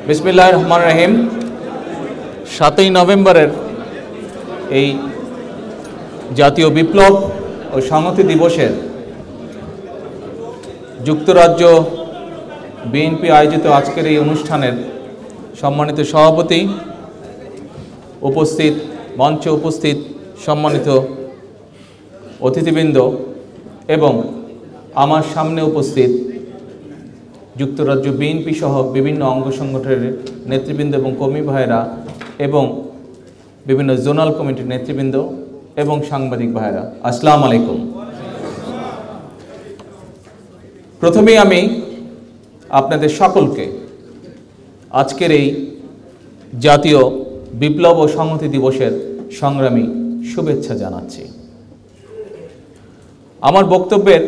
বিসমিল্লাহির রহমানির রহিম। 7ই নভেম্বরের এই জাতীয় বিপ্লব ও সংহতি দিবসের যুক্তরাজ্য বিএনপি আয়োজিত আজকের এই অনুষ্ঠানের সম্মানিত সভাপতি, মঞ্চে উপস্থিত সম্মানিত অতিথিবৃন্দ এবং আমার সামনে উপস্থিত যুক্তরাজ্য বিএনপি সহ বিভিন্ন অঙ্গ সংগঠনের নেতৃবৃন্দ এবং কর্মী ভাইয়েরা এবং বিভিন্ন জোনাল কমিটির নেতৃবৃন্দ এবং সাংবাদিক ভাইয়েরা, আসসালামু আলাইকুম। প্রথমেই আমি আপনাদের সকলকে আজকের এই জাতীয় বিপ্লব ও সংহতি দিবসের সংগ্রামী শুভেচ্ছা জানাচ্ছি। আমার বক্তব্যের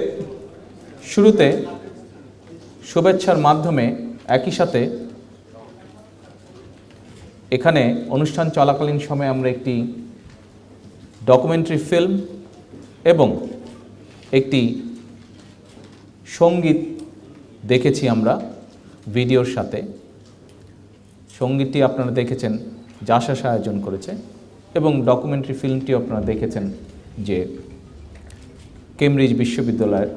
শুরুতে শুভেচ্ছার মাধ্যমে একই সাথে এখানে অনুষ্ঠান চলাকালীন সময়ে আমরা একটি ডকুমেন্টারি ফিল্ম এবং একটি সঙ্গীত দেখেছি আমরা ভিডিওর সাথে। সঙ্গীতটি আপনারা দেখেছেন জাসাস আয়োজন করেছে এবং ডকুমেন্টারি ফিল্মটি আপনারা দেখেছেন যে কেমব্রিজ বিশ্ববিদ্যালয়ের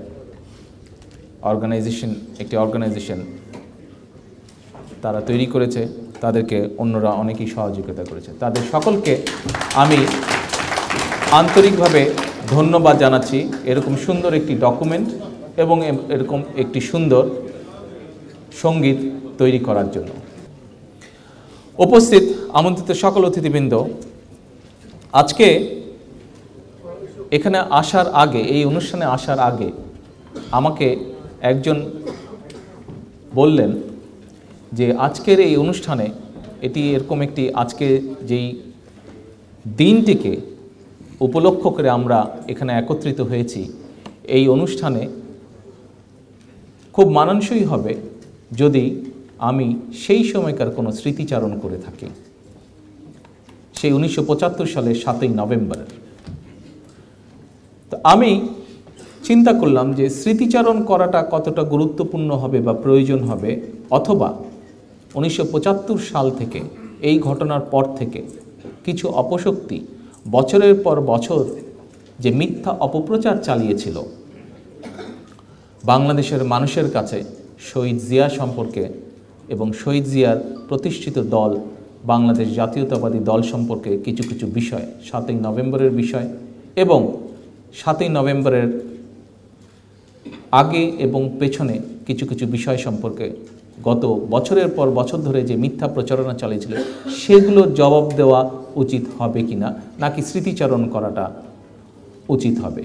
একটি অর্গানাইজেশন তারা তৈরি করেছে, তাদেরকে অন্যরা অনেকেই সহযোগিতা করেছে। তাদের সকলকে আমি আন্তরিকভাবে ধন্যবাদ জানাচ্ছি এরকম সুন্দর একটি ডকুমেন্ট এবং এরকম একটি সুন্দর সঙ্গীত তৈরি করার জন্য। উপস্থিত আমন্ত্রিত সকল অতিথিবৃন্দ, আজকে এখানে আসার আগে, এই অনুষ্ঠানে আসার আগে আমাকে একজন বললেন যে আজকের এই অনুষ্ঠানে এটি এরকম একটি, আজকে যেই দিনটিকে উপলক্ষ করে আমরা এখানে একত্রিত হয়েছি, এই অনুষ্ঠানে খুব মানানসই হবে যদি আমি সেই সময়কার কোনো স্মৃতিচারণ করে থাকি, সেই 1975 সালের 7ই নভেম্বরের। তো আমি চিন্তা করলাম যে স্মৃতিচারণ করাটা কতটা গুরুত্বপূর্ণ হবে বা প্রয়োজন হবে, অথবা 1975 সাল থেকে, এই ঘটনার পর থেকে কিছু অপশক্তি বছরের পর বছর যে মিথ্যা অপপ্রচার চালিয়েছিল বাংলাদেশের মানুষের কাছে শহীদ জিয়া সম্পর্কে এবং শহীদ জিয়ার প্রতিষ্ঠিত দল বাংলাদেশ জাতীয়তাবাদী দল সম্পর্কে কিছু কিছু বিষয়, 7ই নভেম্বরের বিষয় এবং 7ই নভেম্বরের আগে এবং পেছনে কিছু কিছু বিষয় সম্পর্কে গত বছরের পর বছর ধরে যে মিথ্যা প্রচারণা চালিয়েছিল সেগুলোর জবাব দেওয়া উচিত হবে কিনা, নাকি স্মৃতিচারণ করাটা উচিত হবে।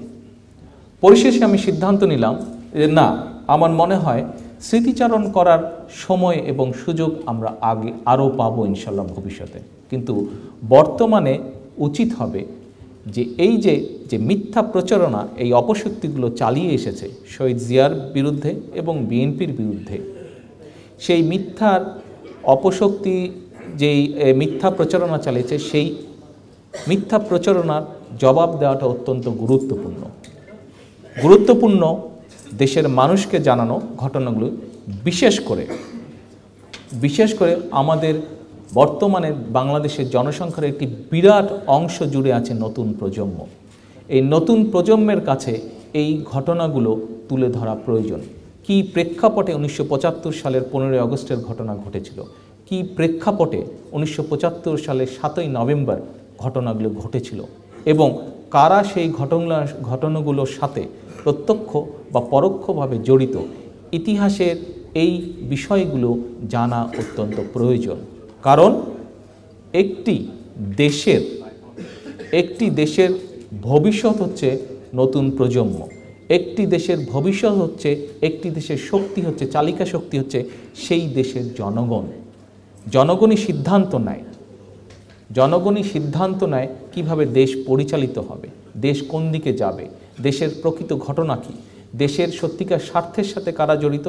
পরিশেষে আমি সিদ্ধান্ত নিলাম যে না, আমার মনে হয় স্মৃতিচারণ করার সময় এবং সুযোগ আমরা আগে আরও পাবো ইনশাল্লাহ ভবিষ্যতে, কিন্তু বর্তমানে উচিত হবে যে এই যে মিথ্যা প্রচারণা, এই অপশক্তিগুলো চালিয়ে এসেছে শহীদ জিয়ার বিরুদ্ধে এবং বিএনপির বিরুদ্ধে, সেই মিথ্যার অপশক্তি যেই মিথ্যা প্রচারণা চালিয়েছে, সেই মিথ্যা প্রচারণার জবাব দেওয়াটা অত্যন্ত গুরুত্বপূর্ণ দেশের মানুষকে জানানো ঘটনাগুলো, বিশেষ করে আমাদের বর্তমানে বাংলাদেশের জনসংখ্যার একটি বিরাট অংশ জুড়ে আছে নতুন প্রজন্ম। এই নতুন প্রজন্মের কাছে এই ঘটনাগুলো তুলে ধরা প্রয়োজন। কি প্রেক্ষাপটে 1975 সালের 15ই আগস্টের ঘটনা ঘটেছিল, কি প্রেক্ষাপটে 1975 সালের 7ই নভেম্বর ঘটনাগুলো ঘটেছিল এবং কারা সেই ঘটনাগুলোর সাথে প্রত্যক্ষ বা পরোক্ষভাবে জড়িত, ইতিহাসের এই বিষয়গুলো জানা অত্যন্ত প্রয়োজন। কারণ একটি দেশের ভবিষ্যৎ হচ্ছে নতুন প্রজন্ম, একটি দেশের ভবিষ্যৎ হচ্ছে, একটি দেশের শক্তি হচ্ছে, চালিকা শক্তি হচ্ছে সেই দেশের জনগণ। জনগণই সিদ্ধান্ত নেয় কীভাবে দেশ পরিচালিত হবে, দেশ কোন দিকে যাবে, দেশের প্রকৃত ঘটনা কী, দেশের সত্যিকার স্বার্থের সাথে কারা জড়িত,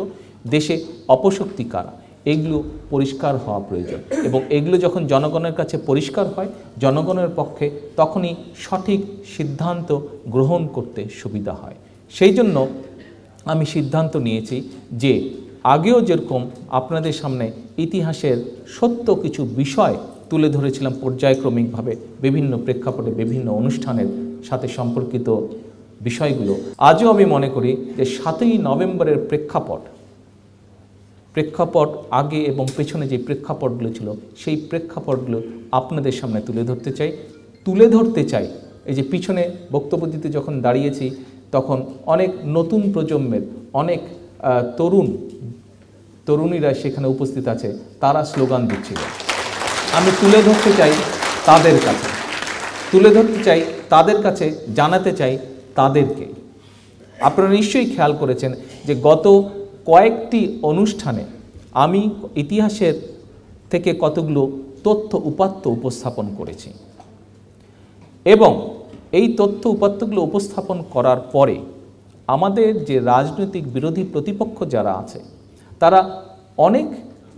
দেশে অপশক্তি কারা, এগুলো পরিষ্কার হওয়া প্রয়োজন। এবং এগুলো যখন জনগণের কাছে পরিষ্কার হয়, জনগণের পক্ষে তখনই সঠিক সিদ্ধান্ত গ্রহণ করতে সুবিধা হয়। সেই জন্য আমি সিদ্ধান্ত নিয়েছি যে আগেও যেরকম আপনাদের সামনে ইতিহাসের সত্য কিছু বিষয় তুলে ধরেছিলাম পর্যায়ক্রমিকভাবে বিভিন্ন প্রেক্ষাপটে বিভিন্ন অনুষ্ঠানের সাথে সম্পর্কিত বিষয়গুলো, আজও আমি মনে করি যে 7ই নভেম্বরের প্রেক্ষাপট আগে এবং পেছনে যে প্রেক্ষাপটগুলো ছিল সেই প্রেক্ষাপটগুলো আপনাদের সামনে তুলে ধরতে চাই। এই যে পিছনে বক্তব্য দিতে যখন দাঁড়িয়েছি তখন অনেক নতুন প্রজন্মের অনেক তরুণীরা সেখানে উপস্থিত আছে, তারা স্লোগান দিচ্ছিল। আমি তুলে ধরতে চাই তাদের কাছে জানাতে চাই তাদেরকে। আপনারা নিশ্চয়ই খেয়াল করেছেন যে গত কয়েকটি অনুষ্ঠানে আমি ইতিহাসের থেকে কতগুলো তথ্য উপাত্ত উপস্থাপন করেছি এবং এই তথ্য উপাত্তগুলো উপস্থাপন করার পরে আমাদের যে রাজনৈতিক বিরোধী প্রতিপক্ষ যারা আছে তারা অনেক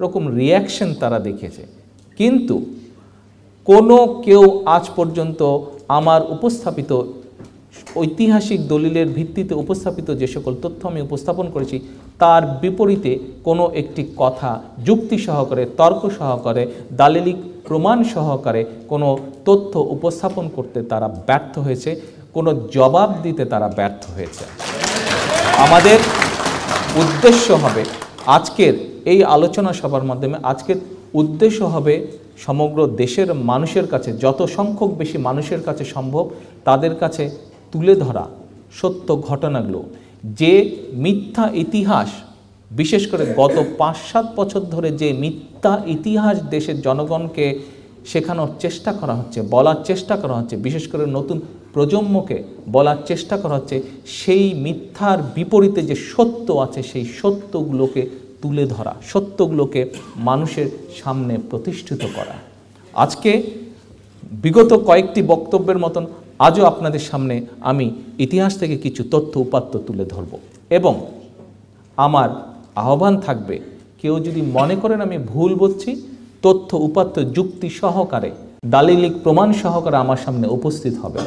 রকম রিয়াকশন তারা দেখেছে, কিন্তু কেউ আজ পর্যন্ত আমার উপস্থাপিত ঐতিহাসিক দলিলের ভিত্তিতে উপস্থাপিত যে সকল তথ্য আমি উপস্থাপন করেছি তার বিপরীতে কোনো একটি কথা যুক্তি সহকারে, তর্ক সহকারে, দালিলিক প্রমাণ সহকারে কোনো তথ্য উপস্থাপন করতে তারা ব্যর্থ হয়েছে, কোনো জবাব দিতে তারা ব্যর্থ হয়েছে। আমাদের উদ্দেশ্য হবে আজকের এই আলোচনা সভার মাধ্যমে উদ্দেশ্য হবে সমগ্র দেশের মানুষের কাছে, যত সংখ্যক বেশি মানুষের কাছে সম্ভব তাদের কাছে তুলে ধরা সত্য ঘটনাগুলো। যে মিথ্যা ইতিহাস, বিশেষ করে গত 5-7 বছর ধরে যে মিথ্যা ইতিহাস দেশের জনগণকে শেখানোর চেষ্টা করা হচ্ছে, বলার চেষ্টা করা হচ্ছে, বিশেষ করে নতুন প্রজন্মকে বলার চেষ্টা করা হচ্ছে, সেই মিথ্যার বিপরীতে যে সত্য আছে সেই সত্যগুলোকে তুলে ধরা, সত্যগুলোকে মানুষের সামনে প্রতিষ্ঠিত করা। আজকে বিগত কয়েকটি বক্তব্যের মতন আজও আপনাদের সামনে আমি ইতিহাস থেকে কিছু তথ্য উপাত্ত তুলে ধরব এবং আমার আহ্বান থাকবে, কেউ যদি মনে করেন আমি ভুল বলছি, তথ্য উপাত্ত যুক্তি সহকারে, দালিলিক প্রমাণ সহকারে আমার সামনে উপস্থিত হবে।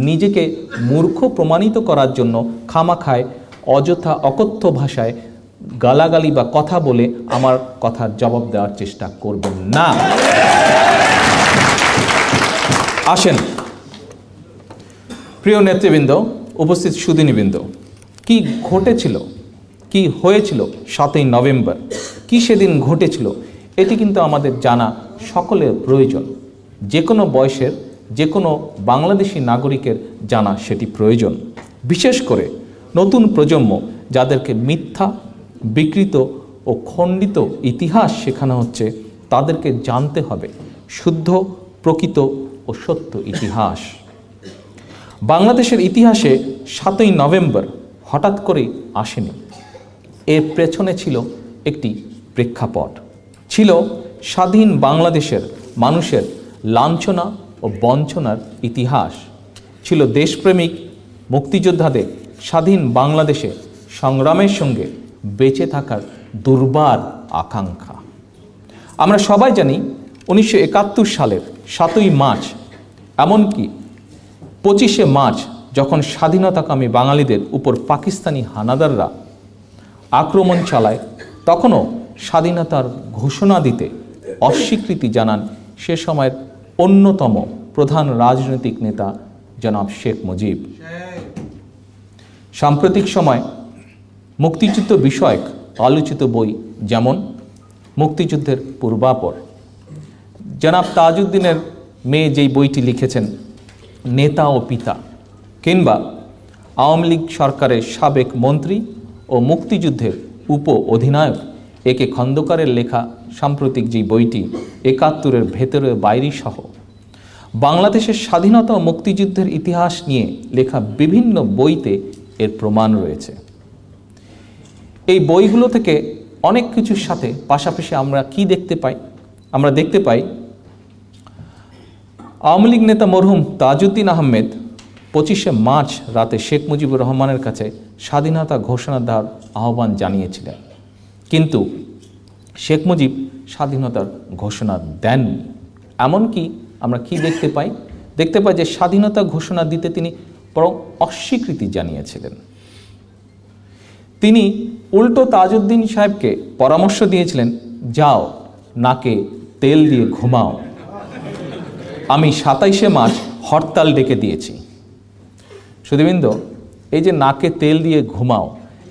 নিজেকে মূর্খ প্রমাণিত করার জন্য খামাখায় অযথা অকথ্য ভাষায় গালাগালি বা কথা বলে আমার কথার জবাব দেওয়ার চেষ্টা করবেন না। আসেন প্রিয় নেতৃবৃন্দ, উপস্থিত সুধীবৃন্দ, কি ঘটেছিল, কি হয়েছিল 7ই নভেম্বর, কি সেদিন ঘটেছিল, এটি কিন্তু আমাদের জানা সকলের প্রয়োজন। যে কোনো বয়সের যে কোনো বাংলাদেশি নাগরিকের জানা সেটি প্রয়োজন। বিশেষ করে নতুন প্রজন্ম যাদেরকে মিথ্যা, বিকৃত ও খণ্ডিত ইতিহাস শেখানো হচ্ছে, তাদেরকে জানতে হবে শুদ্ধ, প্রকৃত ও সত্য ইতিহাস। বাংলাদেশের ইতিহাসে 7ই নভেম্বর হঠাৎ করেই আসেনি। এর পেছনে ছিল একটি প্রেক্ষাপট, ছিল স্বাধীন বাংলাদেশের মানুষের লাঞ্ছনা ও বঞ্চনার ইতিহাস, ছিল দেশপ্রেমিক মুক্তিযোদ্ধাদের স্বাধীন বাংলাদেশে সংগ্রামের সঙ্গে বেঁচে থাকার দুর্বার আকাঙ্ক্ষা। আমরা সবাই জানি 1971 সালের 7ই মার্চ, এমনকি 25শে মার্চ যখন স্বাধীনতাকামী বাঙালিদের উপর পাকিস্তানি হানাদাররা আক্রমণ চালায়, তখনও স্বাধীনতার ঘোষণা দিতে অস্বীকৃতি জানান সে সময়ের অন্যতম প্রধান রাজনৈতিক নেতা জনাব শেখ মুজিব। সাম্প্রতিক সময় মুক্তিযুদ্ধ বিষয়ক আলোচিত বই যেমন মুক্তিযুদ্ধের পূর্বাপর, জনাব তাজউদ্দিনের মেয়ে যেই বইটি লিখেছেন নেতা ও পিতা, কিংবা আওয়ামী লীগ সরকারের সাবেক মন্ত্রী ও মুক্তিযুদ্ধের উপ অধিনায়ক একে খন্দকারের লেখা সাম্প্রতিক যেই বইটি ৭১-এর ভেতরে বাইরে সহ বাংলাদেশের স্বাধীনতা ও মুক্তিযুদ্ধের ইতিহাস নিয়ে লেখা বিভিন্ন বইতে এর প্রমাণ রয়েছে। এই বইগুলো থেকে অনেক কিছুর সাথে পাশাপাশি আমরা কি দেখতে পাই? আমরা দেখতে পাই আওয়ামী লীগ নেতা মরহুম তাজউদ্দিন আহমেদ 25শে মার্চ রাতে শেখ মুজিবুর রহমানের কাছে স্বাধীনতা ঘোষণা দেওয়ার আহ্বান জানিয়েছিলেন, কিন্তু শেখ মুজিব স্বাধীনতার ঘোষণা দেননি। এমনকি আমরা কি দেখতে পাই? দেখতে পাই যে স্বাধীনতা ঘোষণা দিতে তিনি বরং অস্বীকৃতি জানিয়েছিলেন। তিনি উল্টো তাজউদ্দিন সাহেবকে পরামর্শ দিয়েছিলেন, যাও নাকে তেল দিয়ে ঘুমাও, আমি 27শে মার্চ হরতাল ডেকে দিয়েছি। সুধীবৃন্দ, এই যে নাকে তেল দিয়ে ঘুমাও,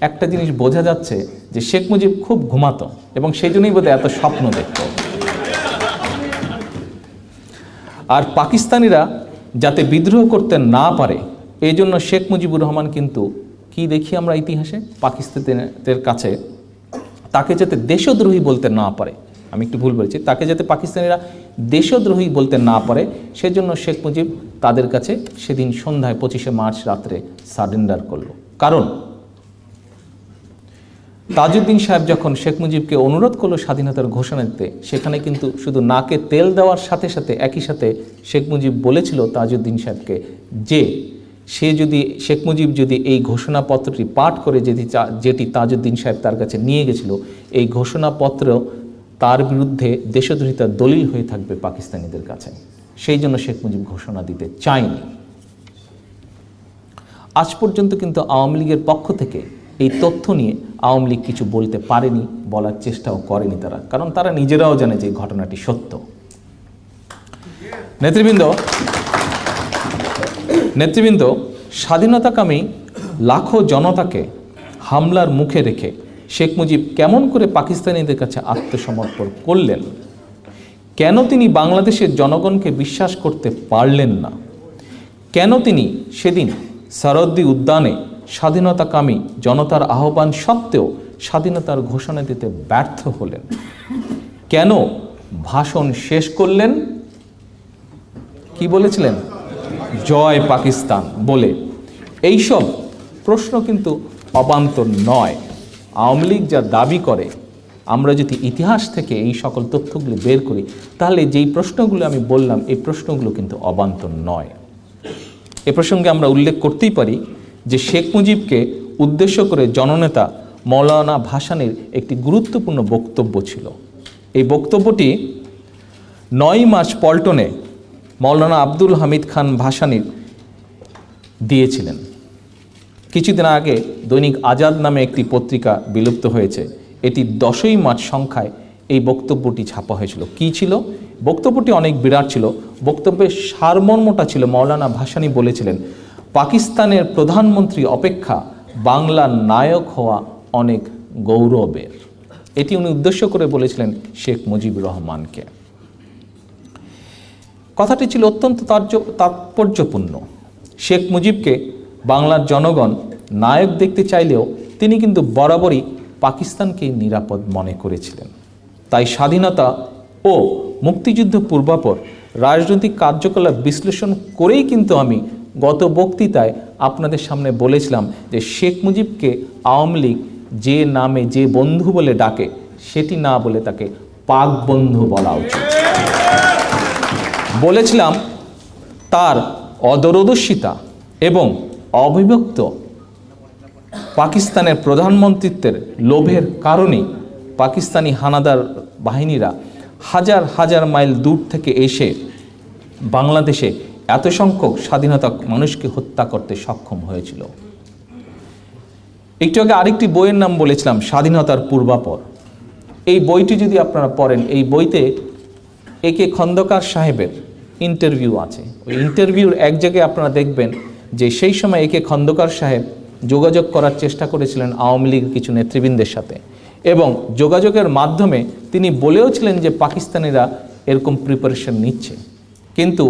একটা জিনিস বোঝা যাচ্ছে যে শেখ মুজিব খুব ঘুমাতো এবং সেই জন্যই বোধহয় এত স্বপ্ন দেখত। আর পাকিস্তানিরা যাতে বিদ্রোহ করতে না পারে এই জন্য শেখ মুজিবুর রহমান কিন্তু কি দেখি আমরা ইতিহাসে পাকিস্তানিদের কাছে তাকে যাতে দেশদ্রোহী বলতে না পারে, আমি একটু ভুল বলেছি, তাকে যাতে পাকিস্তানিরা দেশদ্রোহী বলতে না পারে সেজন্য শেখ মুজিব তাদের কাছে সেদিন সন্ধ্যায় 25শে মার্চ রাত্রে সারেন্ডার করলো। কারণ তাজউদ্দিন সাহেব যখন শেখ মুজিবকে অনুরোধ করলো স্বাধীনতার ঘোষণা দিতে, সেখানে কিন্তু শুধু নাকে তেল দেওয়ার সাথে সাথে একই সাথে শেখ মুজিব বলেছিল তাজউদ্দিন সাহেবকে যে শেখ মুজিব যদি এই ঘোষণাপত্রটি পাঠ করে যেটি তাজউদ্দিন সাহেব তার কাছে নিয়ে গেছিল, এই ঘোষণাপত্র তার বিরুদ্ধে দেশদ্রোহিতার দলিল হয়ে থাকবে পাকিস্তানিদের কাছে। সেই জন্য শেখ মুজিব ঘোষণা দিতে চায়নি। আজ পর্যন্ত কিন্তু আওয়ামী লীগের পক্ষ থেকে এই তথ্য নিয়ে আওয়ামী লীগ কিছু বলতে পারেনি, বলার চেষ্টাও করেনি তারা, কারণ তারা নিজেরাও জানে যে ঘটনাটি সত্য। নেতৃবৃন্দ, স্বাধীনতাকামী লাখো জনতাকে হামলার মুখে রেখে শেখ মুজিব কেমন করে পাকিস্তানিদের কাছে আত্মসমর্পণ করলেন? কেন তিনি বাংলাদেশের জনগণকে বিশ্বাস করতে পারলেন না? কেন তিনি সেদিন সরহদ্দি উদ্যানে স্বাধীনতাকামী জনতার আহ্বান সত্ত্বেও স্বাধীনতার ঘোষণা দিতে ব্যর্থ হলেন? কেন ভাষণ শেষ করলেন কি বলেছিলেন? জয় পাকিস্তান বলে। এইসব প্রশ্ন কিন্তু অবান্তর নয়। আওয়ামী লীগ যা দাবি করে, আমরা যদি ইতিহাস থেকে এই সকল তথ্যগুলি বের করি তাহলে যেই প্রশ্নগুলো আমি বললাম এই প্রশ্নগুলো কিন্তু অবান্তর নয়। এ প্রসঙ্গে আমরা উল্লেখ করতেই পারি যে শেখ মুজিবকে উদ্দেশ্য করে জননেতা মৌলানা ভাসানীর একটি গুরুত্বপূর্ণ বক্তব্য ছিল। এই বক্তব্যটি 9 মার্চ পল্টনে মৌলানা আব্দুল হামিদ খান ভাসানী দিয়েছিলেন। কিছুদিন আগে দৈনিক আজাদ নামে একটি পত্রিকা বিলুপ্ত হয়েছে, এটি 10ই মার্চ সংখ্যায় এই বক্তব্যটি ছাপা হয়েছিল। কি ছিল বক্তব্যটি? অনেক বিরাট ছিল। বক্তব্যের সারমর্মটা ছিল মৌলানা ভাসানী বলেছিলেন, পাকিস্তানের প্রধানমন্ত্রী অপেক্ষা বাংলার নায়ক হওয়া অনেক গৌরবের। এটি উনি উদ্দেশ্য করে বলেছিলেন শেখ মুজিবুর রহমানকে। কথাটি ছিল অত্যন্ত তাৎপর্যপূর্ণ। শেখ মুজিবকে বাংলার জনগণ নায়ক দেখতে চাইলেও তিনি কিন্তু বরাবরই পাকিস্তানকেই নিরাপদ মনে করেছিলেন। তাই স্বাধীনতা ও মুক্তিযুদ্ধ পূর্বাপর রাজনৈতিক কার্যকলাপ বিশ্লেষণ করেই কিন্তু আমি গত বক্তৃতায় আপনাদের সামনে বলেছিলাম যে শেখ মুজিবকে আওয়ামী লীগ যে নামে যে বন্ধু বলে ডাকে সেটি না বলে তাকে পাক বন্ধু বলা উচিত। বলেছিলাম তার অদূরদর্শিতা এবং অবিভক্ত পাকিস্তানের প্রধানমন্ত্রীত্বের লোভের কারণেই পাকিস্তানি হানাদার বাহিনীরা হাজার হাজার মাইল দূর থেকে এসে বাংলাদেশে এত সংখ্যক স্বাধীনতা মানুষকে হত্যা করতে সক্ষম হয়েছিল। একটু আগে আরেকটি বইয়ের নাম বলেছিলাম, স্বাধীনতার পূর্বাপর। এই বইটি যদি আপনারা পড়েন, এই বইতে একে খন্দকার সাহেবের ইন্টারভিউ আছে। ওই ইন্টারভিউর এক জায়গায় আপনারা দেখবেন যে সেই সময় একে খন্দকার সাহেব যোগাযোগ করার চেষ্টা করেছিলেন আওয়ামী লীগের কিছু নেতৃবৃন্দের সাথে এবং যোগাযোগের মাধ্যমে তিনি বলেওছিলেন যে পাকিস্তানিরা এরকম প্রিপারেশন নিচ্ছে। কিন্তু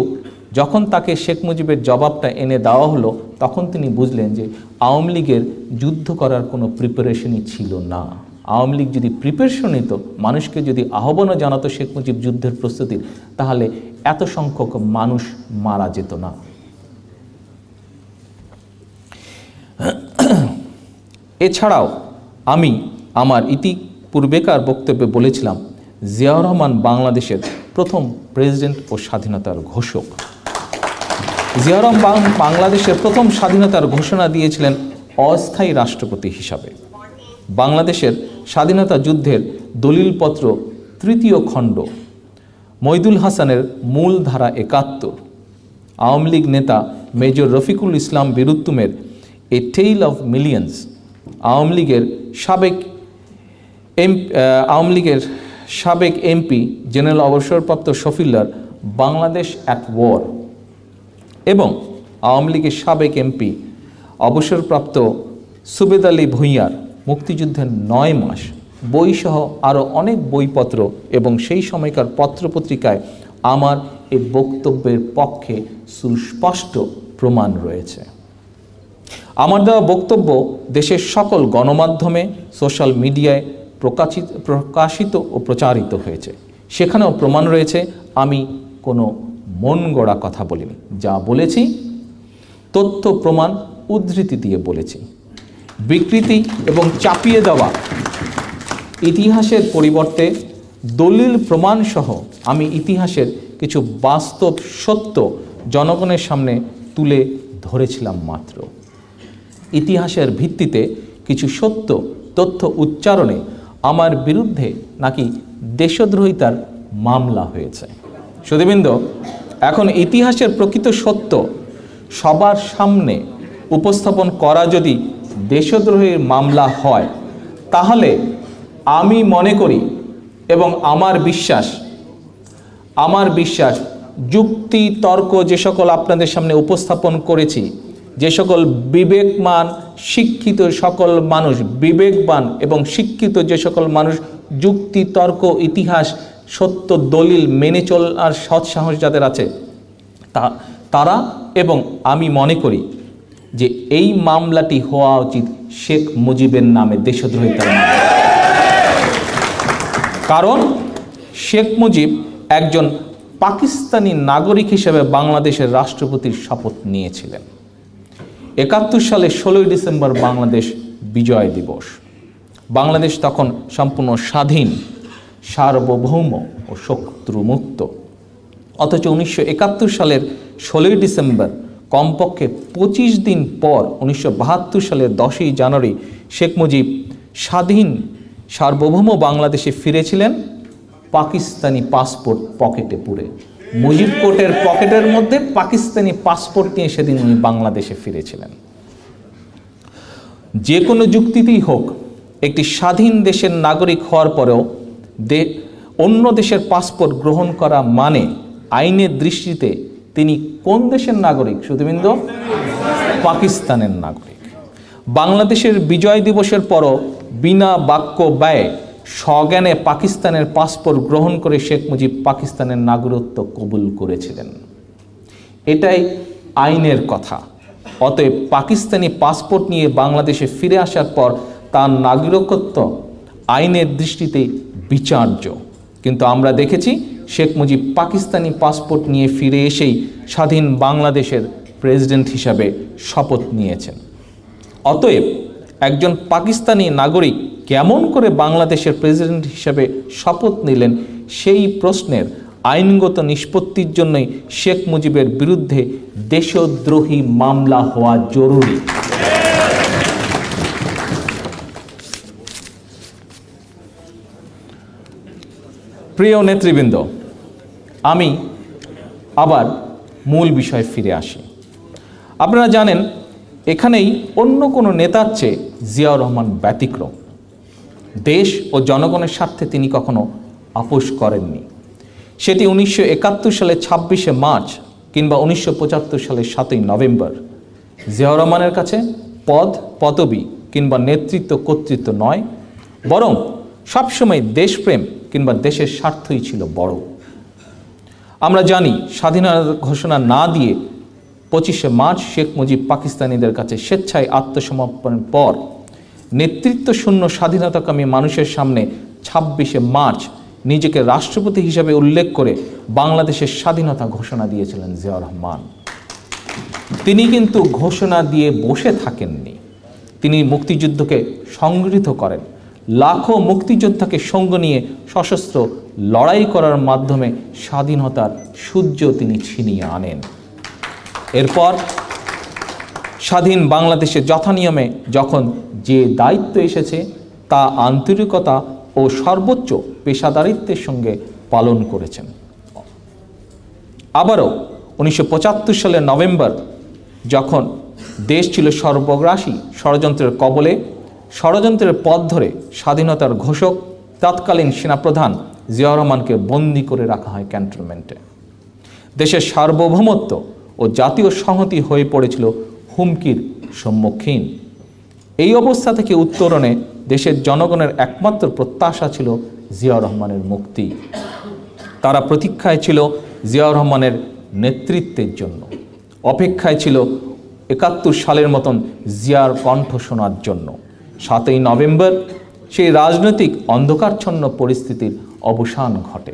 যখন তাকে শেখ মুজিবের জবাবটা এনে দেওয়া হলো তখন তিনি বুঝলেন যে আওয়ামী লীগের যুদ্ধ করার কোনো প্রিপারেশনই ছিল না। আওয়ামী লীগ যদি প্রিপারেশন নিত, মানুষকে যদি আহ্বানও জানাতো শেখ মুজিব যুদ্ধের প্রস্তুতির, তাহলে এত সংখ্যক মানুষ মারা যেত না। এছাড়াও আমি আমার পূর্বেকার বক্তব্যে বলেছিলাম জিয়াউর রহমান বাংলাদেশের প্রথম প্রেসিডেন্ট ও স্বাধীনতার ঘোষক। জিয়াউর রহমান বাংলাদেশের প্রথম স্বাধীনতার ঘোষণা দিয়েছিলেন অস্থায়ী রাষ্ট্রপতি হিসাবে। বাংলাদেশের স্বাধীনতা যুদ্ধের দলিলপত্র 3য় খণ্ড, মইদুল হাসানের মূল ধারা 71, আওয়ামী লীগ নেতা মেজর রফিকুল ইসলাম বীরুত্তমের a tale of millions, Awami লীগের সাবেক এমপি জেনারেল অবসরপ্রাপ্ত শফিউল্লাহর বাংলাদেশ অ্যাট ওয়ার এবং আওয়ামী লীগের সাবেক এমপি অবসরপ্রাপ্ত সুবেদ আলী ভূঁইয়ার মুক্তিযুদ্ধের 9 মাস বইসহ আরও অনেক বইপত্র এবং সেই সময়কার পত্রপত্রিকায় আমার এই বক্তব্যের পক্ষে সুস্পষ্ট প্রমাণ রয়েছে। আমার দেওয়া বক্তব্য দেশের সকল গণমাধ্যমে, সোশ্যাল মিডিয়ায় প্রকাশিত ও প্রচারিত হয়েছে। সেখানেও প্রমাণ রয়েছে আমি কোনো মন গড়া কথা বলিনি। যা বলেছি তথ্য প্রমাণ উদ্ধৃতি দিয়ে বলেছি। বিকৃতি এবং চাপিয়ে দেওয়া ইতিহাসের পরিবর্তে দলিল প্রমাণ সহ আমি ইতিহাসের কিছু বাস্তব সত্য জনগণের সামনে তুলে ধরেছিলাম মাত্র। ইতিহাসের ভিত্তিতে কিছু সত্য তথ্য উচ্চারণে আমার বিরুদ্ধে নাকি দেশদ্রোহিতার মামলা হয়েছে। সুধীবৃন্দ, এখন ইতিহাসের প্রকৃত সত্য সবার সামনে উপস্থাপন করা যদি দেশদ্রোহের মামলা হয়, তাহলে আমি মনে করি এবং আমার বিশ্বাস যুক্তি তর্ক যে সকল আপনাদের সামনে উপস্থাপন করেছি, যে সকল বিবেকবান শিক্ষিত সকল মানুষ, বিবেকবান এবং শিক্ষিত যে সকল মানুষ যুক্তি তর্ক ইতিহাস সত্য দলিল মেনে চলার সৎসাহস যাদের আছে, তারা এবং আমি মনে করি যে এই মামলাটি হওয়া উচিত শেখ মুজিবের নামে দেশদ্রোহিতার মামলা। কারণ শেখ মুজিব একজন পাকিস্তানি নাগরিক হিসেবে বাংলাদেশের রাষ্ট্রপতির শপথ নিয়েছিলেন। ৭১ সালে ১৬ ডিসেম্বর বাংলাদেশ বিজয় দিবস। বাংলাদেশ তখন সম্পূর্ণ স্বাধীন, সার্বভৌম ও শত্রুমুক্ত। অথচ ১৯৭১ সালের ১৬ ডিসেম্বর কমপক্ষে ২৫ দিন পর ১৯৭২ সালের 10ই জানুয়ারি শেখ মুজিব স্বাধীন সার্বভৌম বাংলাদেশে ফিরেছিলেন পাকিস্তানি পাসপোর্ট পকেটে পুরে। মুজিব কোটের পকেটের মধ্যে পাকিস্তানি পাসপোর্ট নিয়ে সেদিন উনি বাংলাদেশে ফিরেছিলেন। যে কোনো যুক্তিতেই হোক, একটি স্বাধীন দেশের নাগরিক হওয়ার পরেও অন্য দেশের পাসপোর্ট গ্রহণ করা মানে আইনের দৃষ্টিতে তিনি কোন দেশের নাগরিক? শুধুবৃন্দ, পাকিস্তানের নাগরিক। বাংলাদেশের বিজয় দিবসের পরও বিনা বাক্য ব্যয়ে সজ্ঞানে পাকিস্তানের পাসপোর্ট গ্রহণ করে শেখ মুজিব পাকিস্তানের নাগরিকত্ব কবুল করেছিলেন। এটাই আইনের কথা। অতএব পাকিস্তানি পাসপোর্ট নিয়ে বাংলাদেশে ফিরে আসার পর তার নাগরিকত্ব আইনের দৃষ্টিতে বিচার্য। কিন্তু আমরা দেখেছি শেখ মুজিব পাকিস্তানি পাসপোর্ট নিয়ে ফিরে এসেই স্বাধীন বাংলাদেশের প্রেসিডেন্ট হিসাবে শপথ নিয়েছেন। অতএব একজন পাকিস্তানি নাগরিক কেমন করে বাংলাদেশের প্রেসিডেন্ট হিসাবে শপথ নিলেন, সেই প্রশ্নের আইনগত নিষ্পত্তির জন্যই শেখ মুজিবের বিরুদ্ধে দেশদ্রোহী মামলা হওয়া জরুরি। প্রিয় নেতৃবৃন্দ, আমি আবার মূল বিষয়ে ফিরে আসি। আপনারা জানেন, এখানেই অন্য কোনো নেতার চেয়ে জিয়াউর রহমান ব্যতিক্রম। দেশ ও জনগণের স্বার্থে তিনি কখনো আপোষ করেননি। সেটি ১৯৭১ সালের ২৬শে মার্চ কিংবা ১৯৭৫ সালের ৭ই নভেম্বর। জিয়াউর রহমানের কাছে পদ পদবি কিংবা নেতৃত্ব কর্তৃত্ব নয়, বরং সবসময় দেশপ্রেম কিংবা দেশের স্বার্থই ছিল বড়। আমরা জানি, স্বাধীনতা ঘোষণা না দিয়ে ২৫শে মার্চ শেখ মুজিব পাকিস্তানিদের কাছে স্বেচ্ছায় আত্মসমর্পণের পর নেতৃত্ব শূন্য স্বাধীনতাকামী মানুষের সামনে ২৬শে মার্চ নিজেকে রাষ্ট্রপতি হিসেবে উল্লেখ করে বাংলাদেশের স্বাধীনতা ঘোষণা দিয়েছিলেন জিয়াউর রহমান। তিনি কিন্তু ঘোষণা দিয়ে বসে থাকেননি। তিনি মুক্তিযুদ্ধকে সংগঠিত করেন। লাখো মুক্তিযোদ্ধাকে সঙ্গ নিয়ে সশস্ত্র লড়াই করার মাধ্যমে স্বাধীনতার সূর্য তিনি ছিনিয়ে আনেন। এরপর স্বাধীন বাংলাদেশে যথানিয়মে যখন যে দায়িত্ব এসেছে তা আন্তরিকতা ও সর্বোচ্চ পেশাদারিত্বের সঙ্গে পালন করেছেন। আবারও ১৯৭৫ সালের নভেম্বর, যখন দেশ ছিল সর্বগ্রাসী ষড়যন্ত্রের কবলে, ষড়যন্ত্রের পথ ধরে স্বাধীনতার ঘোষক তৎকালীন সেনাপ্রধান জিয়াউর রহমানকে বন্দী করে রাখা হয় ক্যান্টনমেন্টে। দেশের সার্বভৌমত্ব ও জাতীয় সংহতি হয়ে পড়েছিল হুমকির সম্মুখীন। এই অবস্থা থেকে উত্তরণে দেশের জনগণের একমাত্র প্রত্যাশা ছিল জিয়াউর রহমানের মুক্তি। তারা প্রতীক্ষায় ছিল জিয়াউর রহমানের নেতৃত্বের জন্য, অপেক্ষায় ছিল ৭১ সালের মতন জিয়ার কণ্ঠ শোনার জন্য। ৭ই নভেম্বর সেই রাজনৈতিক অন্ধকারচ্ছন্ন পরিস্থিতির অবসান ঘটে।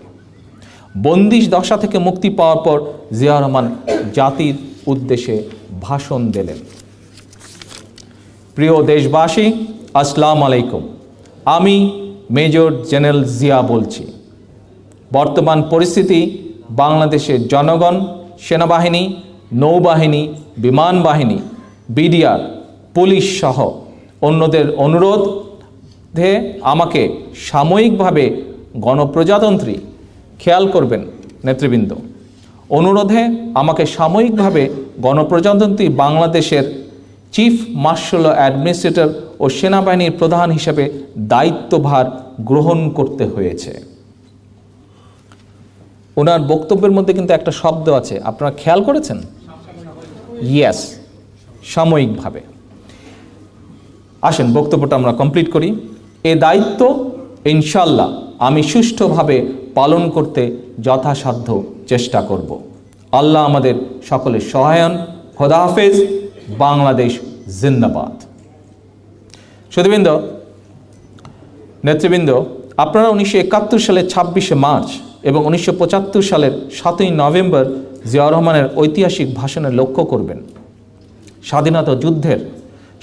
বন্দিশ দশা থেকে মুক্তি পাওয়ার পর জিয়াউর রহমান জাতির উদ্দেশ্যে ভাষণ দিলেন। প্রিয় দেশবাসী, আসসালামু আলাইকুম। আমি মেজর জেনারেল জিয়া বলছি। বর্তমান পরিস্থিতি বাংলাদেশের জনগণ, সেনাবাহিনী, নৌবাহিনী, বিমান বাহিনী, বিডিআর, পুলিশ সহ অন্যদের অনুরোধে আমাকে সাময়িকভাবে গণপ্রজাতন্ত্রী, খেয়াল করবেন নেতৃবৃন্দ, অনুরোধে আমাকে সাময়িকভাবে গণপ্রজাতন্ত্রী বাংলাদেশের চিফ মার্শাল অ্যাডমিনিস্ট্রেটর ও সেনাবাহিনীর প্রধান হিসেবে দায়িত্বভার গ্রহণ করতে হয়েছে। ওনার বক্তব্যের মধ্যে কিন্তু একটা শব্দ আছে, আপনারা খেয়াল করেছেন? ইয়েস, সাময়িকভাবে। আসেন বক্তব্যটা আমরা কমপ্লিট করি। এ দায়িত্ব ইনশাল্লাহ আমি সুষ্ঠুভাবে পালন করতে যথাসাধ্য চেষ্টা করব। আল্লাহ আমাদের সকলের সহায়ন। খোদা হাফেজ। বাংলাদেশ জিন্দাবাদ। সুধীবৃন্দ, নেতৃবৃন্দ, আপনারা 1971 সালের 26শে মার্চ এবং 1975 সালের 7ই নভেম্বর জিয়াউর রহমানের ঐতিহাসিক ভাষণে লক্ষ্য করবেন। স্বাধীনতা যুদ্ধের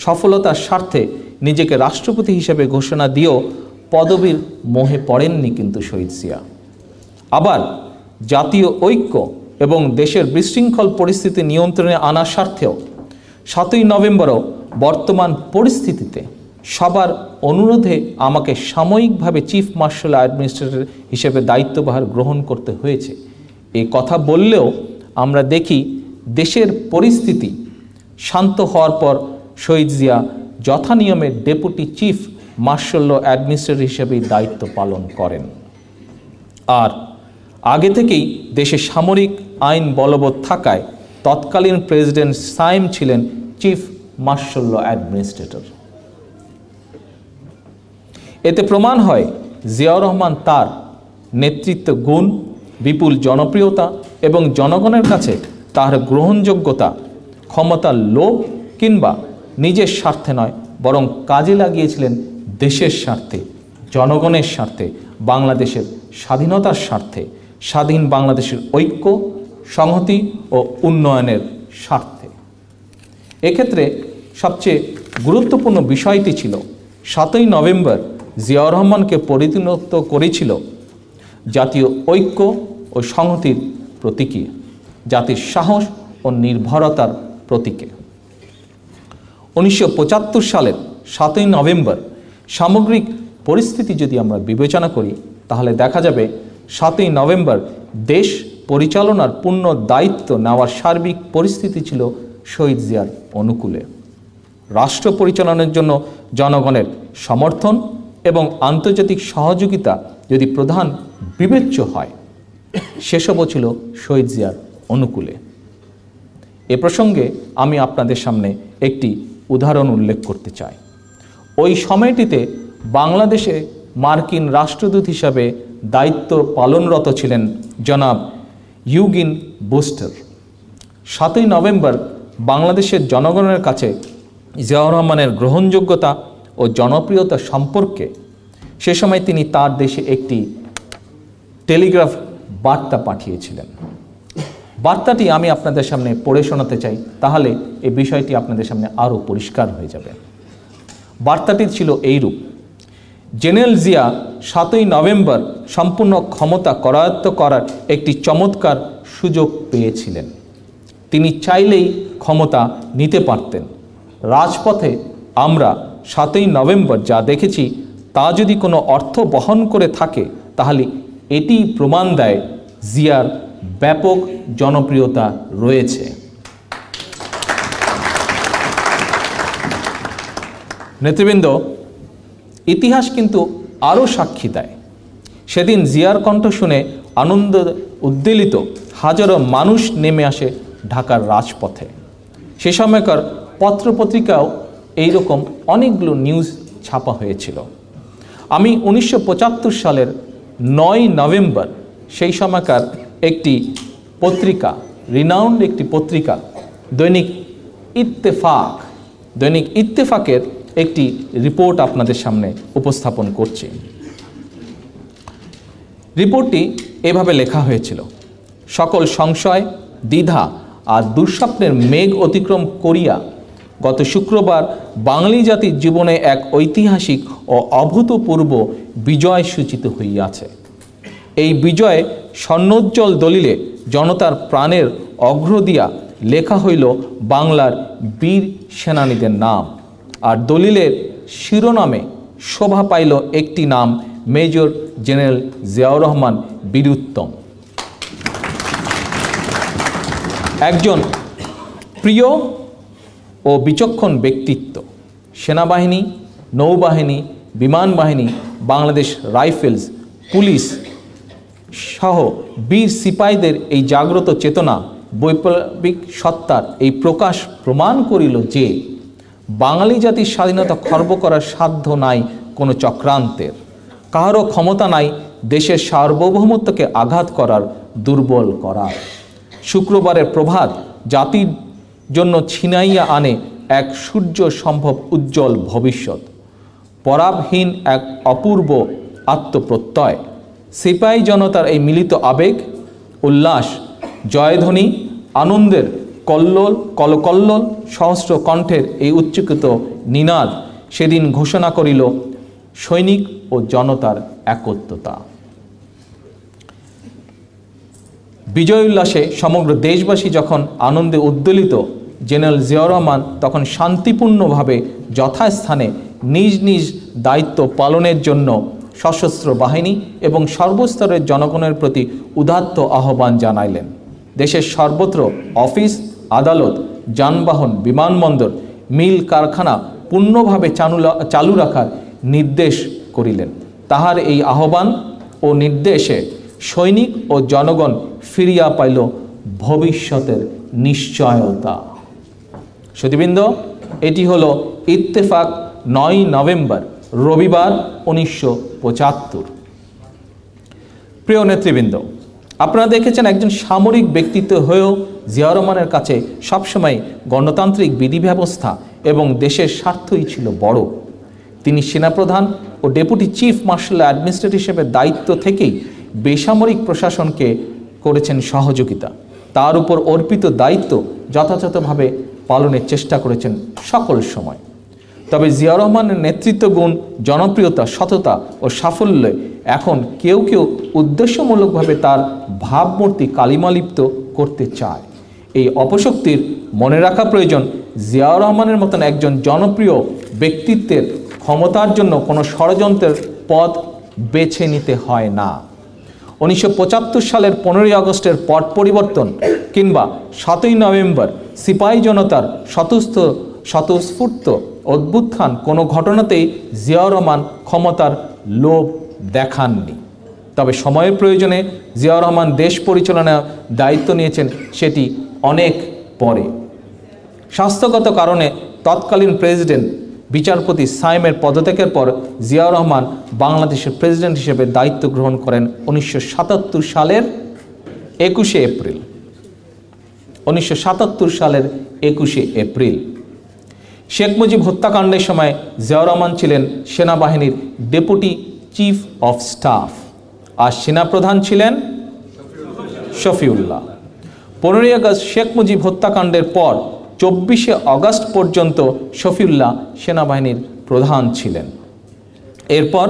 সফলতার স্বার্থে নিজেকে রাষ্ট্রপতি হিসেবে ঘোষণা দিয়েও পদবীর মোহে পড়েননি কিন্তু শহীদ জিয়া। আবার জাতীয় ঐক্য এবং দেশের বিশৃঙ্খল পরিস্থিতি নিয়ন্ত্রণে আনার স্বার্থেও 7ই নভেম্বরও বর্তমান পরিস্থিতিতে সবার অনুরোধে আমাকে সাময়িকভাবে চিফ মার্শাল অ্যাডমিনিস্ট্রেটর হিসেবে দায়িত্বভার গ্রহণ করতে হয়েছে। এই কথা বললেও আমরা দেখি দেশের পরিস্থিতি শান্ত হওয়ার পর শহীদ জিয়া যথানিয়মে ডেপুটি চিফ মার্শাল অ্যাডমিনিস্ট্রেটর হিসেবে দায়িত্ব পালন করেন। আর আগে থেকেই দেশে সামরিক আইন বলবৎ থাকায় তৎকালীন প্রেসিডেন্ট সাইম ছিলেন চিফ মার্শাল অ্যাডমিনিস্ট্রেটর। এতে প্রমাণ হয় জিয়াউর রহমান তার নেতৃত্ব গুণ, বিপুল জনপ্রিয়তা এবং জনগণের কাছে তার গ্রহণযোগ্যতা ক্ষমতার লোভ কিংবা নিজের স্বার্থে নয়, বরং কাজে লাগিয়েছিলেন দেশের স্বার্থে, জনগণের স্বার্থে, বাংলাদেশের স্বাধীনতার স্বার্থে, স্বাধীন বাংলাদেশের ঐক্য, সংহতি ও উন্নয়নের স্বার্থে। এক্ষেত্রে সবচেয়ে গুরুত্বপূর্ণ বিষয়টি ছিল 7ই নভেম্বর জিয়াউর রহমানকে পরিণত করেছিল জাতীয় ঐক্য ও সংহতির প্রতীকে, জাতির সাহস ও নির্ভরতার প্রতীকে। 1975 সালের 7ই নভেম্বর সামগ্রিক পরিস্থিতি যদি আমরা বিবেচনা করি তাহলে দেখা যাবে 7ই নভেম্বর দেশ পরিচালনার পূর্ণ দায়িত্ব নেওয়ার সার্বিক পরিস্থিতি ছিল শহীদ জিয়ার অনুকূলে। রাষ্ট্র পরিচালনার জন্য জনগণের সমর্থন এবং আন্তর্জাতিক সহযোগিতা যদি প্রধান বিবেচ্য হয়, সেসবও ছিল শহীদ জিয়ার অনুকূলে। এ প্রসঙ্গে আমি আপনাদের সামনে একটি উদাহরণ উল্লেখ করতে চাই। ওই সময়টিতে বাংলাদেশে মার্কিন রাষ্ট্রদূত হিসাবে দায়িত্ব পালনরত ছিলেন জনাব ইউজিন বুস্টার। 7ই নভেম্বর বাংলাদেশের জনগণের কাছে জিয়াউর রহমানের গ্রহণযোগ্যতা ও জনপ্রিয়তা সম্পর্কে সে সময় তিনি তার দেশে একটি টেলিগ্রাফ বার্তা পাঠিয়েছিলেন। বার্তাটি আমি আপনাদের সামনে পড়ে শোনাতে চাই, তাহলে এই বিষয়টি আপনাদের সামনে আরও পরিষ্কার হয়ে যাবে। বার্তাটি ছিল এইরূপ: জেনারেল জিয়া 7ই নভেম্বর সম্পূর্ণ ক্ষমতা করায়ত্ত করার একটি চমৎকার সুযোগ পেয়েছিলেন। তিনি চাইলেই ক্ষমতা নিতে পারতেন। রাজপথে আমরা 7ই নভেম্বর যা দেখেছি তা যদি কোনো অর্থ বহন করে থাকে তাহলে এটি প্রমাণ দেয় জিয়ার ব্যাপক জনপ্রিয়তা রয়েছে। নেতৃবৃন্দ, ইতিহাস কিন্তু আরও সাক্ষী দেয়। সেদিন জিয়ার কণ্ঠ শুনে আনন্দ উদ্বেলিত হাজারো মানুষ নেমে আসে ঢাকার রাজপথে। সে সময়কার পত্রপত্রিকাও এইরকম অনেকগুলো নিউজ ছাপা হয়েছিল। আমি 1975 সালের 9 নভেম্বর সেই সময়কার একটি পত্রিকা, রিনাউন্ড একটি পত্রিকা দৈনিক ইত্তেফাকের একটি রিপোর্ট আপনাদের সামনে উপস্থাপন করছি। রিপোর্টটি এভাবে লেখা হয়েছিল: সকল সংশয়, দ্বিধা আর দুঃস্বপ্নের মেঘ অতিক্রম করিয়া গত শুক্রবার বাঙালি জাতির জীবনে এক ঐতিহাসিক ও অভূতপূর্ব বিজয় সূচিত হইয়াছে। এই বিজয়ে স্বর্ণোজ্জ্বল দলিলে জনতার প্রাণের অগ্র দিয়া লেখা হইল বাংলার বীর সেনানীদের নাম, আর দলিলের শিরোনামে শোভা পাইল একটি নাম, মেজর জেনারেল জিয়াউর রহমান বীরুত্তম। একজন প্রিয় ও বিচক্ষণ ব্যক্তিত্ব। সেনাবাহিনী, নৌবাহিনী, বিমান বাহিনী, বাংলাদেশ রাইফেলস, পুলিশ সহ বীর সিপাহীদের এই জাগ্রত চেতনা, বৈপ্লবিক সত্তার এই প্রকাশ প্রমাণ করিল যে বাঙালি জাতির স্বাধীনতা খর্ব করার সাধ্য নাই কোনো চক্রান্তের, কাহারও ক্ষমতা নাই দেশের সার্বভৌমত্বকে আঘাত করার, দুর্বল করার। শুক্রবারের প্রভাত জাতির জন্য ছিনাইয়া আনে এক সূর্য সম্ভব উজ্জ্বল ভবিষ্যৎ, পরাবহীন এক অপূর্ব আত্মপ্রত্যয়। সিপাহী জনতার এই মিলিত আবেগ, উল্লাস, জয়ধ্বনি, আনন্দের কলকল্লোল সহস্র কণ্ঠের এই উচ্চকিত নিনাদ সেদিন ঘোষণা করিল সৈনিক ও জনতার একত্রতা। বিজয় উল্লাসে সমগ্র দেশবাসী যখন আনন্দে উদ্বেলিত, জেনারেল জিয়াউর রহমান তখন শান্তিপূর্ণভাবে যথাস্থানে নিজ নিজ দায়িত্ব পালনের জন্য সশস্ত্র বাহিনী এবং সর্বস্তরের জনগণের প্রতি উদাত্ত আহ্বান জানাইলেন। দেশের সর্বত্র অফিস, আদালত, যানবাহন, বিমানবন্দর, মিল, কারখানা পূর্ণভাবে চালু রাখার নির্দেশ করিলেন। তাহার এই আহ্বান ও নির্দেশে সৈনিক ও জনগণ ফিরিয়া পাইল ভবিষ্যতের নিশ্চয়তা। সুধীবৃন্দ, এটি হলো ইত্তেফাক 9 নভেম্বর রবিবার 1975। প্রিয় নেতৃবৃন্দ, আপনারা দেখেছেন একজন সামরিক ব্যক্তিত্ব হয়েও জিয়াউর রহমানের কাছে সবসময় গণতান্ত্রিক বিধি ব্যবস্থা এবং দেশের স্বার্থই ছিল বড়। তিনি সেনাপ্রধান ও ডেপুটি চিফ মার্শাল অ্যাডমিনিস্ট্রেটর হিসেবে দায়িত্ব থেকেই বেসামরিক প্রশাসনকে করেছেন সহযোগিতা। তার উপর অর্পিত দায়িত্ব যথাযথভাবে পালনের চেষ্টা করেছেন সকল সময়। তবে জিয়াউর রহমানের নেতৃত্ব গুণ, জনপ্রিয়তা, সততা ও সাফল্যে এখন কেউ কেউ উদ্দেশ্যমূলকভাবে তার ভাবমূর্তি কালিমালিপ্ত করতে চায়। এই অপশক্তির মনে রাখা প্রয়োজন, জিয়াউর রহমানের মতন একজন জনপ্রিয় ব্যক্তিত্বের ক্ষমতার জন্য কোনো ষড়যন্ত্রের পথ বেছে নিতে হয় না। 1975 সালের 15ই আগস্টের পট পরিবর্তন কিংবা 7ই নভেম্বর সিপাহী জনতার স্বতঃস্ফূর্ত অভ্যুত্থান কোনো ঘটনাতেই জিয়াউর রহমান ক্ষমতার লোভ দেখাননি। তবে সময়ের প্রয়োজনে জিয়াউর রহমান দেশ পরিচালনার দায়িত্ব নিয়েছেন, সেটি অনেক পরে। স্বাস্থ্যগত কারণে তৎকালীন প্রেসিডেন্ট বিচারপতি সাইমের পদত্যাগের পর জিয়াউর রহমান বাংলাদেশের প্রেসিডেন্ট হিসেবে দায়িত্ব গ্রহণ করেন 1977 সালের 21 এপ্রিল। 1977 সালের 21 এপ্রিল শেখ মুজিব হত্যাকাণ্ডের সময় জিয়াউর রহমান ছিলেন সেনাবাহিনীর ডেপুটি চিফ অফ স্টাফ আর সেনাপ্রধান ছিলেন শফিউল্লাহ। 15ই আগস্ট শেখ মুজিব হত্যাকাণ্ডের পর 24শে আগস্ট পর্যন্ত শফিউল্লাহ সেনাবাহিনীর প্রধান ছিলেন। এরপর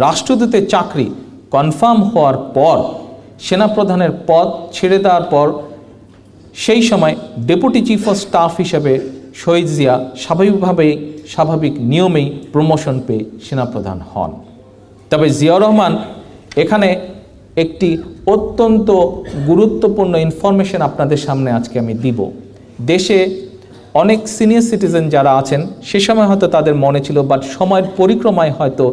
রাষ্ট্রদূতের চাকরি কনফার্ম হওয়ার পর সেনাপ্রধানের পদ ছেড়ে দেওয়ার পর সেই সময় ডেপুটি চিফ অফ স্টাফ হিসেবে শহীদ জিয়া স্বাভাবিক নিয়মেই প্রমোশন পেয়ে সেনাপ্রধান হন। তবে জিয়াউর রহমান, এখানে একটি অত্যন্ত গুরুত্বপূর্ণ ইনফরমেশন আপনাদের সামনে আজকে আমি দিব। দেশে অনেক সিনিয়র সিটিজেন যারা আছেন সে সময় হয়তো তাদের মনে ছিল, বাট সময়ের পরিক্রমায় হয়তো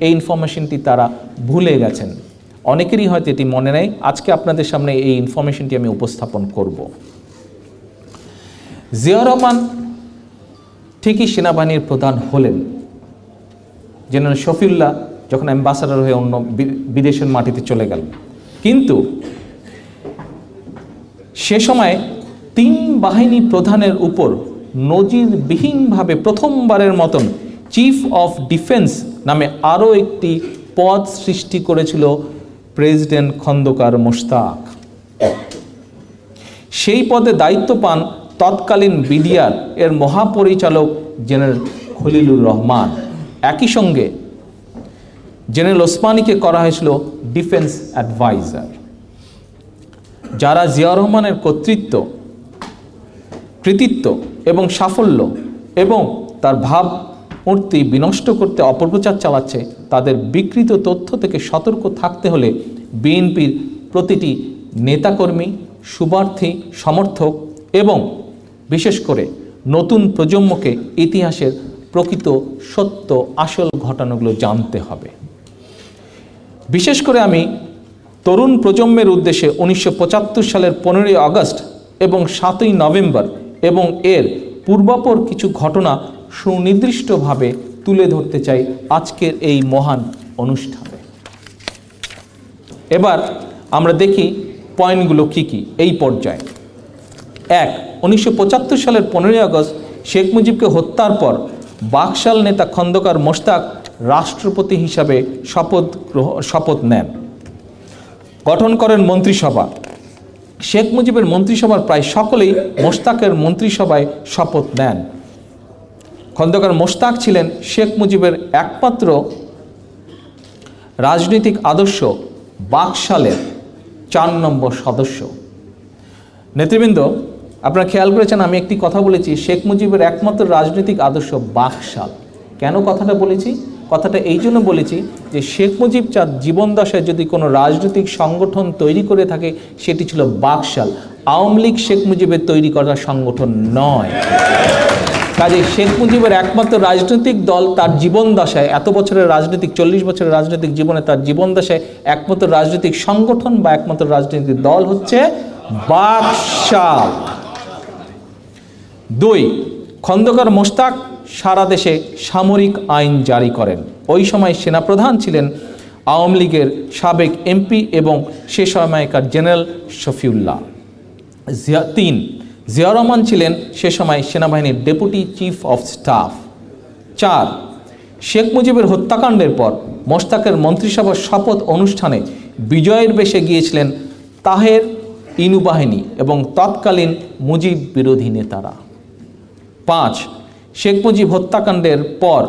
এই ইনফরমেশনটি তারা ভুলে গেছেন। অনেকেরই হয়তো এটি মনে নেই। আজকে আপনাদের সামনে এই ইনফরমেশনটি আমি উপস্থাপন করব। জিয়াউর রহমান ঠিকই সেনাবাহিনীর প্রধান হলেন। জেনারেল শফিউল্লাহ যখন অ্যাম্বাসাডার হয়ে অন্য বিদেশের মাটিতে চলে গেল, কিন্তু সে সময় 3 বাহিনী প্রধানের উপর নজিরবিহীনভাবে প্রথমবারের মতন চিফ অফ ডিফেন্স নামে আরও একটি পদ সৃষ্টি করেছিল প্রেসিডেন্ট খন্দকার মোশতাক। সেই পদে দায়িত্ব পান তৎকালীন বিডিআর এর মহাপরিচালক জেনারেল খলিলুর রহমান। একই সঙ্গে জেনারেল ওসমানীকে করা হয়েছিল ডিফেন্স অ্যাডভাইজার। যারা জিয়াউর রহমানের কৃতিত্ব এবং সাফল্য এবং তার ভাবমূর্তি বিনষ্ট করতে অপপ্রচার চালাচ্ছে, তাদের বিকৃত তথ্য থেকে সতর্ক থাকতে হলে বিএনপির প্রতিটি নেতাকর্মী, শুভার্থী, সমর্থক এবং বিশেষ করে নতুন প্রজন্মকে ইতিহাসের প্রকৃত সত্য আসল ঘটনাগুলো জানতে হবে। বিশেষ করে আমি তরুণ প্রজন্মের উদ্দেশ্যে 1975 সালের 15ই আগস্ট এবং 7ই নভেম্বর এবং এর পূর্বাপর কিছু ঘটনা সুনির্দিষ্টভাবে তুলে ধরতে চাই আজকের এই মহান অনুষ্ঠানে। এবার আমরা দেখি পয়েন্টগুলো কি কি এই পর্যায়ে। 1, 1975 সালের 15ই আগস্ট শেখ মুজিবকে হত্যার পর বাকশাল নেতা খন্দকার মোশতাক রাষ্ট্রপতি হিসাবে শপথ নেন, গঠন করেন মন্ত্রিসভা। শেখ মুজিবের মন্ত্রিসভার প্রায় সকলেই মোশতাকের মন্ত্রিসভায় শপথ নেন। খন্দকার মোশতাক ছিলেন শেখ মুজিবের একমাত্র রাজনৈতিক আদর্শ বাকশালের 4 নম্বর সদস্য। নেতৃবৃন্দ, আপনারা খেয়াল করেছেন আমি একটি কথা বলেছি, শেখ মুজিবের একমাত্র রাজনৈতিক আদর্শ বাকশাল। কেন কথাটা বলেছি? কথাটা এই জন্য বলেছি যে শেখ মুজিব তার জীবনদশায় যদি কোনো রাজনৈতিক সংগঠন তৈরি করে থাকে সেটি ছিল বাকশাল। আওয়ামী লীগ শেখ মুজিবের তৈরি করা সংগঠন নয়। কাজে শেখ মুজিবের একমাত্র রাজনৈতিক দল তার জীবনদশায়, এত বছরের রাজনৈতিক 40 বছরের রাজনৈতিক জীবনে তার জীবনদশায় একমাত্র রাজনৈতিক সংগঠন বা একমাত্র রাজনৈতিক দল হচ্ছে বাকশাল। 2, খন্দকার মোশতাক সারা দেশে সামরিক আইন জারি করেন। ওই সময় সেনাপ্রধান ছিলেন আওয়ামী লীগের সাবেক এমপি এবং সে সময়কার জেনারেল শফিউল্লাহ। 3, জিয়াউর রহমান ছিলেন সে সময় সেনাবাহিনীর deputy chief of staff. 4, Sheikh মুজিবের হত্যাকাণ্ডের পর মোশতাকের মন্ত্রিসভার শপথ অনুষ্ঠানে বিজয়ের বেশে গিয়েছিলেন তাহের ইনু বাহিনী এবং তৎকালীন মুজিব বিরোধী নেতারা। 5, শেখ মুজিব হত্যাকাণ্ডের পর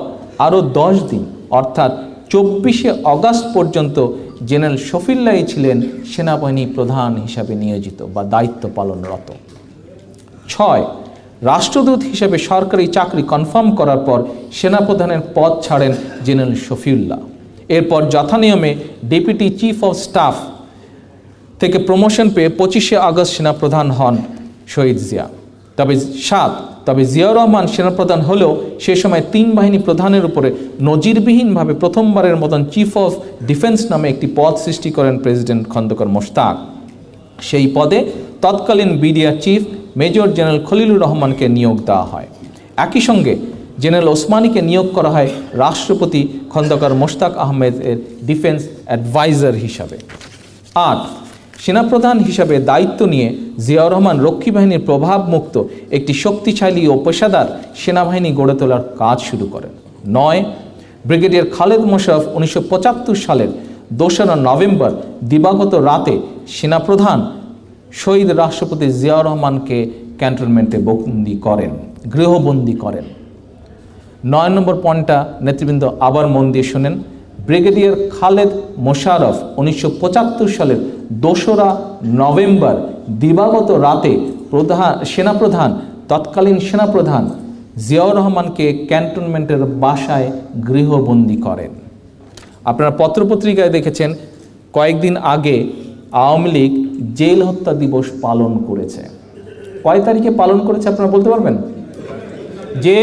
আরও 10 দিন অর্থাৎ 24শে আগস্ট পর্যন্ত জেনারেল শফিউল্লাহ ছিলেন সেনাবাহিনী প্রধান হিসাবে নিয়োজিত বা দায়িত্ব পালনরত। 6, রাষ্ট্রদূত হিসেবে সরকারি চাকরি কনফার্ম করার পর সেনাপ্রধানের পদ ছাড়েন জেনারেল শফিউল্লাহ। এরপর যথানিয়মে ডেপুটি চিফ অফ স্টাফ থেকে প্রমোশন পেয়ে 25শে আগস্ট সেনাপ্রধান হন শহীদ জিয়া। তবে জিয়াউর রহমান সেনাপ্রধান হলেও সে সময় 3 বাহিনী প্রধানের উপরে নজিরবিহীনভাবে প্রথমবারের মতন চিফ অফ ডিফেন্স নামে একটি পদ সৃষ্টি করেন প্রেসিডেন্ট খন্দকার মোশতাক। সেই পদে তৎকালীন BDR chief major general Khalilur রহমানকে নিয়োগ দেওয়া হয়। একই সঙ্গে জেনারেল ওসমানীকে নিয়োগ করা হয় রাষ্ট্রপতি খন্দকার মোশতাক আহমেদের ডিফেন্স অ্যাডভাইজার হিসাবে। 8, সেনাপ্রধান হিসাবে দায়িত্ব নিয়ে জিয়াউর রহমান রক্ষী বাহিনীর প্রভাবমুক্ত একটি শক্তিশালী ও পেশাদার সেনাবাহিনী গড়ে তোলার কাজ শুরু করেন। 9, ব্রিগেডিয়ার খালেদ মোশাররফ 1975 সালের 2রা নভেম্বর দিবাগত রাতে সেনাপ্রধান শহীদ রাষ্ট্রপতি জিয়াউর রহমানকে ক্যান্টনমেন্টে গৃহবন্দী করেন। 9 নম্বর পয়েন্টটা নেতৃবৃন্দ আবার মন দিয়ে শোনেন। ব্রিগেডিয়ার খালেদ মোশাররফ 1975 সালের 2রা নভেম্বর দিবাগত রাতে তৎকালীন সেনাপ্রধান জিয়াউর রহমানকে ক্যান্টনমেন্টের বাসায় গৃহবন্দী করেন। আপনারা পত্রপত্রিকায় দেখেছেন কয়েকদিন আগে আওয়ামী লীগ জেল হত্যা দিবস পালন করেছে। কয় তারিখে পালন করেছে আপনারা বলতে পারবেন? যে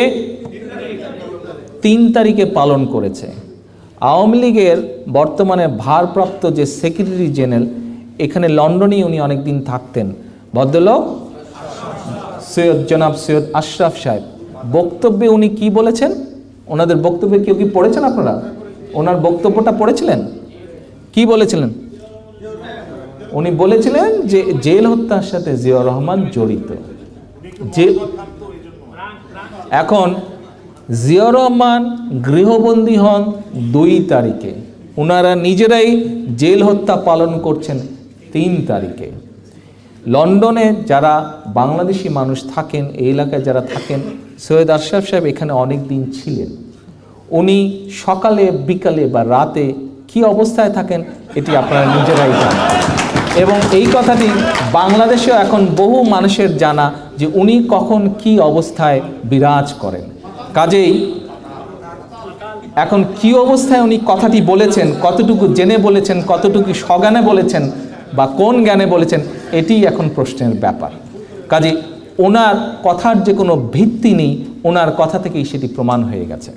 3 তারিখে পালন করেছে। আওয়ামী লীগের বর্তমানে ভারপ্রাপ্ত যে সেক্রেটারি জেনারেল, এখানে লন্ডনেই উনি অনেকদিন থাকতেন, ভদ্রলোক জনাব সৈয়দ আশরাফ সাহেব, বক্তব্যে উনি কি বলেছেন? ওনাদের বক্তব্যে কেউ কি পড়েছেন আপনারা? ওনার বক্তব্যটা পড়েছিলেন? কি বলেছিলেন? উনি বলেছিলেন যে জেল হত্যার সাথে জিয়াউর রহমান জড়িত। এখন জিয়াউর রহমান গৃহবন্দী হন 2 তারিখে, ওনারা নিজেরাই জেল হত্যা পালন করছেন 3 তারিখে। লন্ডনে যারা বাংলাদেশি মানুষ থাকেন, এই এলাকায় যারা থাকেন, সৈয়দ আশরাফ সাহেব এখানে অনেক দিন ছিলেন। উনি সকালে বিকালে বা রাতে কি অবস্থায় থাকেন এটি আপনারা নিজেরাই জানেন, এবং এই কথাটি বাংলাদেশেও এখন বহু মানুষের জানা যে উনি কখন কি অবস্থায় বিরাজ করেন। কাজেই এখন কি অবস্থায় উনি কথাটি বলেছেন, কতটুকু জেনে বলেছেন, কতটুকু সজ্ঞানে বলেছেন বা কোন জ্ঞানে বলেছেন, এটি এখন প্রশ্নের ব্যাপার। কাজেই ওনার কথার যে কোনো ভিত্তি নেই, ওনার কথা থেকেই সেটি প্রমাণ হয়ে গেছে।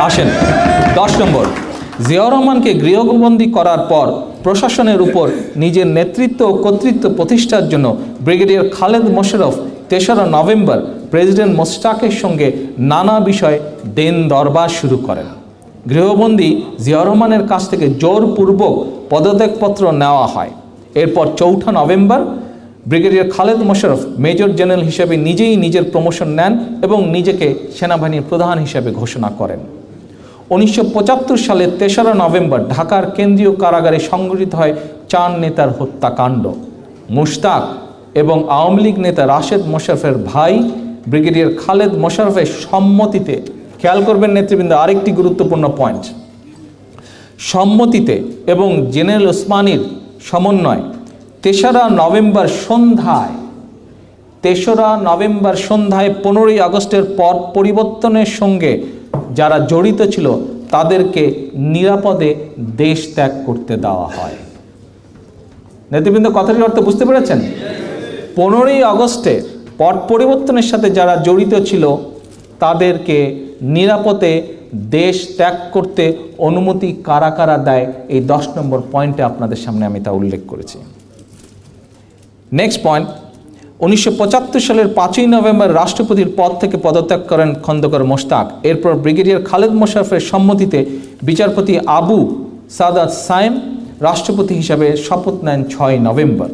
আসেন 10 নম্বর, জিয়াউর রহমানকে গৃহবন্দী করার পর প্রশাসনের উপর নিজের নেতৃত্ব ও কর্তৃত্ব প্রতিষ্ঠার জন্য ব্রিগেডিয়ার খালেদ মোশাররফ 3রা নভেম্বর প্রেসিডেন্ট মোশতাকের সঙ্গে নানা বিষয়ে দেন দরবার শুরু করেন। গৃহবন্দী জিয়াউর রহমানের কাছ থেকে জোরপূর্বক পদত্যাগপত্র নেওয়া হয়। এরপর 4 November brigadier Khaled Mosharraf major general হিসেবে নিজেই নিজের প্রমোশন নেন এবং নিজেকে সেনাবাহিনীর প্রধান হিসেবে ঘোষণা করেন। 1975 সালের 3রা নভেম্বর ঢাকার কেন্দ্রীয় কারাগারে সংঘটিত হয় 4 নেতার হত্যাকাণ্ড। মুশতাক এবং আওয়ামী লীগ নেতা রাশেদ মোশাররফের ভাই ব্রিগেডিয়ার খালেদ মোশাররফের সম্মতিতে, খেয়াল করবেন নেতৃবৃন্দ, আরেকটি গুরুত্বপূর্ণ পয়েন্ট, সম্মতিতে এবং জেনারেল ওসমানীর সমন্বয় 3রা নভেম্বর সন্ধ্যায় 15ই আগস্টের পর পরিবর্তনের সঙ্গে যারা জড়িত ছিল তাদেরকে নিরাপদে দেশ ত্যাগ করতে দেওয়া হয়। নেতৃবৃন্দ, কথাটির অর্থ বুঝতে পেরেছেন? 15ই আগস্টে পট পরিবর্তনের সাথে যারা জড়িত ছিল তাদেরকে নিরাপদে দেশ ত্যাগ করতে অনুমতি কারা কারা দেয়, এই 10 নম্বর পয়েন্টে আপনাদের সামনে আমি তা উল্লেখ করেছি। নেক্সট পয়েন্ট, 1975 সালের 5ই নভেম্বর রাষ্ট্রপতির পদ থেকে পদত্যাগ করেন খন্দকার মোশতাক। এরপর ব্রিগেডিয়ার খালেদ মোশাররফের সম্মতিতে বিচারপতি আবু সাদাত সায়েম রাষ্ট্রপতি হিসাবে শপথ নেন 6 নভেম্বর।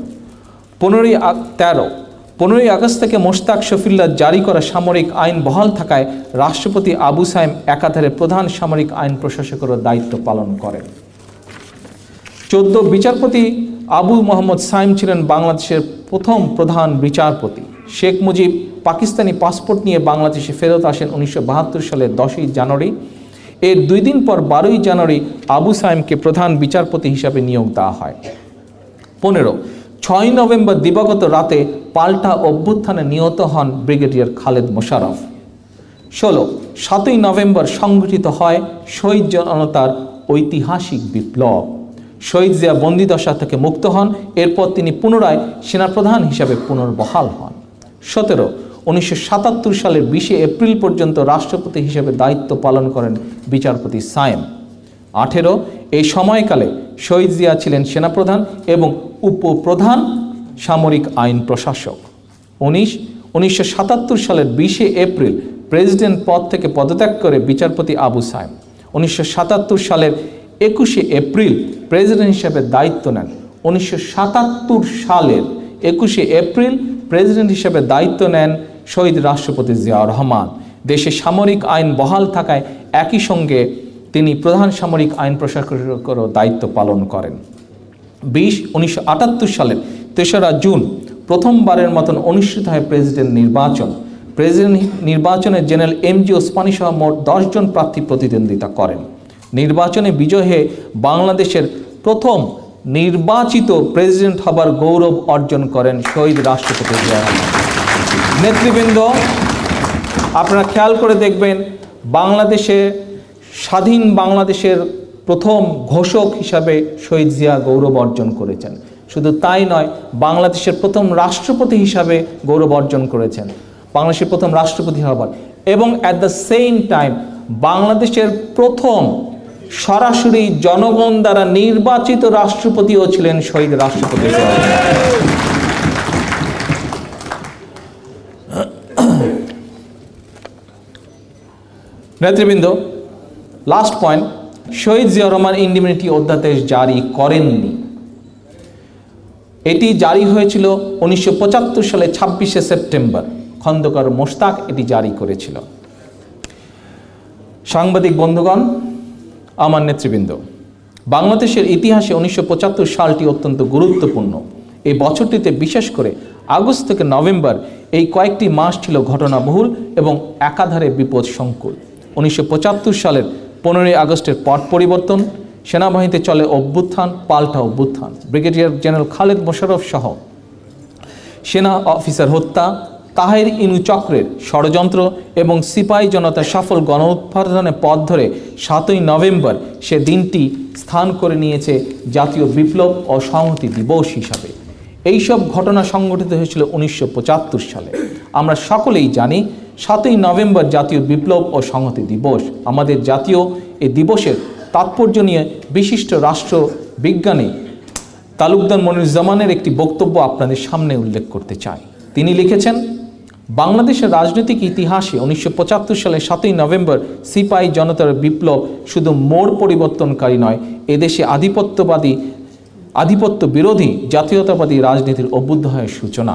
15ই আগস্ট থেকে মোশতাক শফিউল্লাহ জারি করা সামরিক আইন বহাল থাকায় রাষ্ট্রপতি আবু সায়েম একাধারে প্রধান সামরিক আইন প্রশাসকেরও দায়িত্ব পালন করেন। 14 বিচারপতি আবু মোহাম্মদ সাইম ছিলেন বাংলাদেশের প্রথম প্রধান বিচারপতি। শেখ মুজিব পাকিস্তানি পাসপোর্ট নিয়ে বাংলাদেশে ফেরত আসেন 1972 সালের 10ই জানুয়ারি। এর 2 দিন পর 12ই জানুয়ারি আবু সাইমকে প্রধান বিচারপতি হিসাবে নিয়োগ দেওয়া হয়। 6 নভেম্বর দিবাগত রাতে পাল্টা অভ্যুত্থানে নিহত হন ব্রিগেডিয়ার খালেদ মোশাররফ। 7ই নভেম্বর সংগঠিত হয় শহীদ জনতার ঐতিহাসিক বিপ্লব। শহীদ জিয়া বন্দিদশা থেকে মুক্ত হন। এরপর তিনি পুনরায় সেনাপ্রধান হিসাবে পুনর্বহাল হন। 1977 সালের 20 এপ্রিল পর্যন্ত রাষ্ট্রপতি হিসেবে দায়িত্ব পালন করেন বিচারপতি সায়েম। 18 এই সময়কালে শহীদ জিয়া ছিলেন সেনাপ্রধান এবং উপপ্রধান সামরিক আইন প্রশাসক। 1977 সালের 20 এপ্রিল প্রেসিডেন্ট পদ থেকে পদত্যাগ করে বিচারপতি আবু সায়েম 1977 সালের 21 এপ্রিল প্রেসিডেন্ট হিসেবে দায়িত্ব নেন। 1977 সালের 21 এপ্রিল প্রেসিডেন্ট হিসেবে দায়িত্ব নেন শহীদ রাষ্ট্রপতি জিয়াউর রহমান। দেশে সামরিক আইন বহাল থাকায় একই সঙ্গে তিনি প্রধান সামরিক আইন প্রশাসকেরও দায়িত্ব পালন করেন। 1978 সালের 3রা জুন প্রথমবারের মতন অনুষ্ঠিত হয় প্রেসিডেন্ট নির্বাচন। প্রেসিডেন্ট নির্বাচনে জেনারেল এমজি ওসমানী সহ মোট 10 জন প্রার্থী প্রতিদ্বন্দ্বিতা করেন। নির্বাচনে বিজয় হয়ে বাংলাদেশের প্রথম নির্বাচিত প্রেসিডেন্ট হবার গৌরব অর্জন করেন শহীদ রাষ্ট্রপতি জিয়া রহমান। নেতৃবৃন্দ, আপনারা খেয়াল করে দেখবেন, বাংলাদেশে স্বাধীন বাংলাদেশের প্রথম ঘোষক হিসাবে শহীদ জিয়া গৌরব অর্জন করেছেন। শুধু তাই নয়, বাংলাদেশের প্রথম রাষ্ট্রপতি হিসাবে গৌরব অর্জন করেছেন। বাংলাদেশের প্রথম রাষ্ট্রপতি হবার এবং অ্যাট দ্য সেম টাইম বাংলাদেশের প্রথম সরাসরি জনগণ দ্বারা নির্বাচিত রাষ্ট্রপতিও ছিলেন শহীদ রাষ্ট্রপতি। নেতৃবৃন্দ, লাস্ট পয়েন্ট, শহীদ জিয়াউর রহমান ইন্ডিমিনিটি অধ্যাদেশ জারি করেননি। এটি জারি হয়েছিল 1975 সালে 26শে সেপ্টেম্বর। খন্দকার মোশতাক এটি জারি করেছিল। সাংবাদিক বন্ধুগণ, আমার নেতৃবৃন্দ, বাংলাদেশের ইতিহাসে 1975 সালটি অত্যন্ত গুরুত্বপূর্ণ। এই বছরটিতে বিশেষ করে আগস্ট থেকে নভেম্বর এই কয়েকটি মাস ছিল ঘটনাবহুল এবং একাধারে বিপদ সংকুল। 1975 সালের 15ই আগস্টের পট পরিবর্তন, সেনাবাহিনীতে চলে অভ্যুত্থান, পাল্টা অভ্যুত্থান, ব্রিগেডিয়ার জেনারেল খালেদ মোশাররফ সহ সেনা অফিসার হত্যা, তাহের ইনু চক্রের ষড়যন্ত্র এবং সিপাহী জনতার সফল গণউত্থানের পথ ধরে 7ই নভেম্বর সে দিনটি স্থান করে নিয়েছে জাতীয় বিপ্লব ও সংহতি দিবস হিসাবে। এইসব ঘটনা সংঘটিত হয়েছিল 1975 সালে। আমরা সকলেই জানি 7ই নভেম্বর জাতীয় বিপ্লব ও সংহতি দিবস। আমাদের জাতীয় এই দিবসের তাৎপর্য নিয়ে বিশিষ্ট রাষ্ট্রবিজ্ঞানী তালুকদার মনিরুজ্জামানের একটি বক্তব্য আপনাদের সামনে উল্লেখ করতে চাই। তিনি লিখেছেন, বাংলাদেশের রাজনৈতিক ইতিহাসে 1975 সালে 7ই নভেম্বর সিপাহী জনতার বিপ্লব শুধু মোড় পরিবর্তনকারী নয়, এদেশে আধিপত্য বিরোধী জাতীয়তাবাদী রাজনীতির অভ্যুদয়ের সূচনা।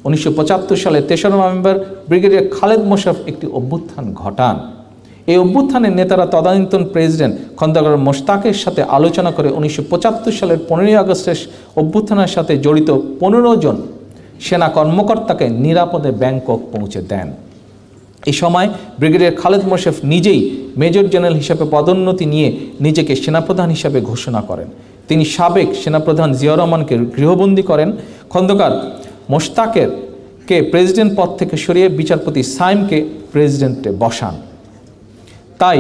1975 সালে 3রা নভেম্বর ব্রিগেডিয়ার খালেদ মোশাররফ একটি অভ্যুত্থান ঘটান। এই অভ্যুত্থানের নেতারা তদানীন্তন প্রেসিডেন্ট খন্দকার মোশতাকের সাথে আলোচনা করে 1975 সালের 15ই আগস্টের অভ্যুত্থানের সাথে জড়িত 15 জন সেনা কর্মকর্তাকে নিরাপদে ব্যাংকক পৌঁছে দেন। এই সময় ব্রিগেডিয়ার খালেদ মোশাররফ নিজেই মেজর জেনারেল হিসেবে পদোন্নতি নিয়ে নিজেকে সেনাপ্রধান হিসেবে ঘোষণা করেন। তিনি সাবেক সেনাপ্রধান জিয়াউর রহমানকে গৃহবন্দী করেন। খন্দকার মোশতাককে প্রেসিডেন্ট পদ থেকে সরিয়ে বিচারপতি সাইমকে প্রেসিডেন্টে বসান। তাই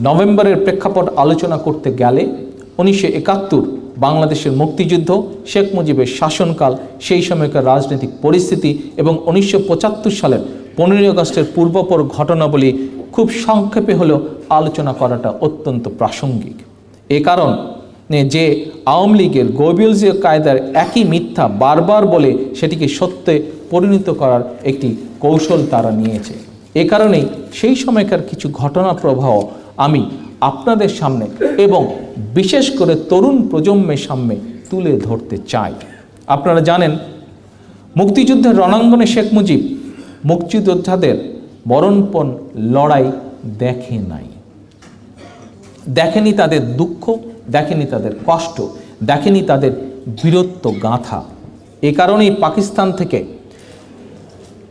নভেম্বরের প্রেক্ষাপট আলোচনা করতে গেলে 1971 বাংলাদেশের মুক্তিযুদ্ধ, শেখ মুজিবের শাসনকাল, সেই সময়কার রাজনৈতিক পরিস্থিতি এবং 1975 সালের 15ই আগস্টের পূর্বপর ঘটনাবলী খুব সংক্ষেপে হলেও আলোচনা করাটা অত্যন্ত প্রাসঙ্গিক। এ কারণ যে আওয়ামী লীগের গোয়েবলজীয় কায়দার একই মিথ্যা বারবার বলে সেটিকে সত্যে পরিণত করার একটি কৌশল তারা নিয়েছে। এ কারণেই সেই সময়কার কিছু ঘটনা প্রবাহ আমি আপনাদের সামনে এবং বিশেষ করে তরুণ প্রজন্মের সামনে তুলে ধরতে চাই। আপনারা জানেন, মুক্তিযুদ্ধের রণাঙ্গনে শেখ মুজিব মুক্তিযোদ্ধাদের মরণপণ লড়াই দেখেনি তাদের দুঃখ, দেখেনি তাদের কষ্ট, দেখেনি তাদের বীরত্ব গাথা। এ কারণেই পাকিস্তান থেকে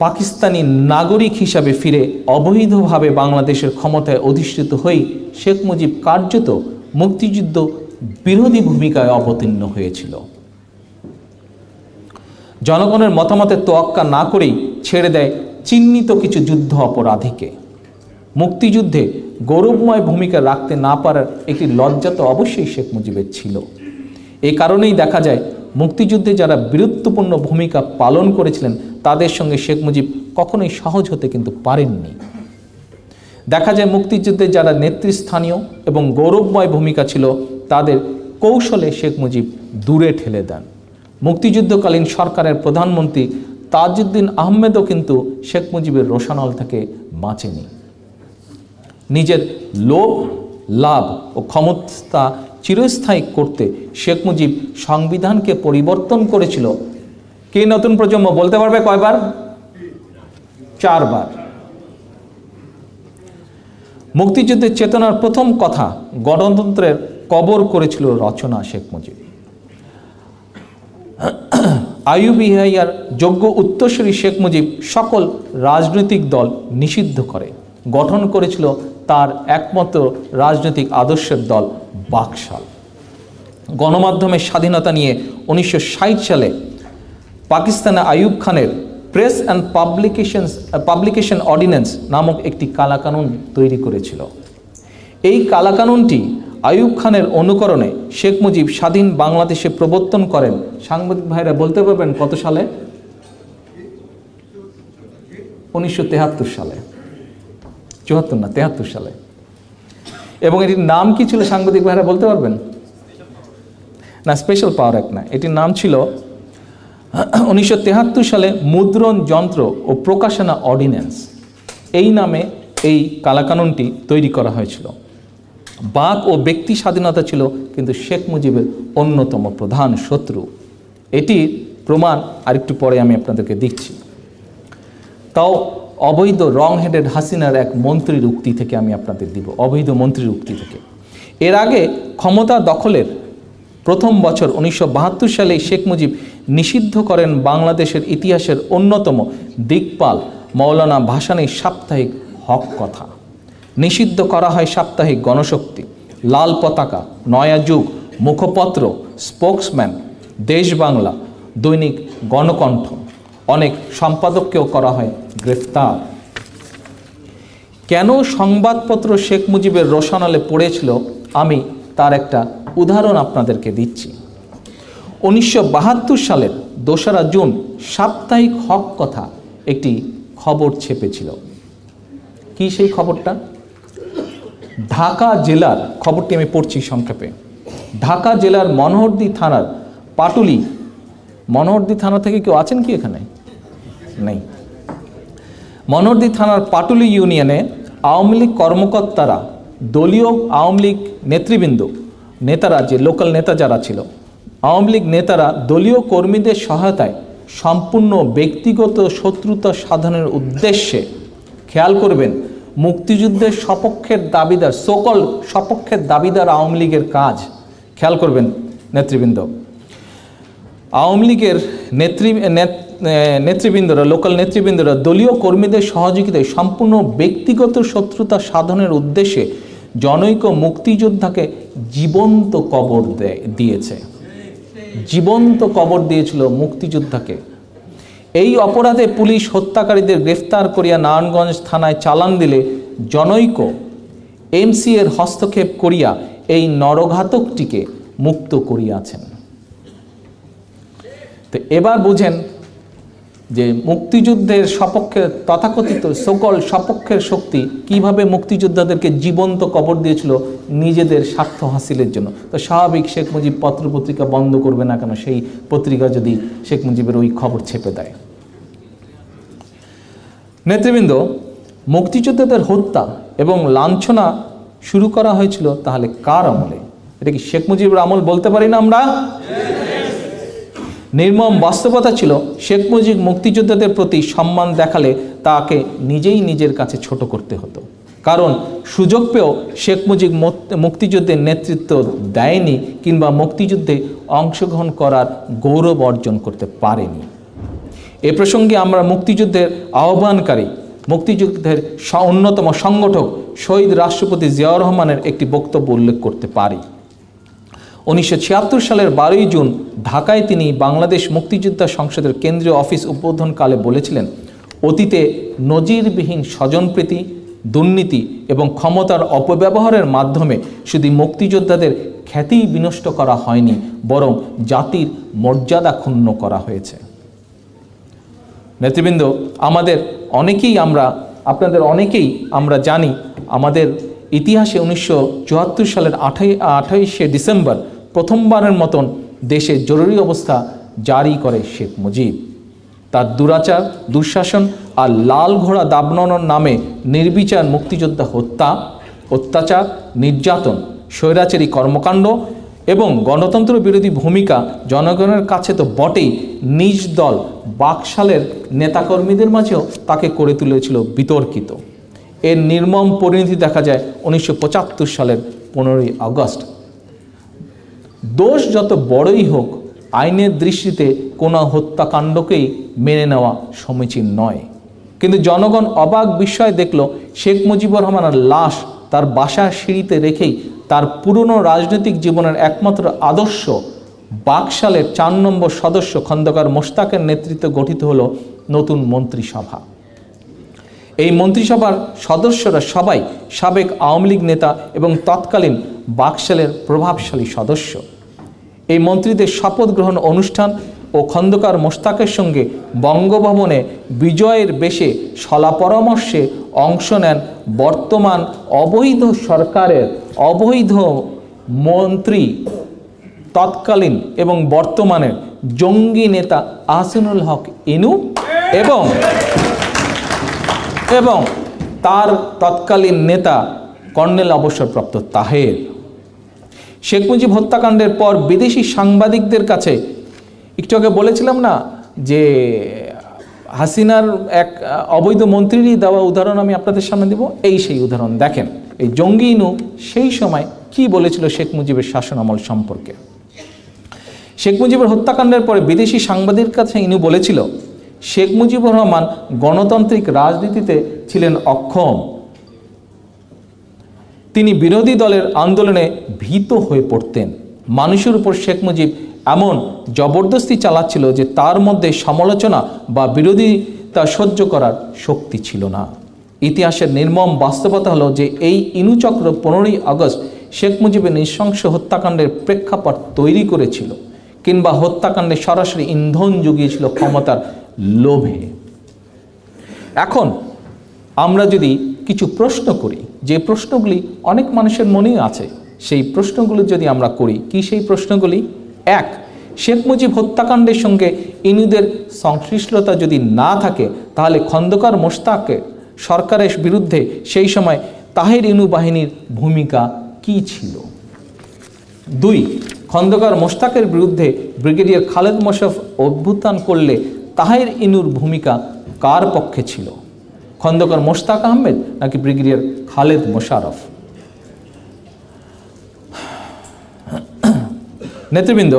পাকিস্তানি নাগরিক হিসাবে ফিরে অবৈধভাবে বাংলাদেশের ক্ষমতায় অধিষ্ঠিত হয়ে শেখ মুজিব কার্যত মুক্তিযুদ্ধ বিরোধী ভূমিকায় অবতীর্ণ হয়েছিল। জনগণের মতামতের তোয়াক্কা না করেই ছেড়ে দেয় চিহ্নিত কিছু যুদ্ধ অপরাধীকে। মুক্তিযুদ্ধে গৌরবময় ভূমিকা রাখতে না পারার একটি লজ্জা তো অবশ্যই শেখ মুজিবের ছিল। এই কারণেই দেখা যায় মুক্তিযুদ্ধে যারা বীরত্বপূর্ণ ভূমিকা পালন করেছিলেন তাদের সঙ্গে শেখ মুজিব কখনোই সহজ হতে কিন্তু পারেননি। দেখা যায় মুক্তিযুদ্ধে যারা নেতৃস্থানীয় এবং গৌরবময় ভূমিকা ছিল তাদের কৌশলে শেখ মুজিব দূরে ঠেলে দেন। মুক্তিযুদ্ধকালীন সরকারের প্রধানমন্ত্রী তাজউদ্দিন আহমেদও কিন্তু শেখ মুজিবের রোষানল থেকে বাঁচেনি। নিজের লোভ, লাভ ও ক্ষমতা চিরস্থায়ী করতে শেখ মুজিব সংবিধানকে পরিবর্তন করেছিল। কে নতুন প্রজন্ম বলতে পারবে কয়বার? 4 বার। মুক্তিযুদ্ধের চেতনার প্রথম কথা গণতন্ত্রের কবর করেছিল রচনা শেখ মুজিব। আইইউবিআইয়ের যোগ্য উত্তরসূরি শেখ মুজিব সকল রাজনৈতিক দল নিষিদ্ধ করে গঠন করেছিল তার একমাত্র রাজনৈতিক আদর্শের দল বাকশাল। গণমাধ্যমের স্বাধীনতা নিয়ে 1960 সালে পাকিস্তানে আইয়ুব খানের প্রেস অ্যান্ড পাবলিকেশন অর্ডিন্যান্স নামক একটি কালাকানুন তৈরি করেছিল। এই কালাকানুনটি আইয়ুব খানের অনুকরণে শেখ মুজিব স্বাধীন বাংলাদেশে প্রবর্তন করেন। সাংবাদিক ভাইরা বলতে পারবেন কত সালে? 1973 সালে। 74 না 73 সালে। এবং এটির নাম কি ছিল সাংবাদিক ভাইরা বলতে পারবেন? না, স্পেশাল পাওয়ার অ্যাক্ট না, এটির নাম ছিল 1973 সালে মুদ্রণ যন্ত্র ও প্রকাশনা অর্ডিন্যান্স। এই নামে এই কালাকানুনটি তৈরি করা হয়েছিল। বাক ও ব্যক্তি স্বাধীনতা ছিল কিন্তু শেখ মুজিবের অন্যতম প্রধান শত্রু। এটির প্রমাণ আরেকটু পরে আমি আপনাদেরকে দিচ্ছি। তাও অবৈধ রং হেডেড হাসিনার এক মন্ত্রীর উক্তি থেকে আমি আপনাদের দিব, অবৈধ মন্ত্রীর উক্তি থেকে। এর আগে ক্ষমতা দখলের প্রথম বছর 1972 সালে শেখ মুজিব নিষিদ্ধ করেন বাংলাদেশের ইতিহাসের অন্যতম দিকপাল মৌলানা ভাসানীর সাপ্তাহিক হক কথা। নিষিদ্ধ করা হয় সাপ্তাহিক গণশক্তি, লাল পতাকা, নয়া যুগ, মুখপত্র, স্পোক্সম্যান, দেশ বাংলা, দৈনিক গণকণ্ঠ। অনেক সম্পাদককেও করা হয় গ্রেফতার। কেন সংবাদপত্র শেখ মুজিবের রোশনালে পড়েছিল আমি তার একটা উদাহরণ আপনাদেরকে দিচ্ছি। 1972 সালের 2রা জুন সাপ্তাহিক হক কথা একটি খবর ছেপেছিল। কি সেই খবরটা? ঢাকা জেলার, খবরটি আমি পড়ছি সংক্ষেপে, ঢাকা জেলার মনোহরদী থানার পাটুলি, মনোহরদী থানা থেকে কেউ আছেন কি এখানে? নেই। মনোহরদী থানার পাটুলি ইউনিয়নে আওয়ামী লীগ কর্মকর্তারা, দলীয় আওয়ামী লীগ নেতৃবৃন্দ, নেতারা, যে লোকাল নেতা যারা ছিল, আওয়ামী লীগ নেতারা দলীয় কর্মীদের সহায়তায় সম্পূর্ণ ব্যক্তিগত শত্রুতা সাধনের উদ্দেশ্যে, খেয়াল করবেন, মুক্তিযুদ্ধের সপক্ষের দাবিদার, সকল সপক্ষের দাবিদার আওয়ামী লীগের কাজ, খেয়াল করবেন নেতৃবৃন্দ, আওয়ামী লীগের নেতৃবৃন্দরা, লোকাল নেতৃবৃন্দরা দলীয় কর্মীদের সহযোগিতায় সম্পূর্ণ ব্যক্তিগত শত্রুতা সাধনের উদ্দেশ্যে জনৈক মুক্তিযোদ্ধাকে জীবন্ত কবর দিয়েছে। জীবন্ত কবর দিয়েছিল মুক্তিযোদ্ধাকে। এই অপরাধে পুলিশ হত্যাকারীদের গ্রেফতার করিয়া নারায়ণগঞ্জ থানায় চালান দিলে জনৈক এমসি এর হস্তক্ষেপ করিয়া এই নরঘাতকটিকে মুক্ত করিয়াছেন। তো এবার বুঝেন যে মুক্তিযুদ্ধের সপক্ষে তথাকথিত সকল সপক্ষের শক্তি কিভাবে মুক্তিযোদ্ধাদেরকে জীবন্ত কবর দিয়েছিল নিজেদের স্বার্থ হাসিলের জন্য। তো স্বাভাবিক শেখ মুজিব পত্রপত্রিকা বন্ধ করবে না কেন সেই পত্রিকা যদি শেখ মুজিবের ওই খবর ছেপে দেয়। নেতৃবৃন্দ, মুক্তিযোদ্ধাদের হত্যা এবং লাঞ্ছনা শুরু করা হয়েছিল তাহলে কার আমলে? এটা কি শেখ মুজিবের আমল বলতে পারি না আমরা? নির্মম বাস্তবতা ছিল শেখ মুজিব মুক্তিযোদ্ধাদের প্রতি সম্মান দেখালে তাকে নিজেই নিজের কাছে ছোট করতে হতো। কারণ সুযোগ পেয়েও শেখ মুজিব মুক্তিযুদ্ধের নেতৃত্ব দেয়নি কিংবা মুক্তিযুদ্ধে অংশগ্রহণ করার গৌরব অর্জন করতে পারেনি। এ প্রসঙ্গে আমরা মুক্তিযুদ্ধের আহ্বানকারী, মুক্তিযুদ্ধের অন্যতম সংগঠক শহীদ রাষ্ট্রপতি জিয়াউর রহমানের একটি বক্তব্য উল্লেখ করতে পারি। 1976 সালের 12 জুন ঢাকায় তিনি বাংলাদেশ মুক্তিযোদ্ধা সংসদের কেন্দ্রীয় অফিস উদ্বোধনকালে বলেছিলেন, অতীতে নজিরবিহীন স্বজনপ্রীতি, দুর্নীতি এবং ক্ষমতার অপব্যবহারের মাধ্যমে শুধু মুক্তিযোদ্ধাদের খ্যাতি বিনষ্ট করা হয়নি, বরং জাতির মর্যাদা ক্ষুণ্ণ করা হয়েছে। নেতৃবৃন্দ, আপনাদের অনেকেই আমরা জানি, আমাদের ইতিহাসে 1974 সালের 28শে ডিসেম্বর প্রথমবারের মতন দেশে জরুরি অবস্থা জারি করে শেখ মুজিব। তার দুরাচার, দুঃশাসন আর লাল ঘোড়া দাবানোর নামে নির্বিচার মুক্তিযোদ্ধা হত্যা, অত্যাচার, নির্যাতন, স্বৈরাচারী কর্মকাণ্ড এবং গণতন্ত্র বিরোধী ভূমিকা জনগণের কাছে তো বটেই, নিজ দল বাকশালের নেতাকর্মীদের মাঝেও তাকে করে তুলেছিল বিতর্কিত। এর নির্মম পরিণতি দেখা যায় 1975 সালের 15ই আগস্ট। দোষ যত বড়ই হোক, আইনের দৃষ্টিতে কোনো হত্যাকাণ্ডকেই মেনে নেওয়া সমীচীন নয়। কিন্তু জনগণ অবাক বিস্ময় দেখল শেখ মুজিবুর রহমানের লাশ তার বাসার সিঁড়িতে রেখেই তার পুরনো রাজনৈতিক জীবনের একমাত্র আদর্শ বাকশালের 4 নম্বর সদস্য খন্দকার মোশতাকের নেতৃত্বে গঠিত হলো নতুন মন্ত্রিসভা। এই মন্ত্রিসভার সদস্যরা সবাই সাবেক আওয়ামী লীগ নেতা এবং তৎকালীন বাকশালের প্রভাবশালী সদস্য। এই মন্ত্রীদের শপথ গ্রহণ অনুষ্ঠান ও খন্দকার মোশতাকের সঙ্গে বঙ্গভবনে বিজয়ের বেশে সলা পরামর্শে অংশ নেন বর্তমান অবৈধ সরকারের অবৈধ মন্ত্রী তৎকালীন এবং বর্তমানের জঙ্গি নেতা আহসানুল হক ইনু এবং তার তৎকালীন নেতা কর্নেল অবসরপ্রাপ্ত তাহের। শেখ মুজিব হত্যাকাণ্ডের পর বিদেশি সাংবাদিকদের কাছে, একটু আগে বলেছিলাম না যে হাসিনার এক অবৈধ মন্ত্রীরই দেওয়া উদাহরণ আমি আপনাদের সামনে দেব, এই সেই উদাহরণ। দেখেন এই জঙ্গি ইনু সেই সময় কি বলেছিল শেখ মুজিবের শাসন আমল সম্পর্কে। শেখ মুজিবের হত্যাকাণ্ডের পরে বিদেশি সাংবাদিকের কাছে ইনু বলেছিল, শেখ মুজিবুর রহমান গণতান্ত্রিক রাজনীতিতে ছিলেন অক্ষম, তিনি বিরোধী দলের আন্দোলনে ভীত হয়ে পড়তেন। মানুষের উপর শেখ মুজিব এমন জবরদস্তি চালাচ্ছিল যে তার মধ্যে সমালোচনা বা বিরোধিতা সহ্য করার শক্তি ছিল না। ইতিহাসের নির্মম বাস্তবতা হলো যে এই ইনু চক্র 15ই আগস্ট শেখ মুজিবের নৃশংস হত্যাকাণ্ডের প্রেক্ষাপট তৈরি করেছিল, কিংবা হত্যাকাণ্ডে সরাসরি ইন্ধন জুগিয়েছিল ক্ষমতার লোভে। এখন আমরা যদি কিছু প্রশ্ন করি, যে প্রশ্নগুলি অনেক মানুষের মনেই আছে, সেই প্রশ্নগুলো যদি আমরা করি, কি সেই প্রশ্নগুলি? এক, শেখ মুজিব হত্যাকাণ্ডের সঙ্গে ইনুদের সংশ্লিষ্টতা যদি না থাকে, তাহলে খন্দকার মোশতাকের সরকারের বিরুদ্ধে সেই সময় তাহের ইনু বাহিনীর ভূমিকা কি ছিল? দুই, খন্দকার মোশতাকের বিরুদ্ধে ব্রিগেডিয়ার খালেদ মোশাররফ অভ্যুত্থান করলে তাহের ইনুর ভূমিকা কার পক্ষে ছিল? খন্দকার মোশতাক আহমেদ নাকি ব্রিগেডিয়ার খালেদ মোশাররফ? নেতৃবৃন্দ,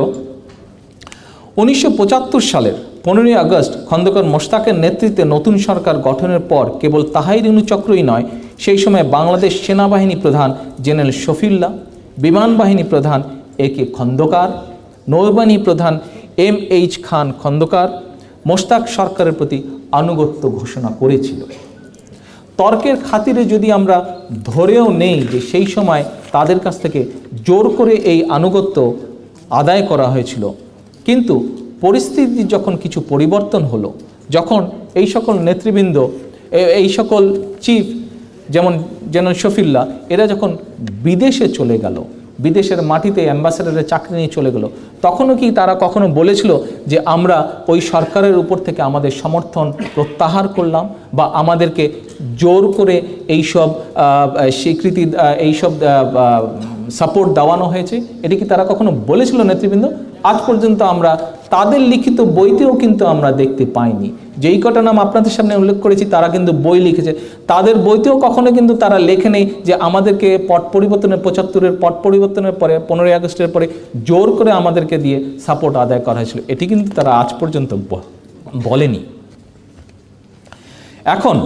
1975 সালের 15ই আগস্ট খন্দকার মোশতাকের নেতৃত্বে নতুন সরকার গঠনের পর কেবল তাহের ইনু চক্রই নয়, সেই সময় বাংলাদেশ সেনাবাহিনী প্রধান জেনারেল শফিউল্লাহ, বিমান বাহিনী প্রধান AK খন্দকার, নৌবাহিনী প্রধান MH খান খন্দকার মোশতাক সরকারের প্রতি আনুগত্য ঘোষণা করেছিল। তর্কের খাতিরে যদি আমরা ধরেও নেই যে সেই সময় তাদের কাছ থেকে জোর করে এই আনুগত্য আদায় করা হয়েছিল, কিন্তু পরিস্থিতি যখন কিছু পরিবর্তন হলো, যখন এই সকল নেতৃবৃন্দ, এই সকল চিফ যেমন জেনারেল শফিউল্লাহ এরা যখন বিদেশে চলে গেল, বিদেশের মাটিতে অ্যাম্বাসেডারের চাকরি নিয়ে চলে গেল, তখনও কি তারা কখনো বলেছিল যে আমরা ওই সরকারের উপর থেকে আমাদের সমর্থন প্রত্যাহার করলাম বা আমাদেরকে জোর করে এইসব স্বীকৃতি, এইসব সাপোর্ট দেওয়ানো হয়েছে? এটি কি তারা কখনো বলেছিল নেতৃবৃন্দ? আজ পর্যন্ত আমরা তাদের লিখিত বইতেও কিন্তু আমরা দেখতে পাইনি। যেই কটা নাম আপনাদের সামনে উল্লেখ করেছি তারা কিন্তু বই লিখেছে, তাদের বইতেও কখনো কিন্তু তারা লেখে নেই যে আমাদেরকে পট পরিবর্তনের 75-এর পট পরিবর্তনের পরে 15ই আগস্টের পরে জোর করে আমাদেরকে দিয়ে সাপোর্ট আদায় করা হয়েছিল, এটি কিন্তু তারা আজ পর্যন্ত বলেনি। এখন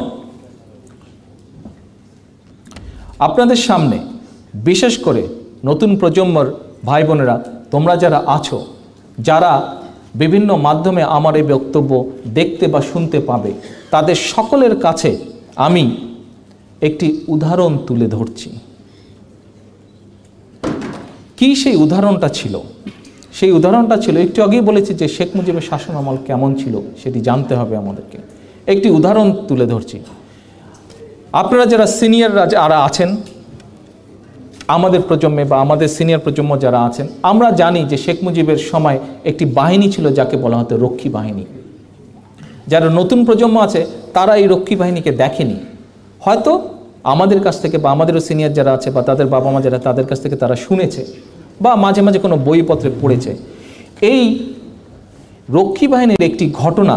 আপনাদের সামনে বিশেষ করে নতুন প্রজন্মর ভাই বোনেরা, তোমরা যারা আছো, যারা বিভিন্ন মাধ্যমে আমার এই বক্তব্য দেখতে বা শুনতে পাবে, তাদের সকলের কাছে আমি একটি উদাহরণ তুলে ধরছি। কি সেই উদাহরণটা ছিল? সেই উদাহরণটা ছিল, একটু আগেই বলেছি যে শেখ মুজিবের শাসন আমল কেমন ছিল সেটি জানতে হবে আমাদেরকে। একটি উদাহরণ তুলে ধরছি। আপনারা যারা সিনিয়ররা যারা আছেন আমাদের প্রজন্মে বা আমাদের সিনিয়র প্রজন্ম যারা আছেন, আমরা জানি যে শেখ মুজিবের সময় একটি বাহিনী ছিল যাকে বলা হতো রক্ষী বাহিনী। যারা নতুন প্রজন্ম আছে তারা এই রক্ষী বাহিনীকে দেখেনি, হয়তো আমাদের কাছ থেকে বা আমাদেরও সিনিয়র যারা আছে বা তাদের বাবা মা যারা, তাদের কাছ থেকে তারা শুনেছে বা মাঝে মাঝে কোনো বইপত্রে পড়েছে। এই রক্ষী বাহিনীর একটি ঘটনা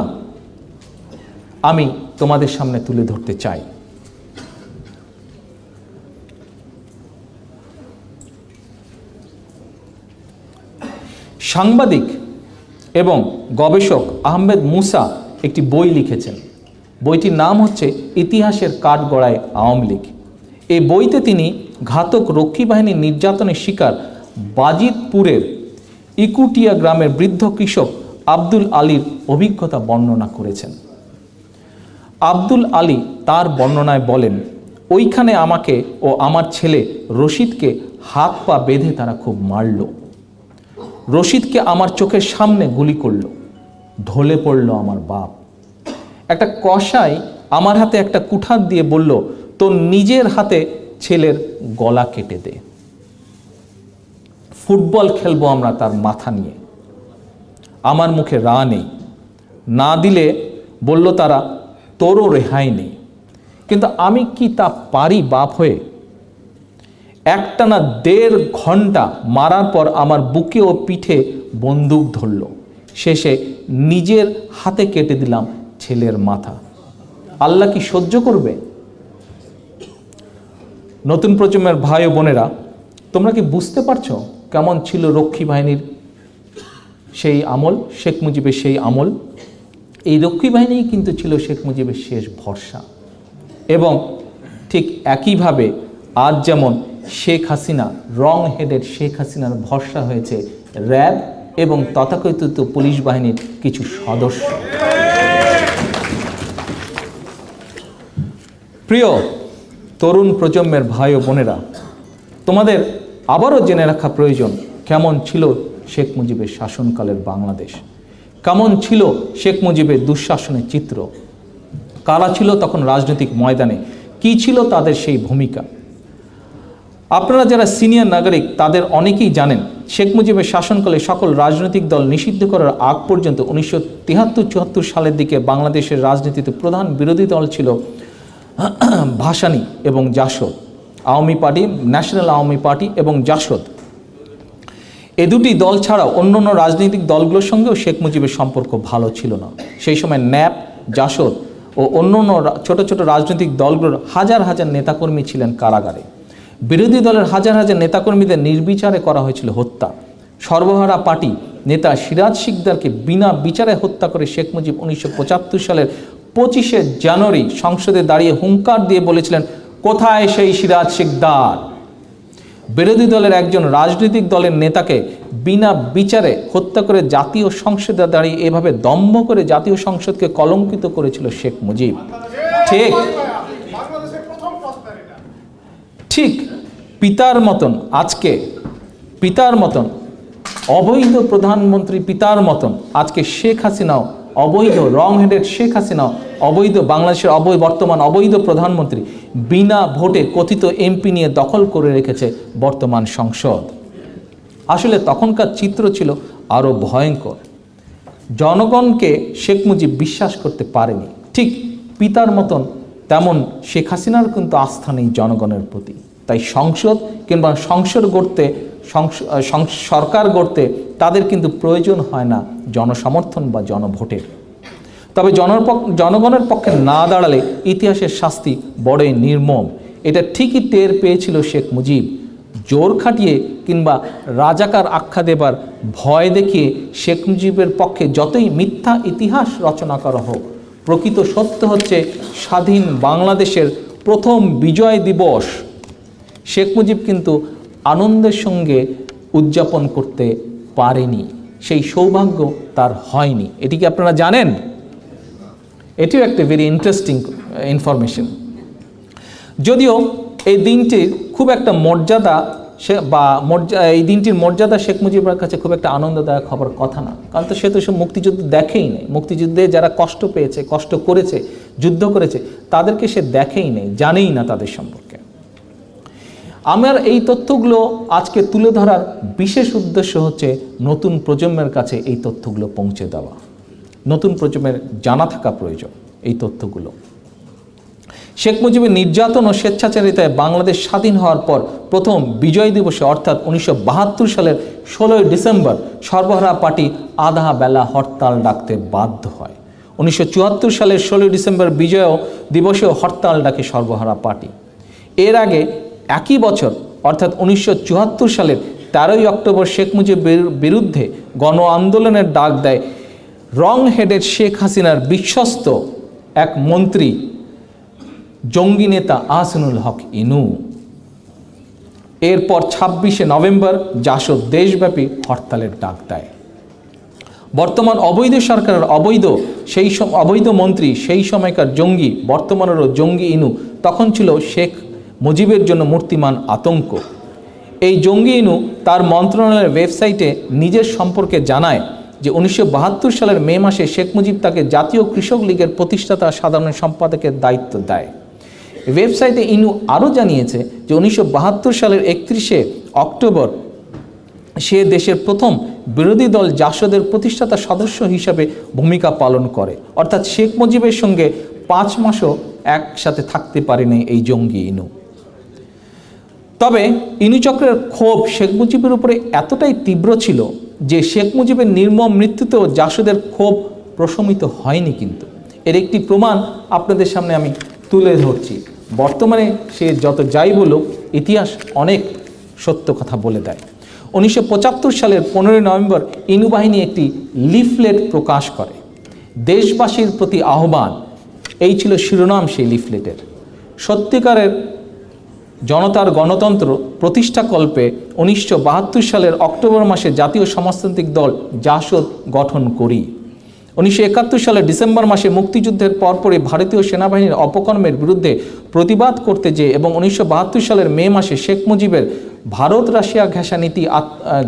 আমি তোমাদের সামনে তুলে ধরতে চাই। সাংবাদিক এবং গবেষক আহমেদ মুসা একটি বই লিখেছেন। বইটির নাম হচ্ছে ইতিহাসের কাঠগড়ায় আওয়ামী লীগ। এই বইতে তিনি ঘাতক রক্ষী বাহিনীর নির্যাতনের শিকার বাজিতপুরের ইকুটিয়া গ্রামের বৃদ্ধ কৃষক আব্দুল আলীর অভিজ্ঞতা বর্ণনা করেছেন। আব্দুল আলী তার বর্ণনায় বলেন, ওইখানে আমাকে ও আমার ছেলে রশিদকে হাত পা বেঁধে তারা খুব মারল। রশিদকে আমার চোখের সামনে গুলি করল। ঢলে পড়ল আমার বাপ। একটা কসাই আমার হাতে একটা কুঠার দিয়ে বলল, তোর নিজের হাতে ছেলের গলা কেটে দে, ফুটবল খেলবো আমরা তার মাথা নিয়ে। আমার মুখে রা নেই, না দিলে বলল তারা তোরও রেহাই নেই। কিন্তু আমি কি তা পারি বাপ হয়ে? একটানা 1.5 ঘন্টা মারার পর আমার বুকে ও পিঠে বন্দুক ধরল। শেষে নিজের হাতে কেটে দিলাম ছেলের মাথা। আল্লাহ কি সহ্য করবে? নতুন প্রজন্মের ভাই ও বোনেরা, তোমরা কি বুঝতে পারছো কেমন ছিল রক্ষী বাহিনীর সেই আমল, শেখ মুজিবের সেই আমল? এই রক্ষী বাহিনী কিন্তু ছিল শেখ মুজিবের শেষ ভরসা। এবং ঠিক একইভাবে আজ যেমন শেখ হাসিনা, রং হেডেড শেখ হাসিনার ভরসা হয়েছে র্যাব এবং তথাকথিত পুলিশ বাহিনীর কিছু সদস্য। প্রিয় তরুণ প্রজন্মের ভাই ও বোনেরা, তোমাদের আবারও জেনে রাখা প্রয়োজন কেমন ছিল শেখ মুজিবের শাসনকালের বাংলাদেশ, কেমন ছিল শেখ মুজিবের দুঃশাসনের চিত্র, কারা ছিল তখন রাজনৈতিক ময়দানে, কি ছিল তাদের সেই ভূমিকা। আপনারা যারা সিনিয়র নাগরিক তাদের অনেকেই জানেন, শেখ মুজিবের শাসনকালে সকল রাজনৈতিক দল নিষিদ্ধ করার আগ পর্যন্ত 1973-74 সালের দিকে বাংলাদেশের রাজনীতিতে প্রধান বিরোধী দল ছিল ভাসানী এবং Jasad, Awami party, national Awami party এবং জাসদ। এ দুটি দল ছাড়াও অন্যান্য রাজনৈতিক দলগুলোর সঙ্গেও শেখ মুজিবের সম্পর্ক ভালো ছিল না। সেই সময় ন্যাপ, জাসদ ও অন্যান্য ছোট ছোট রাজনৈতিক দলগুলোর হাজার হাজার নেতাকর্মী ছিলেন কারাগারে। বিরোধী দলের হাজার হাজার নেতাকর্মীদের নির্বিচারে করা হয়েছিল হত্যা। সর্বহারা পার্টি নেতা সিরাজ শিকদারকে বিনা বিচারে হত্যা করে শেখ মুজিব 1975 সালের 25শে জানুয়ারি সংসদে দাঁড়িয়ে হুঙ্কার দিয়ে বলেছিলেন, কোথায় সেই সিরাজ শিকদার? বিরোধী দলের একজন রাজনৈতিক দলের নেতাকে বিনা বিচারে হত্যা করে জাতীয় সংসদে দাঁড়িয়ে এভাবে দম্ভ করে জাতীয় সংসদকে কলঙ্কিত করেছিল শেখ মুজিব। ঠিক পিতার মতন, আজকে পিতার মতন, অবৈধ প্রধানমন্ত্রী পিতার মতন আজকে শেখ হাসিনাও অবৈধ, রং হেডেড শেখ হাসিনাও অবৈধ, বাংলাদেশের বর্তমান অবৈধ প্রধানমন্ত্রী বিনা ভোটে কথিত এমপি নিয়ে দখল করে রেখেছে বর্তমান সংসদ। আসলে তখনকার চিত্র ছিল আরও ভয়ঙ্কর। জনগণকে শেখ মুজিব বিশ্বাস করতে পারেনি। ঠিক পিতার মতন তেমন শেখ হাসিনার কিন্তু আস্থা নেই জনগণের প্রতি। তাই সংসদ কিংবা সংসদ গড়তে, সরকার গড়তে তাদের কিন্তু প্রয়োজন হয় না জনসমর্থন বা জনভোটের। তবে জনগণের পক্ষে না দাঁড়ালে ইতিহাসের শাস্তি বড়ই নির্মম। এটা ঠিকই টের পেয়েছিল শেখ মুজিব। জোর খাটিয়ে কিংবা রাজাকার আখ্যা দেবার ভয় দেখিয়ে শেখ মুজিবের পক্ষে যতই মিথ্যা ইতিহাস রচনা করা হোক, প্রকৃত সত্য হচ্ছে স্বাধীন বাংলাদেশের প্রথম বিজয় দিবস শেখ মুজিব কিন্তু আনন্দের সঙ্গে উদযাপন করতে পারেনি। সেই সৌভাগ্য তার হয়নি। এটি কি আপনারা জানেন? এটিও একটা ভেরি ইন্টারেস্টিং ইনফরমেশন। যদিও এই দিনটির খুব একটা মর্যাদা এই দিনটির মর্যাদা শেখ মুজিবের কাছে খুব একটা আনন্দদায়ক হবার কথা না, কারণ তো সে তো সব মুক্তিযুদ্ধ দেখেই নেই। মুক্তিযুদ্ধে যারা কষ্ট পেয়েছে, কষ্ট করেছে, যুদ্ধ করেছে, তাদেরকে সে দেখেই নেই, জানেই না তাদের সম্পর্কে। আমার এই তথ্যগুলো আজকে তুলে ধরার বিশেষ উদ্দেশ্য হচ্ছে নতুন প্রজন্মের কাছে এই তথ্যগুলো পৌঁছে দেওয়া। নতুন প্রজন্মের জানা থাকা প্রয়োজন এই তথ্যগুলো। শেখ মুজিবের নির্যাতন ও স্বেচ্ছাচারিতায় বাংলাদেশ স্বাধীন হওয়ার পর প্রথম বিজয় দিবসে অর্থাৎ 1972 সালের 16 ডিসেম্বর সর্বহারা পার্টি আধা বেলা হরতাল ডাকতে বাধ্য হয়। 1974 সালের 16 ডিসেম্বর বিজয় দিবসেও হরতাল ডাকে সর্বহারা পার্টি। এর আগে একই বছর অর্থাৎ 1974 সালের 13 অক্টোবর শেখ মুজিবের বিরুদ্ধে গণ আন্দোলনের ডাক দেয় রং হেডেড শেখ হাসিনার বিশ্বস্ত এক মন্ত্রী, জঙ্গি নেতা আহসানুল হক ইনু। এরপর 26শে নভেম্বর জাসদ দেশব্যাপী হরতালের ডাক দেয়। বর্তমান অবৈধ সরকারের অবৈধ মন্ত্রী, সেই সময়কার জঙ্গি, বর্তমানেরও জঙ্গি ইনু, তখন ছিল শেখ মুজিবের জন্য মূর্তিমান আতঙ্ক। এই জঙ্গি ইনু তার মন্ত্রণালয়ের ওয়েবসাইটে নিজের সম্পর্কে জানায় যে 1972 সালের মে মাসে শেখ মুজিব তাকে জাতীয় কৃষক লীগের প্রতিষ্ঠাতা সাধারণ সম্পাদকের দায়িত্ব দেয়। ওয়েবসাইটে ইনু আরও জানিয়েছে যে 1972 সালের 31শে অক্টোবর সে দেশের প্রথম বিরোধী দল জাসদের প্রতিষ্ঠাতা সদস্য হিসাবে ভূমিকা পালন করে। অর্থাৎ শেখ মুজিবের সঙ্গে 5 মাসও একসাথে থাকতে পারেনি এই জঙ্গি ইনু। তবে ইনু চক্রের ক্ষোভ শেখ মুজিবের উপরে এতটাই তীব্র ছিল যে শেখ মুজিবের নির্মম মৃত্যুতেও জাসদের ক্ষোভ প্রশমিত হয়নি। কিন্তু এর একটি প্রমাণ আপনাদের সামনে আমি তুলে ধরছি। বর্তমানে সে যত যাই বলুক, ইতিহাস অনেক সত্য কথা বলে দেয়। 1975 সালের 15 নভেম্বর ইনু বাহিনী একটি লিফলেট প্রকাশ করে, দেশবাসীর প্রতি আহ্বান। এই ছিল শিরোনাম সেই লিফলেটের। সত্যিকারের জনতার গণতন্ত্র প্রতিষ্ঠাকল্পে 1972 সালের অক্টোবর মাসে জাতীয় সমাজতান্ত্রিক দল জাসদ গঠন করি। 1971 সালের ডিসেম্বর মাসে মুক্তিযুদ্ধের পরপরই ভারতীয় সেনাবাহিনীর অপকর্মের বিরুদ্ধে প্রতিবাদ করতে যেয়ে এবং 1972 সালের মে মাসে শেখ মুজিবের ভারত রাশিয়া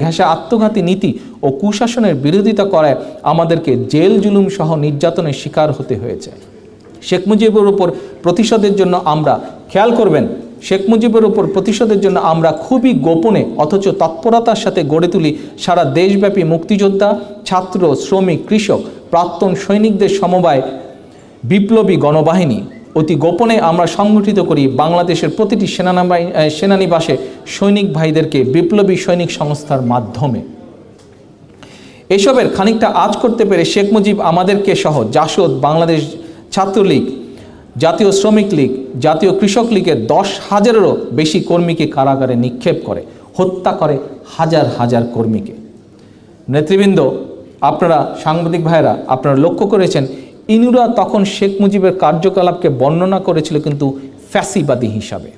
ঘেঁষা আত্মঘাতী নীতি ও কুশাসনের বিরোধিতা করায় আমাদেরকে জেল জুলুম সহ নির্যাতনের শিকার হতে হয়েছে। শেখ মুজিবের উপর প্রতিশোধের জন্য আমরা, খেয়াল করবেন, শেখ মুজিবের উপর প্রতিশোধের জন্য আমরা খুবই গোপনে অথচ তৎপরতার সাথে গড়ে তুলি সারা দেশব্যাপী মুক্তিযোদ্ধা, ছাত্র, শ্রমিক, কৃষক, প্রাক্তন সৈনিকদের সমবায় বিপ্লবী গণবাহিনী। অতি গোপনে আমরা সংগঠিত করি বাংলাদেশের প্রতিটি সেনানিবাসে সৈনিক ভাইদেরকে বিপ্লবী সৈনিক সংস্থার মাধ্যমে। এসবের খানিকটা আঁচ করতে পেরে শেখ মুজিব আমাদেরকে সহ জাসদ, বাংলাদেশ ছাত্রলীগ, জাতীয় শ্রমিক লীগ, জাতীয় কৃষক লীগের 10,000-এরও বেশি কর্মীকে কারাগারে নিক্ষেপ করে, হত্যা করে হাজার হাজার কর্মীকে। নেতৃবৃন্দ, আপনারা সাংবাদিক ভাইরা, আপনারা লক্ষ্য করেছেন ইনুরা তখন শেখ মুজিবের কার্যকলাপকে বর্ণনা করেছিল কিন্তু ফ্যাসিবাদী হিসাবে।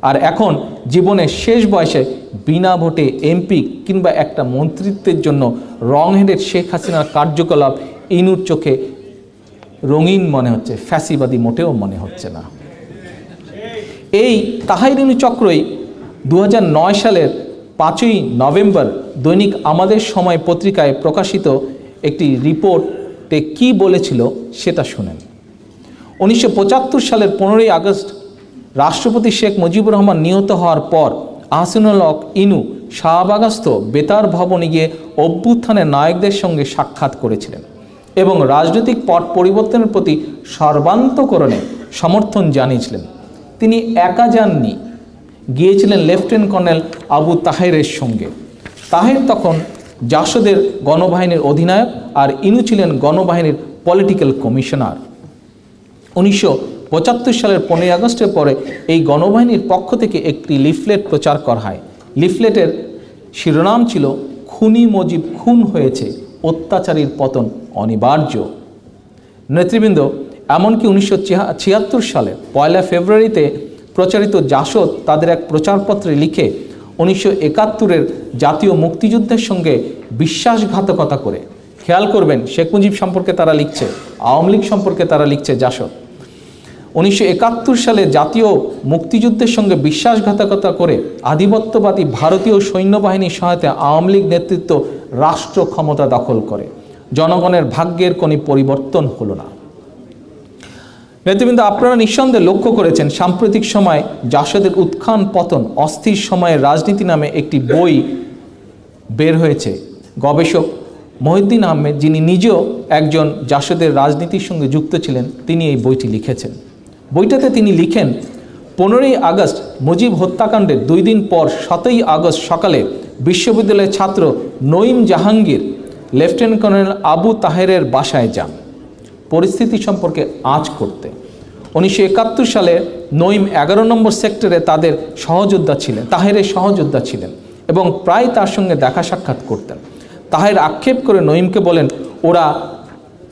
আর এখন জীবনের শেষ বয়সে বিনা ভোটে এমপি কিংবা একটা মন্ত্রিত্বের জন্য রং-হেডেড শেখ হাসিনার কার্যকলাপ ইনুর চোখে রঙিন মনে হচ্ছে, ফ্যাসিবাদী মোটেও মনে হচ্ছে না। এই তাহির ইনু চক্রই 2009 সালের 5ই নভেম্বর দৈনিক আমাদের সময় পত্রিকায় প্রকাশিত একটি রিপোর্টে কি বলেছিল সেটা শুনেন। 1975 সালের 15ই আগস্ট রাষ্ট্রপতি শেখ মুজিবুর রহমান নিহত হওয়ার পর আহসানুল হক ইনু শাহবাগস্থ বেতার ভবনে গিয়ে অভ্যুত্থানের নায়কদের সঙ্গে সাক্ষাৎ করেছিলেন এবং রাজনৈতিক পট পরিবর্তনের প্রতি সর্বান্তকরণে সমর্থন জানিয়েছিলেন। তিনি একা যাননি, গিয়েছিলেন লেফটেন্যান্ট কর্নেল আবু তাহেরের সঙ্গে। তাহের তখন জাসদের গণবাহিনীর অধিনায়ক আর ইনু ছিলেন গণবাহিনীর পলিটিক্যাল কমিশনার। 1975 সালের 15 আগস্টের পরে এই গণবাহিনীর পক্ষ থেকে একটি লিফলেট প্রচার করা হয়। লিফলেটের শিরোনাম ছিল খুনি মুজিব খুন হয়েছে, অত্যাচারীর পতন অনিবার্য। নেতৃবৃন্দ, এমনকি 1976 সালে 1 ফেব্রুয়ারিতে প্রচারিত জাসদ তাদের এক প্রচারপত্রে লিখে 1971-এর জাতীয় মুক্তিযুদ্ধের সঙ্গে বিশ্বাসঘাতকতা করে, খেয়াল করবেন শেখ মুজিব সম্পর্কে তারা লিখছে, আওয়ামী লীগ সম্পর্কে তারা লিখছে জাসদ, 1971 সালে জাতীয় মুক্তিযুদ্ধের সঙ্গে বিশ্বাসঘাতকতা করে আধিপত্যবাদী ভারতীয় সৈন্যবাহিনীর সহায়তায় আওয়ামী লীগ নেতৃত্ব রাষ্ট্র ক্ষমতা দখল করে। জনগণের ভাগ্যের কোনো পরিবর্তন হলো না। নেতৃবৃন্দ, আপনারা নিঃসন্দেহে লক্ষ্য করেছেন সাম্প্রতিক সময় জাসদের উত্থান পতন, অস্থির সময়ের রাজনীতি নামে একটি বই বের হয়েছে। গবেষক মহিউদ্দিন আহমেদ, যিনি নিজেও একজন জাসদের রাজনীতির সঙ্গে যুক্ত ছিলেন, তিনি এই বইটি লিখেছেন। বইটাতে তিনি লিখেন, 15ই আগস্ট মুজিব হত্যাকাণ্ডের 2 দিন পর 7ই আগস্ট সকালে বিশ্ববিদ্যালয়ের ছাত্র নঈম জাহাঙ্গীর লেফটেন্যান্ট কর্নেল আবু তাহেরের বাসায় যান পরিস্থিতি সম্পর্কে আঁচ করতে। 1971 সালে নঈম 11 নম্বর সেক্টরে তাদের সহযোদ্ধা ছিলেন, তাহেরের সহযোদ্ধা ছিলেন এবং প্রায় তার সঙ্গে দেখা সাক্ষাৎ করতেন। তাহের আক্ষেপ করে নঈমকে বলেন, ওরা,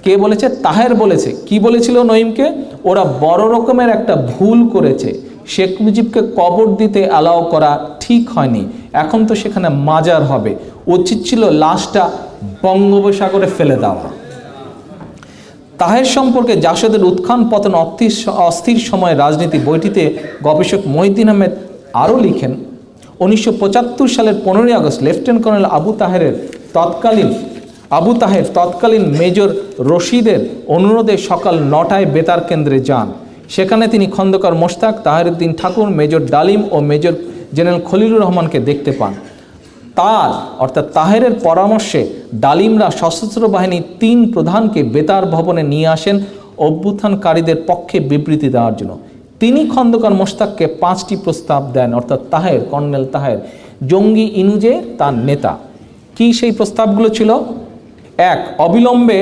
কে বলেছে? তাহের বলেছে। কি বলেছিল নঈমকে? ওরা বড় রকমের একটা ভুল করেছে, শেখ মুজিবকে কবর দিতে অ্যালাউ করা ঠিক হয়নি, এখন তো সেখানে মাজার হবে, উচিত ছিল লাশটা বঙ্গোপসাগরে ফেলে দেওয়া। তাহের সম্পর্কে জাসদের উত্থান পতন অস্থির সময় রাজনীতি বইটিতে গবেষক মহিউদ্দিন আহমেদ আরও লিখেন, 1975 সালের 15ই আগস্ট লেফটেন্যান্ট কর্নেল আবু তাহেরের তৎকালীন আবু তাহের তৎকালীন মেজর রশিদের অনুরোধে সকাল 9টায় বেতার কেন্দ্রে যান। সেখানে তিনি খন্দকার মোশতাক, তাহেরউদ্দিন ঠাকুর, মেজর ডালিম ও মেজর জেনারেল খলিলুর রহমানকে দেখতে পান। তার অর্থাৎ তাহেরের পরামর্শে ডালিমরা সশস্ত্র বাহিনীর 3 প্রধানকে বেতার ভবনে নিয়ে আসেন অভ্যুত্থানকারীদের পক্ষে বিবৃতি দেওয়ার জন্য। তিনি খন্দকার মোশতাককে 5টি প্রস্তাব দেন, অর্থাৎ তাহের, কর্নেল তাহের, জঙ্গি ইনুজে তার নেতা। কি সেই প্রস্তাবগুলো ছিল? 1. অবিলম্বে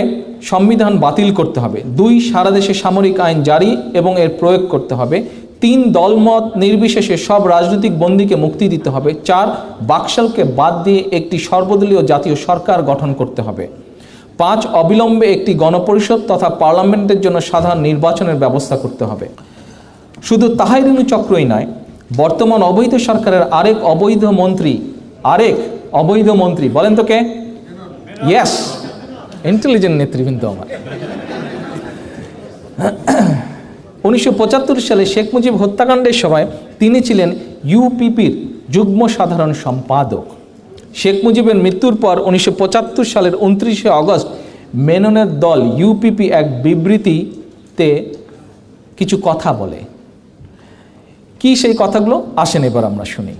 সংবিধান বাতিল করতে হবে। 2. সারা দেশে সামরিক আইন জারি এবং এর প্রয়োগ করতে হবে। 3. দলমত নির্বিশেষে সব রাজনৈতিক বন্দীকে মুক্তি দিতে হবে। 4. বাকশালকে বাদ দিয়ে একটি সর্বদলীয় জাতীয় সরকার গঠন করতে হবে। 5. অবিলম্বে একটি গণপরিষদ তথা পার্লামেন্টের জন্য সাধারণ নির্বাচনের ব্যবস্থা করতে হবে। শুধু তাহের চক্রই নয়, বর্তমান অবৈধ সরকারের আরেক অবৈধ মন্ত্রী বলেন তো কে? ইয়েস, ইন্টেলিজেন্ট নেতৃবৃন্দ আমার। 1975 সালে শেখ মুজিব হত্যাকাণ্ডের সময় তিনি ছিলেন ইউপিপির যুগ্ম সাধারণ সম্পাদক। শেখ মুজিবের মৃত্যুর পর 1975 সালের 29শে আগস্ট মেননের দল ইউপিপি এক বিবৃতিতে কিছু কথা বলে। কি সেই কথাগুলো? আসেন এবার আমরা শুনি।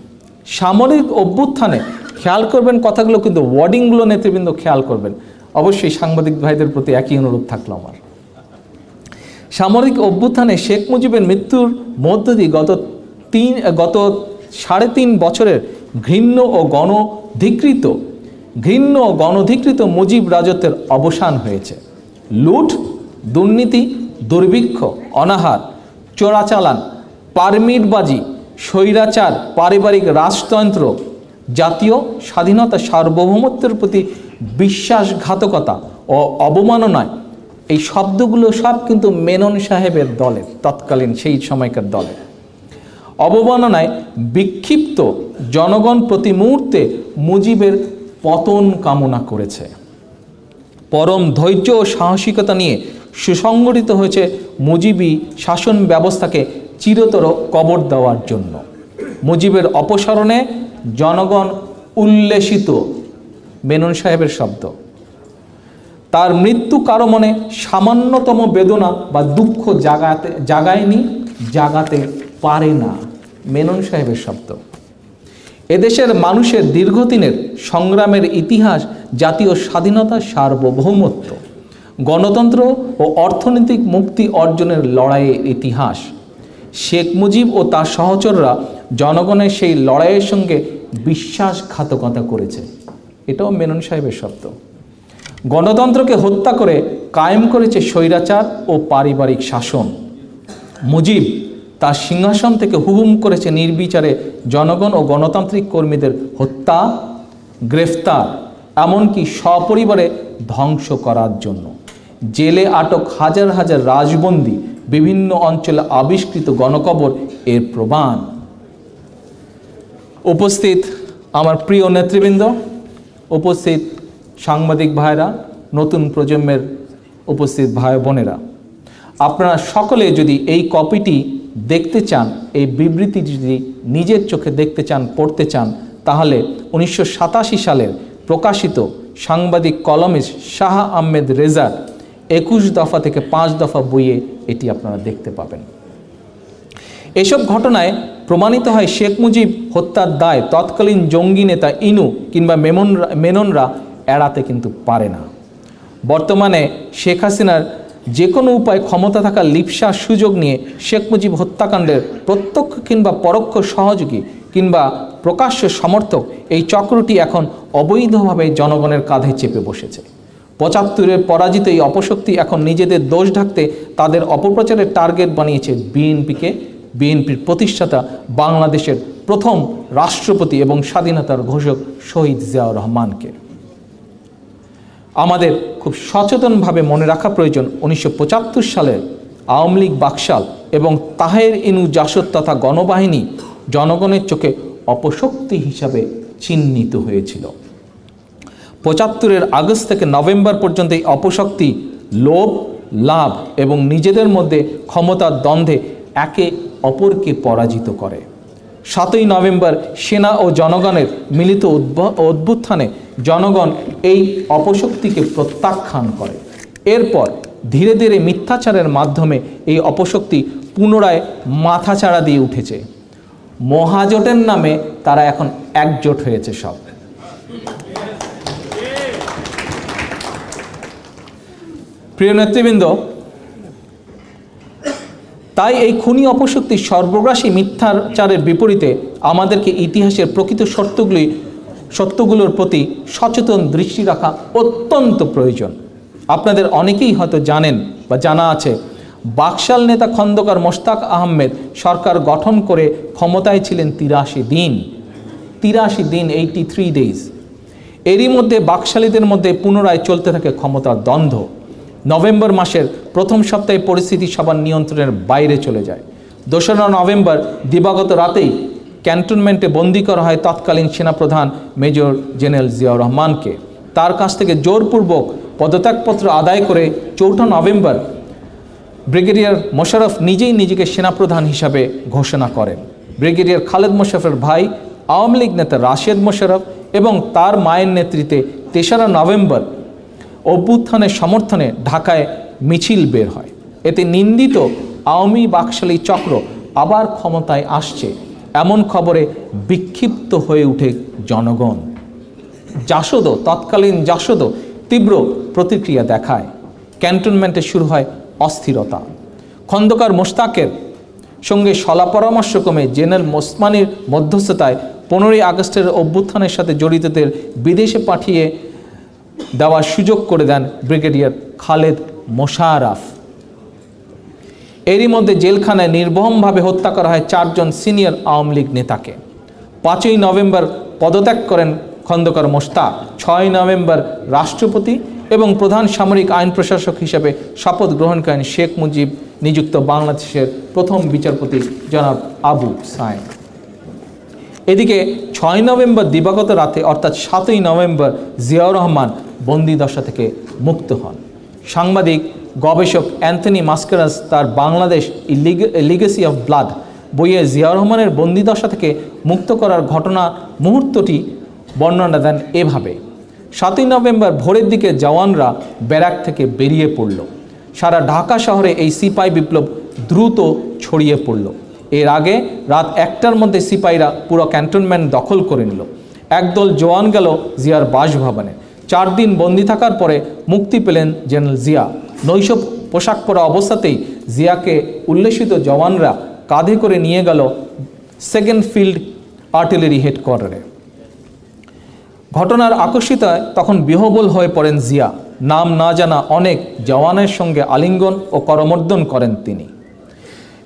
সামরিক অভ্যুত্থানে, খেয়াল করবেন কথাগুলো, কিন্তু ওয়ার্ডিংগুলো নেতৃবৃন্দ খেয়াল করবেন। অবশ্যই সাংবাদিক ভাইদের প্রতি একই অনুরোধ থাকলো আমার। সামরিক অভ্যুত্থানে শেখ মুজিবের মৃত্যুর মধ্য দিয়ে গত 3.5 বছরের ঘৃণ্য ও গণধিকৃত মুজিব রাজত্বের অবসান হয়েছে। লুট, দুর্নীতি, দুর্ভিক্ষ, অনাহার, চোরাচালান, পারমিটবাজি, স্বৈরাচার, পারিবারিক রাজতন্ত্র, জাতীয় স্বাধীনতা, সার্বভৌমত্বের প্রতি বিশ্বাসঘাতকতা ও অবমাননায়, এই শব্দগুলো সব কিন্তু মেনন সাহেবের দলের, তৎকালীন সেই সময়কার দলের। অবমাননায় বিক্ষিপ্ত জনগণ প্রতি মুহূর্তে মুজিবের পতন কামনা করেছে। পরম ধৈর্য ও সাহসিকতা নিয়ে সুসংগঠিত হয়েছে মুজিবি শাসন ব্যবস্থাকে চিরতর কবর দেওয়ার জন্য। মুজিবের অপসারণে জনগণ উল্লেসিত, মেনন সাহেবের শব্দ। তার মৃত্যু কারো মনে সামান্যতম বেদনা বা দুঃখ জাগাতে পারে না, মেনন সাহেবের শব্দ। এদেশের মানুষের দীর্ঘদিনের সংগ্রামের ইতিহাস জাতীয় স্বাধীনতা, সার্বভৌমত্ব, গণতন্ত্র ও অর্থনৈতিক মুক্তি অর্জনের লড়াইয়ের ইতিহাস। শেখ মুজিব ও তার সহচররা জনগণের সেই লড়াইয়ের সঙ্গে বিশ্বাসঘাতকতা করেছে, এটাও মেনন সাহেবের শব্দ। গণতন্ত্রকে হত্যা করে কায়েম করেছে স্বৈরাচার ও পারিবারিক শাসন। মুজিব তার সিংহাসন থেকে হুকুম করেছে নির্বিচারে জনগণ ও গণতান্ত্রিক কর্মীদের হত্যা, গ্রেফতার, এমনকি সপরিবারে ধ্বংস করার জন্য। জেলে আটক হাজার হাজার রাজবন্দী, বিভিন্ন অঞ্চলে আবিষ্কৃত গণকবর এর প্রমাণ। উপস্থিত আমার প্রিয় নেতৃবৃন্দ, উপস্থিত সাংবাদিক ভাইরা, নতুন প্রজন্মের উপস্থিত ভাই বোনেরা, আপনারা সকলে যদি এই কপিটি দেখতে চান, এই বিবৃতি যদি নিজের চোখে দেখতে চান, পড়তে চান, তাহলে 1987 সালের প্রকাশিত সাংবাদিক কলমিস্ট শাহ আহমেদ রেজার 21 দফা থেকে 5 দফা বইয়ে এটি আপনারা দেখতে পাবেন। এসব ঘটনায় প্রমাণিত হয় শেখ মুজিব হত্যার দায় তৎকালীন জঙ্গি নেতা ইনু কিংবা মেননরা এড়াতে কিন্তু পারে না। বর্তমানে শেখ হাসিনার যে কোনো উপায় ক্ষমতা থাকার লিপ্সার সুযোগ নিয়ে শেখ মুজিব হত্যাকাণ্ডের প্রত্যক্ষ কিংবা পরোক্ষ সহযোগী কিংবা প্রকাশ্য সমর্থক এই চক্রটি এখন অবৈধভাবে জনগণের কাঁধে চেপে বসেছে। 75-এর পরাজিত এই অপশক্তি এখন নিজেদের দোষ ঢাকতে তাদের অপপ্রচারের টার্গেট বানিয়েছে বিএনপির প্রতিষ্ঠাতা, বাংলাদেশের প্রথম রাষ্ট্রপতি এবং স্বাধীনতার ঘোষক শহীদ জিয়াউর রহমানকে। আমাদের খুব সচেতনভাবে মনে রাখা প্রয়োজন, 1975 সালের আওয়ামী লীগ, বাকশাল এবং তাহের ইনু জাসদ তথা গণবাহিনী জনগণের চোখে অপশক্তি হিসাবে চিহ্নিত হয়েছিল। 75-এর আগস্ট থেকে নভেম্বর পর্যন্ত এই অপশক্তি লোভ, লাভ এবং নিজেদের মধ্যে ক্ষমতার দ্বন্দ্বে একে অপরকে পরাজিত করে। 7ই নভেম্বর সেনা ও জনগণের মিলিত অভ্যুত্থানে জনগণ এই অপশক্তিকে প্রত্যাখ্যান করে। এরপর ধীরে ধীরে মিথ্যাচারের মাধ্যমে এই অপশক্তি পুনরায় মাথাচাড়া দিয়ে উঠেছে। মহাজোটের নামে তারা এখন একজোট হয়েছে সব। প্রিয় নেতৃবৃন্দ, তাই এই খুনি অপশক্তির সর্বগ্রাসী মিথ্যাচারের বিপরীতে আমাদেরকে ইতিহাসের প্রকৃত সত্যগুলোর প্রতি সচেতন দৃষ্টি রাখা অত্যন্ত প্রয়োজন। আপনাদের অনেকেই হয়তো জানেন বা জানা আছে, বাকশাল নেতা খন্দকার মোশতাক আহমেদ সরকার গঠন করে ক্ষমতায় ছিলেন 83 দিন, 83 days। এরই মধ্যে বাকশালীদের মধ্যে পুনরায় চলতে থাকে ক্ষমতার দ্বন্দ্ব। নভেম্বর মাসের প্রথম সপ্তাহে পরিস্থিতি সবার নিয়ন্ত্রণের বাইরে চলে যায়। 2রা নভেম্বর দিবাগত রাতেই ক্যান্টনমেন্টে বন্দী করা হয় তৎকালীন সেনাপ্রধান মেজর জেনারেল জিয়াউর রহমানকে। তার কাছ থেকে জোরপূর্বক পদত্যাগপত্র আদায় করে 4ঠা নভেম্বর ব্রিগেডিয়ার মোশাররফ নিজেই নিজেকে সেনাপ্রধান হিসাবে ঘোষণা করেন। ব্রিগেডিয়ার খালেদ মোশাররফের ভাই আওয়ামী লীগ নেতা রাশেদ মোশাররফ এবং তার মায়ের নেতৃত্বে 3রা নভেম্বর অভ্যুত্থানের সমর্থনে ঢাকায় মিছিল বের হয়। এতে নিন্দিত আওয়ামী বাকশালী চক্র আবার ক্ষমতায় আসছে এমন খবরে বিক্ষিপ্ত হয়ে ওঠে জনগণ। তৎকালীন জাসদ তীব্র প্রতিক্রিয়া দেখায়। ক্যান্টনমেন্টে শুরু হয় অস্থিরতা। খন্দকার মোশতাকের সঙ্গে সলা পরামর্শক্রমে জেনারেল ওসমানীর মধ্যস্থতায় 15ই আগস্টের অভ্যুত্থানের সাথে জড়িতদের বিদেশে পাঠিয়ে দেওয়ার সুযোগ করে দেন ব্রিগেডিয়ার খালেদ মোশাররফ। এরই মধ্যে জেলখানায় নির্মমভাবে হত্যা করা হয় 4 জন সিনিয়র আওয়ামী লীগ নেতাকে। 5ই নভেম্বর পদত্যাগ করেন খন্দকার মোশতাক। 6ই নভেম্বর রাষ্ট্রপতি এবং প্রধান সামরিক আইন প্রশাসক হিসেবে শপথ গ্রহণ করেন শেখ মুজিব নিযুক্ত বাংলাদেশের প্রথম বিচারপতি জনাব আবু সায়েম। এদিকে 6ই নভেম্বর দিবাগত রাতে অর্থাৎ 7ই নভেম্বর জিয়াউর রহমান বন্দিদশা থেকে মুক্ত হন। সাংবাদিক গবেষক অ্যান্থনি মাস্কারাস তার বাংলাদেশ লিগেসি অফ ব্লাড বইয়ে জিয়াউর রহমানের বন্দিদশা থেকে মুক্ত করার মুহূর্তটি বর্ণনা দেন এভাবে: 7ই নভেম্বর ভোরের দিকে জওয়ানরা ব্যারাক থেকে বেরিয়ে পড়ল। সারা ঢাকা শহরে এই সিপাই বিপ্লব দ্রুত ছড়িয়ে পড়ল। এর আগে রাত 1টার মধ্যে সিপাহীরা পুরো ক্যান্টনমেন্ট দখল করে নিল। একদল জওয়ান গেল জিয়ার বাসভবনে। 4 দিন বন্দি থাকার পরে মুক্তি পেলেন জেনারেল জিয়া। নৈশ পোশাক পরা অবস্থাতেই জিয়াকে উল্লেখিত জওয়ানরা কাঁধে করে নিয়ে গেল 2nd ফিল্ড আর্টিলারি হেডকোয়ার্টারে। ঘটনার আকস্মিকতায় তখন বিহ্বল হয়ে পড়েন জিয়া। নাম না জানা অনেক জওয়ানের সঙ্গে আলিঙ্গন ও করমর্দন করেন তিনি।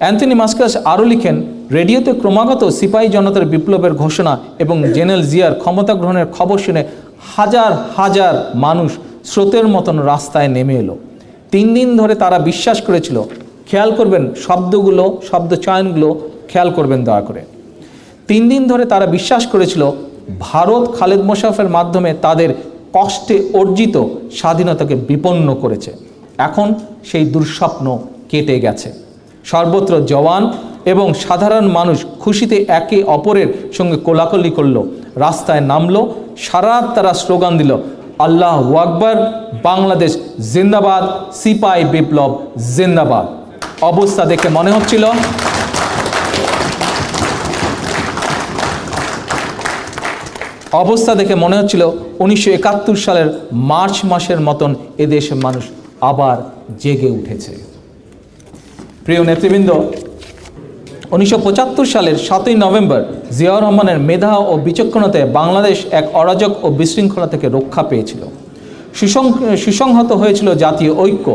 অ্যান্থনি মাস্কারাস আরও লিখেন, রেডিওতে ক্রমাগত সিপাহী জনতার বিপ্লবের ঘোষণা এবং জেনারেল জিয়ার ক্ষমতা গ্রহণের খবর শুনে হাজার হাজার মানুষ স্রোতের মতন রাস্তায় নেমে এলো। 3 দিন ধরে তারা বিশ্বাস করেছিল, খেয়াল করবেন শব্দ চয়নগুলো খেয়াল করবেন দয়া করে। 3 দিন ধরে তারা বিশ্বাস করেছিল ভারত খালেদ মোশাররফের মাধ্যমে তাদের কষ্টে অর্জিত স্বাধীনতাকে বিপন্ন করেছে। এখন সেই দুঃস্বপ্ন কেটে গেছে। সর্বত্র জওয়ান এবং সাধারণ মানুষ খুশিতে একে অপরের সঙ্গে কোলাকুলি করলো, রাস্তায় নামলো, সারা রাত তারা স্লোগান দিল, আল্লাহু আকবার, বাংলাদেশ জিন্দাবাদ, সিপাই বিপ্লব জিন্দাবাদ। অবস্থা দেখে মনে হচ্ছিল অবস্থা দেখে মনে হচ্ছিল 1971 সালের মার্চ মাসের মতন এদেশের মানুষ আবার জেগে উঠেছে। প্রিয় নেতৃবৃন্দ, 1975 সালের 7ই নভেম্বর জিয়াউর রহমানের মেধা ও বিচক্ষণতায় বাংলাদেশ এক অরাজক ও বিশৃঙ্খলা থেকে রক্ষা পেয়েছিল। সুসংহত হয়েছিল জাতীয় ঐক্য,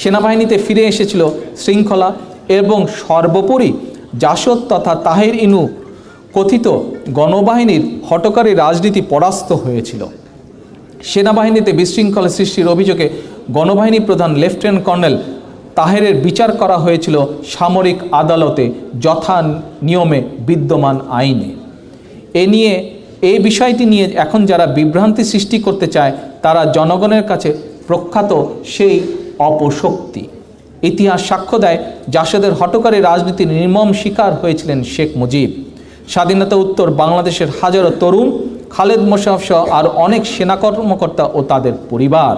সেনাবাহিনীতে ফিরে এসেছিল শৃঙ্খলা এবং সর্বোপরি জাসদ তথা তাহের ইনু কথিত গণবাহিনীর হটকারী রাজনীতি পরাস্ত হয়েছিল। সেনাবাহিনীতে বিশৃঙ্খলা সৃষ্টির অভিযোগে গণবাহিনী প্রধান লেফটেন্যান্ট কর্নেল তাহেরের বিচার করা হয়েছিল সামরিক আদালতে যথা নিয়মে বিদ্যমান আইনে। এই বিষয়টি নিয়ে এখন যারা বিভ্রান্তি সৃষ্টি করতে চায় তারা জনগণের কাছে প্রখ্যাত সেই অপশক্তি। ইতিহাস সাক্ষ্য দেয় জাসদের হটকারী রাজনীতির নির্মম শিকার হয়েছিলেন শেখ মুজিব। স্বাধীনতা উত্তর বাংলাদেশের হাজারো তরুণ খালেদ মোশাররফ সহ আর অনেক সেনা কর্মকর্তা ও তাদের পরিবার।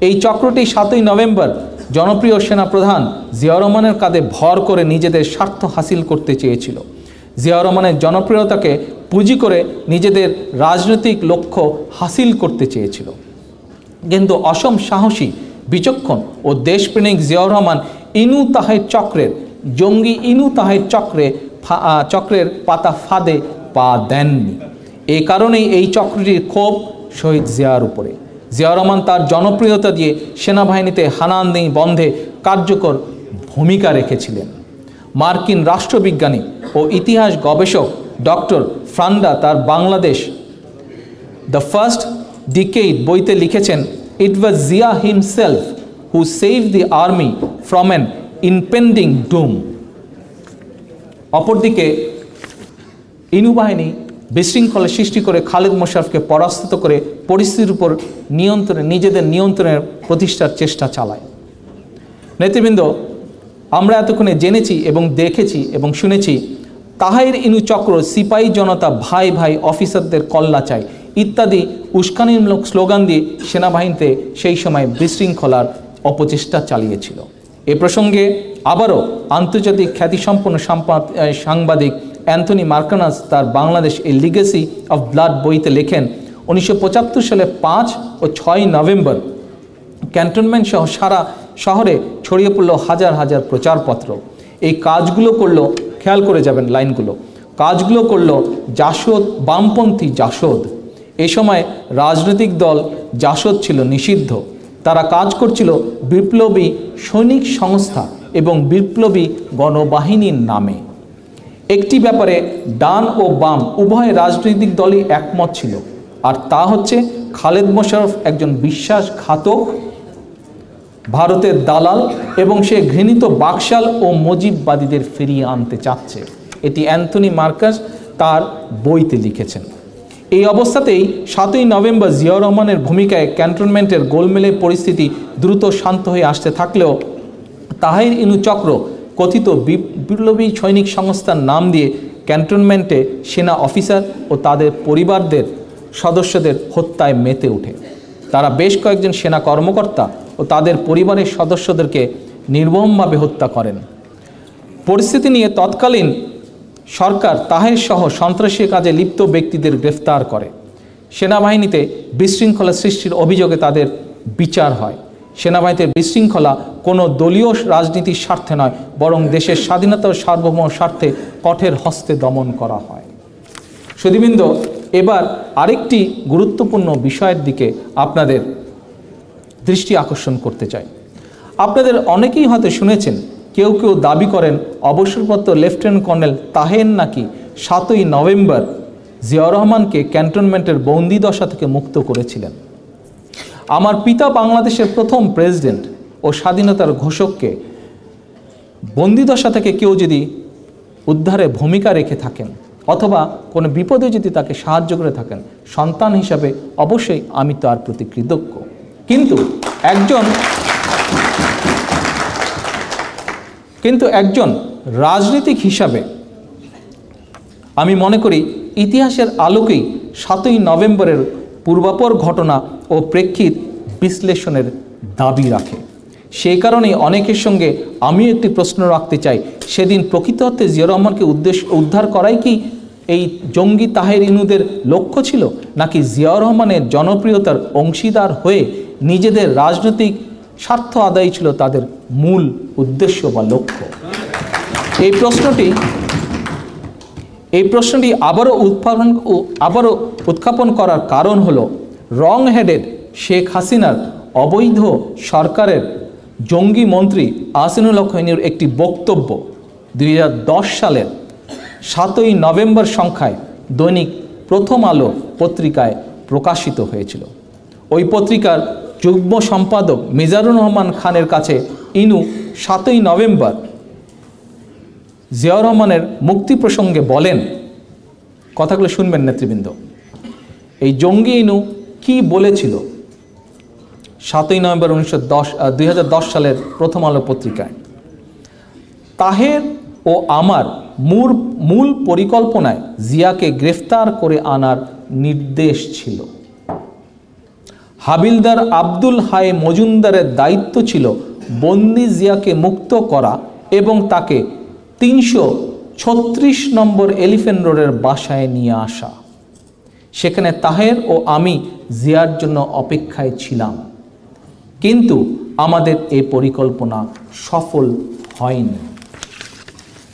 এই চক্রটি 7ই নভেম্বর জনপ্রিয় সেনাপ্রধান জিয়াউর রহমানের কাঁধে ভর করে নিজেদের স্বার্থ হাসিল করতে চেয়েছিল। জিয়াউর রহমানের জনপ্রিয়তাকে পুঁজি করে নিজেদের রাজনৈতিক লক্ষ্য হাসিল করতে চেয়েছিল। কিন্তু অসম সাহসী, বিচক্ষণ ও দেশপ্রেমিক জিয়াউর রহমান ইনু তাহের চক্রের জঙ্গি ইনু তাহের চক্রের পাতা ফাঁদে পা দেননি। এই কারণেই এই চক্রটির ক্ষোভ শহীদ জিয়ার উপরে। জিয়াউর রহমান তার জনপ্রিয়তা দিয়ে সেনাবাহিনীতে হানাহানি বন্ধে কার্যকর ভূমিকা রেখেছিলেন। মার্কিন রাষ্ট্রবিজ্ঞানী ও ইতিহাস গবেষক ডক্টর ফ্রান্ডা তার বাংলাদেশ দ্য ফার্স্ট ডিকেড বইতে লিখেছেন, it was Zia himself who save the army from an impending doom. অপরদিকে ইনু বাহিনী বিশৃঙ্খলা সৃষ্টি করে খালেদ মোশাররফকে পরাস্ত করে পরিস্থিতির উপর নিজেদের নিয়ন্ত্রণের প্রতিষ্ঠার চেষ্টা চালায়। নেতৃবৃন্দ, আমরা এতক্ষণে জেনেছি এবং দেখেছি এবং শুনেছি তাহের ইনু চক্র সিপাহী জনতা ভাই ভাই অফিসারদের কল্লা চাই ইত্যাদি উস্কানিমূলক স্লোগান দিয়ে সেনাবাহিনীতে সেই সময় বিশৃঙ্খলার অপচেষ্টা চালিয়েছিল। এ প্রসঙ্গে আবারও আন্তর্জাতিক খ্যাতিসম্পন্ন সাংবাদিক অ্যান্থনি মার্কানাস তার বাংলাদেশ এ লিগেসি অফ ব্লাড বইতে লেখেন, 1975 সালে 5 ও 6 নভেম্বর ক্যান্টনমেন্ট সহ সারা শহরে ছড়িয়ে পড়ল হাজার হাজার প্রচারপত্র। এই কাজগুলো করলো, খেয়াল করে যাবেন লাইনগুলো, কাজগুলো করলো জাসদ, বামপন্থী জাসদ। এ সময় রাজনৈতিক দল জাসদ ছিল নিষিদ্ধ। তারা কাজ করছিল বিপ্লবী সৈনিক সংস্থা এবং বিপ্লবী গণবাহিনীর নামে। একটি ব্যাপারে ডান ও বাম উভয় রাজনৈতিক দলই একমত ছিল, আর তা হচ্ছে খালেদ মোশাররফ একজন বিশ্বাসঘাতক ভারতের দালাল এবং সে ঘৃণিত বাকশাল ও মুজিববাদীদের ফিরিয়ে আনতে চাচ্ছে। এটি অ্যান্থনি মার্কাস তার বইতে লিখেছেন। এই অবস্থাতেই 7ই নভেম্বর জিয়াউর রহমানের ভূমিকায় ক্যান্টনমেন্টের গোলমেলে পরিস্থিতি দ্রুত শান্ত হয়ে আসতে থাকলেও তাহের ইনু চক্র কথিত বিপ্লবী সৈনিক সংস্থার নাম দিয়ে ক্যান্টনমেন্টে সেনা অফিসার ও তাদের পরিবারদের সদস্যদের হত্যায় মেতে ওঠে। তারা বেশ কয়েকজন সেনা কর্মকর্তা ও তাদের পরিবারের সদস্যদেরকে নির্মমভাবে হত্যা করেন। পরিস্থিতি নিয়ে তৎকালীন সরকার তাহের সহ সন্ত্রাসী কাজে লিপ্ত ব্যক্তিদের গ্রেফতার করে। সেনাবাহিনীতে বিশৃঙ্খলা সৃষ্টির অভিযোগে তাদের বিচার হয়। সেনাবাহিনীতে বিশৃঙ্খলা কোনো দলীয় রাজনীতির স্বার্থে নয়, বরং দেশের স্বাধীনতা ও সার্বভৌম স্বার্থে কঠোর হস্তে দমন করা হয়। সুধীবৃন্দ, এবার আরেকটি গুরুত্বপূর্ণ বিষয়ের দিকে আপনাদের দৃষ্টি আকর্ষণ করতে চাই। আপনাদের অনেকেই হয়তো শুনেছেন, কেউ কেউ দাবি করেন অবসরপ্রাপ্ত লেফটেন্যান্ট কর্নেল তাহের নাকি 7ই নভেম্বর জিয়াউর রহমানকে ক্যান্টনমেন্টের বন্দিদশা থেকে মুক্ত করেছিলেন। আমার পিতা বাংলাদেশের প্রথম প্রেসিডেন্ট ও স্বাধীনতার ঘোষককে বন্দিদশা থেকে কেউ যদি উদ্ধারে ভূমিকা রেখে থাকেন অথবা কোনো বিপদে যদি তাকে সাহায্য করে থাকেন, সন্তান হিসাবে অবশ্যই আমি তার প্রতি কৃতজ্ঞ। কিন্তু একজন রাজনীতিক হিসাবে আমি মনে করি ইতিহাসের আলোকেই 7ই নভেম্বরের পূর্বাপর ঘটনা ও প্রেক্ষিত বিশ্লেষণের দাবি রাখে। সেই কারণেই অনেকের সঙ্গে আমি একটি প্রশ্ন রাখতে চাই, সেদিন প্রকৃত অর্থে জিয়াউর রহমানকে উদ্ধার করাই কি এই জঙ্গি তাহের ইনুদের লক্ষ্য ছিল, নাকি জিয়াউর রহমানের জনপ্রিয়তার অংশীদার হয়ে নিজেদের রাজনৈতিক স্বার্থ আদায় ছিল তাদের মূল উদ্দেশ্য বা লক্ষ্য? এই প্রশ্নটি আবারও উত্থাপন করার কারণ হলো রং হেডেড শেখ হাসিনার অবৈধ সরকারের জঙ্গি মন্ত্রী আহসানুল হক ইনুর একটি বক্তব্য 2010 সালের 7ই নভেম্বর সংখ্যায় দৈনিক প্রথম আলো পত্রিকায় প্রকাশিত হয়েছিল। ওই পত্রিকার যুগ্ম সম্পাদক মিজানুর রহমান খানের কাছে ইনু 7ই নভেম্বর জিয়াউর রহমানের মুক্তি প্রসঙ্গে বলেন, কথাগুলো শুনবেন নেতৃবৃন্দ। এই জঙ্গি ইনু কি বলেছিল 7ই নভেম্বর 2010 সালের প্রথম আলো পত্রিকায়? তাহের ও আমার মূল পরিকল্পনায় জিয়াকে গ্রেফতার করে আনার নির্দেশ ছিল। হাবিলদার আব্দুল হাই মজুমদারের দায়িত্ব ছিল বন্দি জিয়াকে মুক্ত করা এবং তাকে 336 নম্বর এলিফ্যান্ট রোডের বাসায় নিয়ে আসা। সেখানে তাহের ও আমি জিয়ার জন্য অপেক্ষায় ছিলাম, কিন্তু আমাদের এই পরিকল্পনা সফল হয়নি।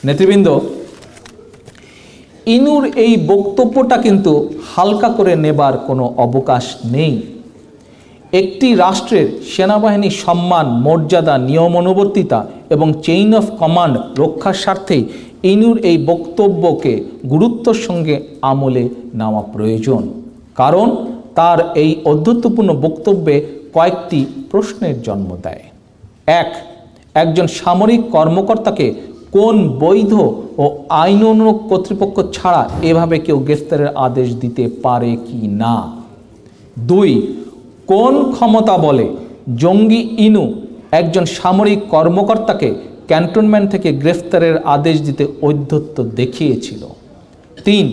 নেতৃবৃন্দ, ইনুর এই বক্তব্যটা কিন্তু হালকা করে নেবার কোনো অবকাশ নেই। একটি রাষ্ট্রের সেনাবাহিনীর সম্মান, মর্যাদা, নিয়মানুবর্তিতা এবং চেইন অফ কমান্ড রক্ষার স্বার্থে ইনুর এই বক্তব্যকে গুরুত্বের সঙ্গে আমলে নেওয়া প্রয়োজন, কারণ তার এই ঔদ্ধত্যপূর্ণ বক্তব্যে কয়েকটি প্রশ্নের জন্ম দেয়। একজন সামরিক কর্মকর্তাকে কোন বৈধ ও আইনানুগ কর্তৃপক্ষ ছাড়া এভাবে কেউ গ্রেফতারের আদেশ দিতে পারে কি না? 2, কোন ক্ষমতা বলে জঙ্গি ইনু একজন সামরিক কর্মকর্তাকে ক্যান্টনমেন্ট থেকে গ্রেফতারের আদেশ দিতে ঔদ্ধত্য দেখিয়েছিল? 3,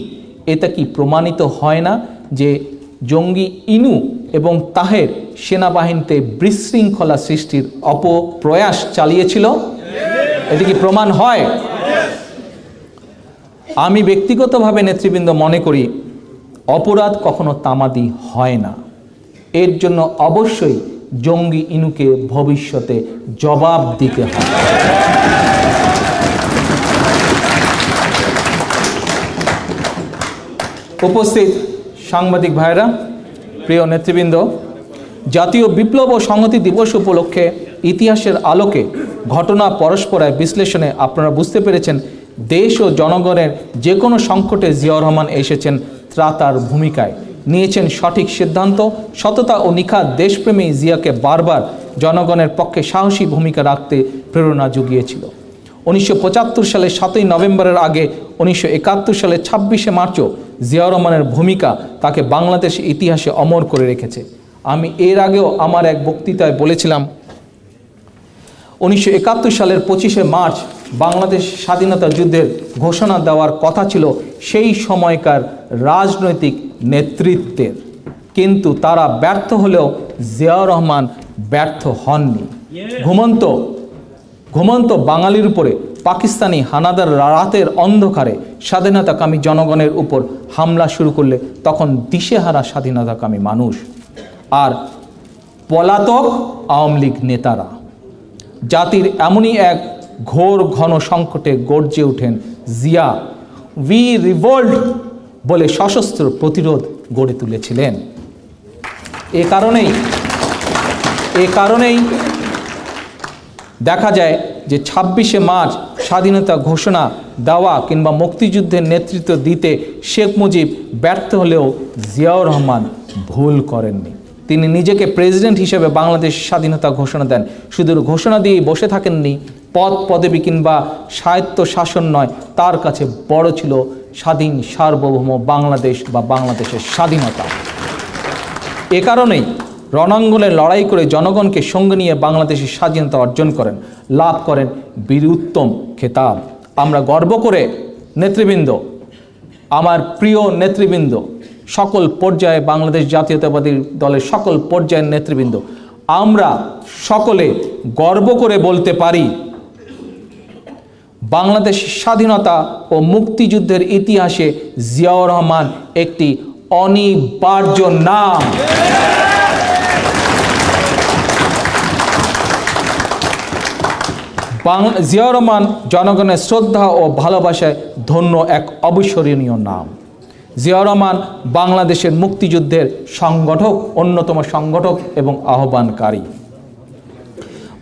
এটা কি প্রমাণিত হয় না যে জঙ্গি ইনু এবং তাহের সেনাবাহিনীতে বিশৃঙ্খলা সৃষ্টির অপপ্রয়াস চালিয়েছিল? এটি কি প্রমাণ হয়? আমি ব্যক্তিগতভাবে নেতৃবৃন্দ মনে করি অপরাধ কখনো তামাদি হয় না। এর জন্য অবশ্যই জঙ্গি ইনুকে ভবিষ্যতে জবাব দিতে হবে। উপস্থিত সাংবাদিক ভাইরা, প্রিয় নেতৃবৃন্দ, জাতীয় বিপ্লব ও সংহতি দিবস উপলক্ষে ইতিহাসের আলোকে ঘটনা পরস্পরায় বিশ্লেষণে আপনারা বুঝতে পেরেছেন দেশ ও জনগণের যে কোনো সংকটে জিয়াউর রহমান এসেছেন ত্রাতার ভূমিকায়, নিয়েছেন সঠিক সিদ্ধান্ত। সততা ও নিখাদ দেশপ্রেমী জিয়াকে বারবার জনগণের পক্ষে সাহসী ভূমিকা রাখতে প্রেরণা জুগিয়েছিল। 1975 সালের 7ই নভেম্বরের আগে 1971 সালের 26শে মার্চও জিয়াউর রহমানের ভূমিকা তাকে বাংলাদেশ ইতিহাসে অমর করে রেখেছে। আমি এর আগেও আমার এক বক্তৃতায় বলেছিলাম 1971 সালের 25শে মার্চ বাংলাদেশ স্বাধীনতা যুদ্ধের ঘোষণা দেওয়ার কথা ছিল সেই সময়কার রাজনৈতিক নেতৃত্বের, কিন্তু তারা ব্যর্থ হলেও জিয়াউর রহমান ব্যর্থ হননি। ঘুমন্ত বাঙালির উপরে পাকিস্তানি হানাদার রাতের অন্ধকারে স্বাধীনতাকামী জনগণের উপর হামলা শুরু করলে তখন দিশেহারা স্বাধীনতাকামী মানুষ আর পলাতক আওয়ামী লীগ নেতারা জাতির এমনই এক ঘোর ঘন সংকটে গর্জে ওঠেন জিয়া উই রিভোল্ট বলে সশস্ত্র প্রতিরোধ গড়ে তুলেছিলেন। এ কারণেই দেখা যায় যে 26শে মার্চ স্বাধীনতা ঘোষণা দেওয়া কিংবা মুক্তিযুদ্ধের নেতৃত্ব দিতে শেখ মুজিব ব্যর্থ হলেও জিয়াউর রহমান ভুল করেননি। তিনি নিজেকে প্রেসিডেন্ট হিসেবে বাংলাদেশ স্বাধীনতা ঘোষণা দেন। শুধু ঘোষণা দিয়েই বসে থাকেননি, পদ পদবি কিংবা স্বায়ত্ত শাসন নয়, তার কাছে বড় ছিল স্বাধীন সার্বভৌম বাংলাদেশ বা বাংলাদেশের স্বাধীনতা। এ কারণেই রণাঙ্গনে লড়াই করে জনগণকে সঙ্গে নিয়ে বাংলাদেশের স্বাধীনতা অর্জন করেন, লাভ করেন বীর উত্তম খেতাব। আমরা গর্ব করে নেতৃবৃন্দ, আমার প্রিয় নেতৃবৃন্দ, সকল পর্যায়ে বাংলাদেশ জাতীয়তাবাদী দলের সকল পর্যায়ের নেতৃবৃন্দ, আমরা সকলে গর্ব করে বলতে পারি বাংলাদেশ স্বাধীনতা ও মুক্তিযুদ্ধের ইতিহাসে জিয়াউর রহমান একটি অনিবার্য নাম। জিয়াউর রহমান জনগণের শ্রদ্ধা ও ভালোবাসায় ধন্য এক অবিস্মরণীয় নাম। জিয়াউর রহমান বাংলাদেশের মুক্তিযুদ্ধের সংগঠক, অন্যতম সংগঠক এবং আহ্বানকারী।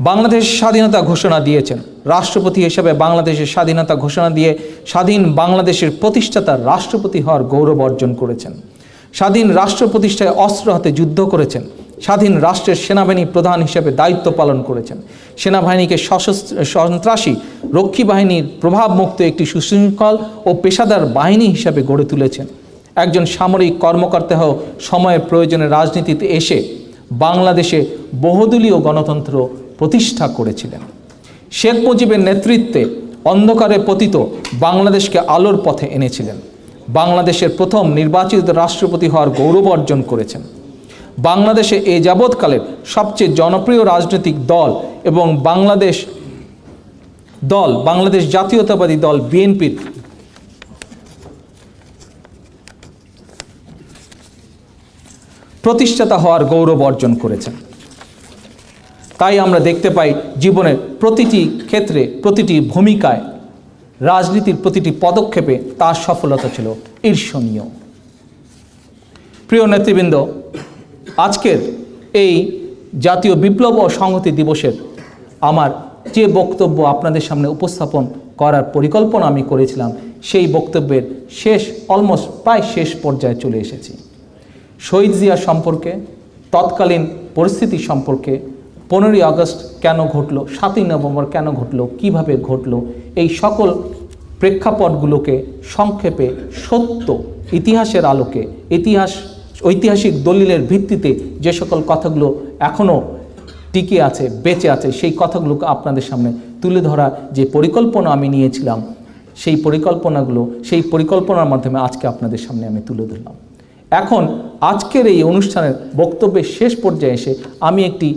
বাংলাদেশ স্বাধীনতা ঘোষণা দিয়েছেন রাষ্ট্রপতি হিসেবে। বাংলাদেশের স্বাধীনতা ঘোষণা দিয়ে স্বাধীন বাংলাদেশের প্রতিষ্ঠাতা রাষ্ট্রপতি হওয়ার গৌরব অর্জন করেছেন। স্বাধীন রাষ্ট্র প্রতিষ্ঠায় অস্ত্র হাতে যুদ্ধ করেছেন। স্বাধীন রাষ্ট্রের সেনাবাহিনী প্রধান হিসেবে দায়িত্ব পালন করেছেন। সেনাবাহিনীকে সন্ত্রাসী রক্ষী বাহিনীর প্রভাবমুক্ত একটি সুশৃঙ্খল ও পেশাদার বাহিনী হিসাবে গড়ে তুলেছেন। একজন সামরিক কর্মকর্তা হয়েও সময়ের প্রয়োজনে রাজনীতিতে এসে বাংলাদেশে বহুদলীয় গণতন্ত্র প্রতিষ্ঠা করেছিলেন। শেখ মুজিবের নেতৃত্বে অন্ধকারে পতিত বাংলাদেশকে আলোর পথে এনেছিলেন। বাংলাদেশের প্রথম নির্বাচিত রাষ্ট্রপতি হওয়ার গৌরব অর্জন করেছেন। বাংলাদেশে এ যাবৎকালের সবচেয়ে জনপ্রিয় রাজনৈতিক দল এবং বাংলাদেশ জাতীয়তাবাদী দল বিএনপির প্রতিষ্ঠাতা হওয়ার গৌরব অর্জন করেছেন। তাই আমরা দেখতে পাই জীবনের প্রতিটি ক্ষেত্রে, প্রতিটি ভূমিকায়, রাজনীতির প্রতিটি পদক্ষেপে তার সফলতা ছিল ঈর্ষণীয়। প্রিয় নেতৃবৃন্দ, আজকের এই জাতীয় বিপ্লব ও সংহতি দিবসের আমার যে বক্তব্য আপনাদের সামনে উপস্থাপন করার পরিকল্পনা আমি করেছিলাম, সেই বক্তব্যের প্রায় শেষ পর্যায়ে চলে এসেছি। শহীদ জিয়া সম্পর্কে, তৎকালীন পরিস্থিতি সম্পর্কে, 15ই আগস্ট কেন ঘটল, 7ই নভেম্বর কেন ঘটল, কিভাবে ঘটল, এই সকল প্রেক্ষাপটগুলোকে সংক্ষেপে সত্য ইতিহাসের আলোকে, ঐতিহাসিক দলিলের ভিত্তিতে যে সকল কথাগুলো এখনও টিকে আছে, বেঁচে আছে, সেই কথাগুলোকে আপনাদের সামনে তুলে ধরা যে পরিকল্পনা আমি নিয়েছিলাম, সেই পরিকল্পনার মাধ্যমে আজকে আপনাদের সামনে আমি তুলে ধরলাম। এখন আজকের এই অনুষ্ঠানের বক্তব্যের শেষ পর্যায়ে এসে আমি একটি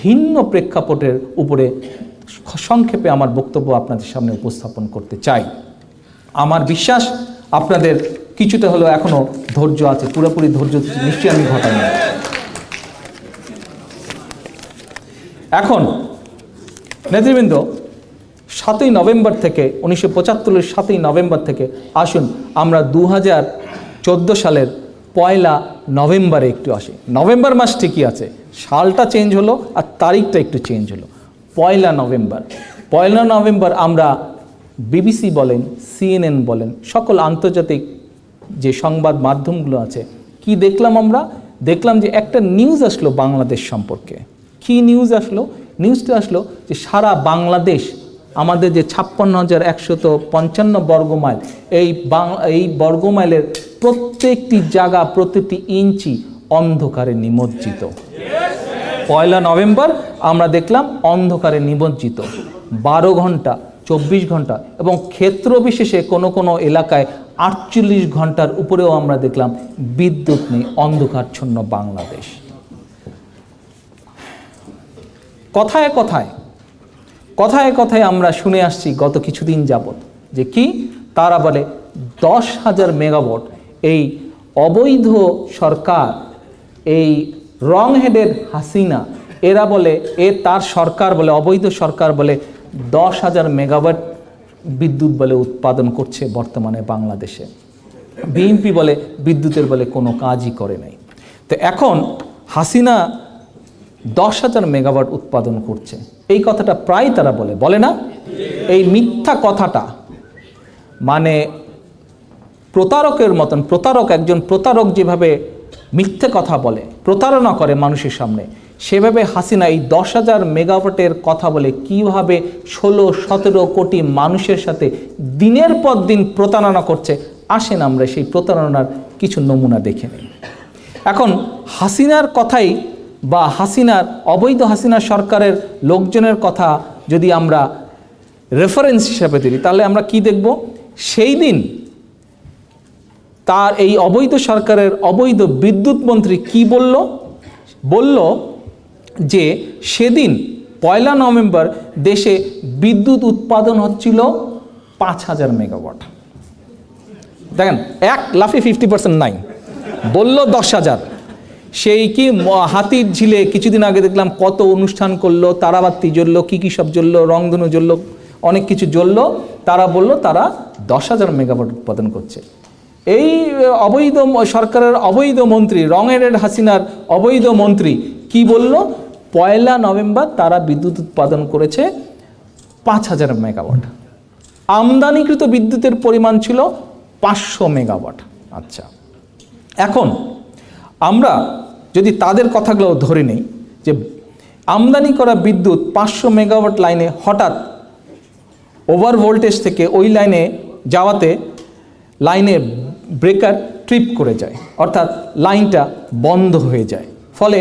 ভিন্ন প্রেক্ষাপটের উপরে সংক্ষেপে আমার বক্তব্য আপনাদের সামনে উপস্থাপন করতে চাই। আমার বিশ্বাস আপনাদের কিছুটা হলেও এখনও ধৈর্য আছে, পুরোপুরি ধৈর্য নিশ্চয়ই আমি ঘটাইনি। এখন নেতৃবৃন্দ, 7ই নভেম্বর থেকে 1975-এর 7ই নভেম্বর থেকে আসুন আমরা 2014 সালের 1 নভেম্বরে একটু আসি। নভেম্বর মাস ঠিকই আছে, সালটা চেঞ্জ হলো আর তারিখটা একটু চেঞ্জ হলো। 1 নভেম্বর আমরা বিবিসি বলেন, CNN বলেন, সকল আন্তর্জাতিক যে সংবাদ মাধ্যমগুলো আছে, কি দেখলাম আমরা? দেখলাম যে একটা নিউজ আসলো বাংলাদেশ সম্পর্কে। কি নিউজ আসলো? নিউজটা আসলো যে সারা বাংলাদেশ, আমাদের যে 56,155 বর্গমাইল, এই বর্গমাইলের প্রত্যেকটি জায়গা, প্রতিটি ইঞ্চি অন্ধকারে নিমজ্জিত। 1 নভেম্বর আমরা দেখলাম অন্ধকারে নিমজ্জিত 12 ঘন্টা, 24 ঘন্টা এবং ক্ষেত্র বিশেষে কোনো কোনো এলাকায় 48 ঘন্টার উপরেও আমরা দেখলাম বিদ্যুৎ নেই, অন্ধকারচ্ছন্ন বাংলাদেশ। কথায় কথায় আমরা শুনে আসছি গত কিছুদিন যাবত যে কি তারা বলে 10,000 মেগাওয়াট এই অবৈধ সরকার, এই রং হেডের হাসিনা, এরা বলে তার সরকার বলে, অবৈধ সরকার বলে 10,000 মেগাওয়াট বিদ্যুৎ বলে উৎপাদন করছে বর্তমানে বাংলাদেশে। বিএনপি বলে বিদ্যুতের বলে কোনো কাজই করে নাই। তো এখন হাসিনা 10,000 মেগাওয়াট উৎপাদন করছে, এই কথাটা প্রায় তারা বলে না? এই মিথ্যা কথাটা মানে প্রতারকের মতন, একজন প্রতারক যেভাবে মিথ্যে কথা বলে, প্রতারণা করে মানুষের সামনে, সেভাবে হাসিনা এই 10,000 মেগাওয়াটের কথা বলে কিভাবে 16-17 কোটি মানুষের সাথে দিনের পর দিন প্রতারণা করছে। আসেন আমরা সেই প্রতারণার কিছু নমুনা দেখে নিই। এখন হাসিনার কথাই বা অবৈধ হাসিনা সরকারের লোকজনের কথা যদি আমরা রেফারেন্স হিসাবে দিই, তাহলে আমরা কি দেখব? সেই দিন তার এই অবৈধ সরকারের অবৈধ বিদ্যুৎ মন্ত্রী কি বলল যে সেদিন 1 নভেম্বর দেশে বিদ্যুৎ উৎপাদন হচ্ছিল 5,000 মেগাওয়াট। দেখেন, এক লাফে 50% নাই, বলল 10,000। সেই কি হাতির ঝিলে কিছুদিন আগে দেখলাম কত অনুষ্ঠান করলো, তারাবাতি জ্বললো, কী সব জ্বললো, রংধনু জ্বললো, অনেক কিছু জ্বললো। তারা বলল তারা 10,000 মেগাওয়াট উৎপাদন করছে। এই অবৈধ সরকারের অবৈধ মন্ত্রী, রঙের হাসিনার অবৈধ মন্ত্রী কি বলল? 1 নভেম্বর তারা বিদ্যুৎ উৎপাদন করেছে 5,000 মেগাওয়াট। আমদানিকৃত বিদ্যুতের পরিমাণ ছিল 500 মেগাওয়াট। আচ্ছা, এখন আমরা যদি তাদের কথাগুলো ধরে নিই যে আমদানি করা বিদ্যুৎ 500 মেগাওয়াট লাইনে হঠাৎ ওভার ভোল্টেজ থেকে ওই লাইনে যাওয়াতে লাইনে ব্রেকার ট্রিপ করে যায়, অর্থাৎ লাইনটা বন্ধ হয়ে যায়, ফলে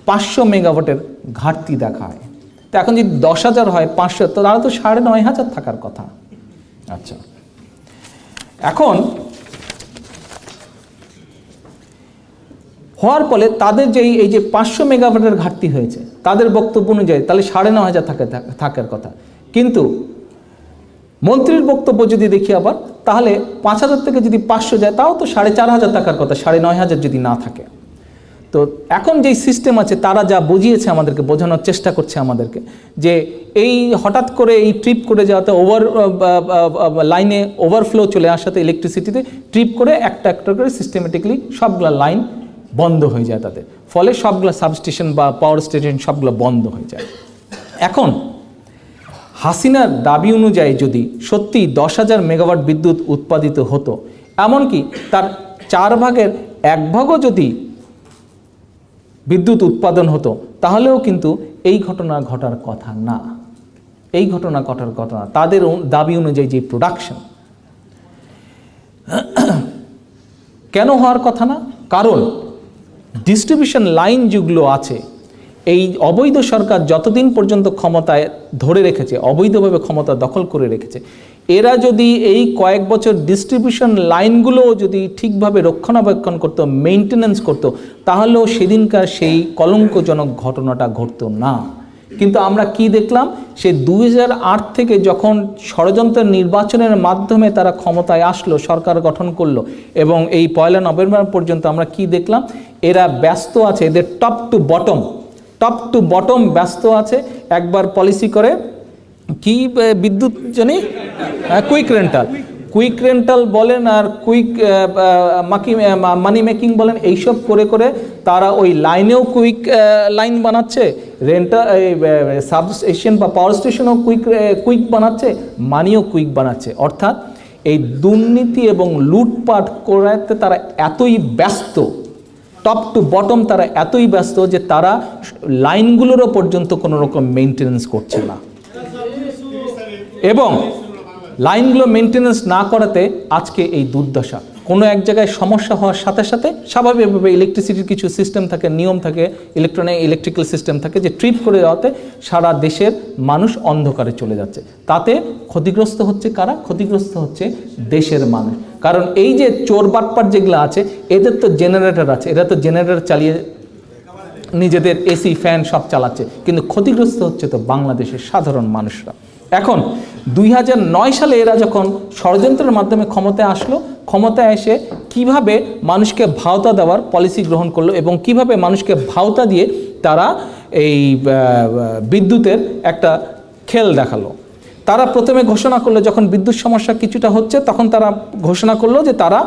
500 মেগাওয়াটের ঘাটতি দেখা হয়। তো এখন যদি 10,000 হয় 500, তো তারা তো 9,500 থাকার কথা। আচ্ছা, এখন হওয়ার ফলে তাদের যে এই যে 500 মেগাওয়াটের ঘাটতি হয়েছে তাদের বক্তব্য অনুযায়ী তাহলে 9,500 থাকার কথা, কিন্তু মন্ত্রীর বক্তব্য যদি দেখি আবার তাহলে 5,000 থেকে যদি 500 যায় তাও তো 4,500 থাকার কথা, 9,500 যদি না থাকে। তো এখন যেই সিস্টেম আছে তারা যা বুঝিয়েছে আমাদেরকে, বোঝানোর চেষ্টা করছে আমাদেরকে যে এই হঠাৎ করে এই ট্রিপ করে যাওয়াতে লাইনে ওভারফ্লো চলে আসাতে ইলেকট্রিসিটিতে ট্রিপ করে একটা একটা করে সিস্টেমেটিকলি সবগুলো লাইন বন্ধ হয়ে যায় তাদের, ফলে সবগুলো সাবস্টেশন বা পাওয়ার স্টেশন সবগুলো বন্ধ হয়ে যায়। এখন হাসিনার দাবি অনুযায়ী যদি সত্যি 10,000 মেগাওয়াট বিদ্যুৎ উৎপাদিত হতো, এমনকি তার 4 ভাগের 1 ভাগও যদি বিদ্যুৎ উৎপাদন হতো, তাহলেও কিন্তু এই ঘটনা ঘটার কথা না, এই ঘটনা ঘটার কথা না। তাদের দাবি অনুযায়ী যে প্রোডাকশন কেন হওয়ার কথা না, কারণ ডিস্ট্রিবিউশন লাইন যেগুলো আছে, এই অবৈধ সরকার যতদিন পর্যন্ত ক্ষমতায় ধরে রেখেছে, অবৈধভাবে ক্ষমতা দখল করে রেখেছে, এরা যদি এই কয়েক বছর ডিস্ট্রিবিউশন লাইনগুলো যদি ঠিকভাবে রক্ষণাবেক্ষণ করতো, মেইনটেনেন্স করতো, তাহলেও সেদিনকার সেই কলঙ্কজনক ঘটনাটা ঘটতো না। কিন্তু আমরা কি দেখলাম, সে 2008 থেকে যখন ষড়যন্ত্রের নির্বাচনের মাধ্যমে তারা ক্ষমতায় আসলো, সরকার গঠন করলো, এবং এই 1 নভেম্বর পর্যন্ত আমরা কি দেখলাম, এরা ব্যস্ত আছে, এদের টপ টু বটম ব্যস্ত আছে। একবার পলিসি করে কি বিদ্যুৎ জানি কুইক রেন্টাল বলেন আর কুইক মানি মেকিং বলেন, এইসব করে করে তারা ওই লাইনেও কুইক লাইন বানাচ্ছে, সাবস্টেশন বা পাওয়ার স্টেশনও কুইক বানাচ্ছে, মানিও কুইক বানাচ্ছে। অর্থাৎ এই দুর্নীতি এবং লুটপাট করাতে তারা এতই ব্যস্ত, টপ টু বটম তারা এতই ব্যস্ত যে তারা লাইনগুলোরও পর্যন্ত কোনো রকম মেনটেনেন্স করছে না, এবং লাইনগুলো মেনটেনেন্স না করাতে আজকে এই দুর্দশা। কোনো এক জায়গায় সমস্যা হওয়ার সাথে সাথে স্বাভাবিকভাবে ইলেকট্রিসিটির কিছু সিস্টেম থাকে, নিয়ম থাকে, ইলেকট্রিক্যাল সিস্টেম থাকে, যে ট্রিপ করে যাওয়াতে সারা দেশের মানুষ অন্ধকারে চলে যাচ্ছে। তাতে ক্ষতিগ্রস্ত হচ্ছে কারা? ক্ষতিগ্রস্ত হচ্ছে দেশের মানুষ। কারণ এই যে চোর বাটপাট যেগুলো আছে, এদের তো জেনারেটর আছে, এরা তো জেনারেটর চালিয়ে নিজেদের এসি ফ্যান সব চালাচ্ছে, কিন্তু ক্ষতিগ্রস্ত হচ্ছে তো বাংলাদেশের সাধারণ মানুষরা। এখন 2009 সালে এরা যখন ষড়যন্ত্রের মাধ্যমে ক্ষমতায় আসলো, ক্ষমতায় এসে কিভাবে মানুষকে ভাওতা দেওয়ার পলিসি গ্রহণ করলো, এবং কিভাবে মানুষকে ভাওতা দিয়ে তারা এই বিদ্যুতের একটা খেল দেখালো। তারা প্রথমে ঘোষণা করলো, যখন বিদ্যুৎ সমস্যা কিছুটা হচ্ছে, তখন তারা ঘোষণা করলো যে তারা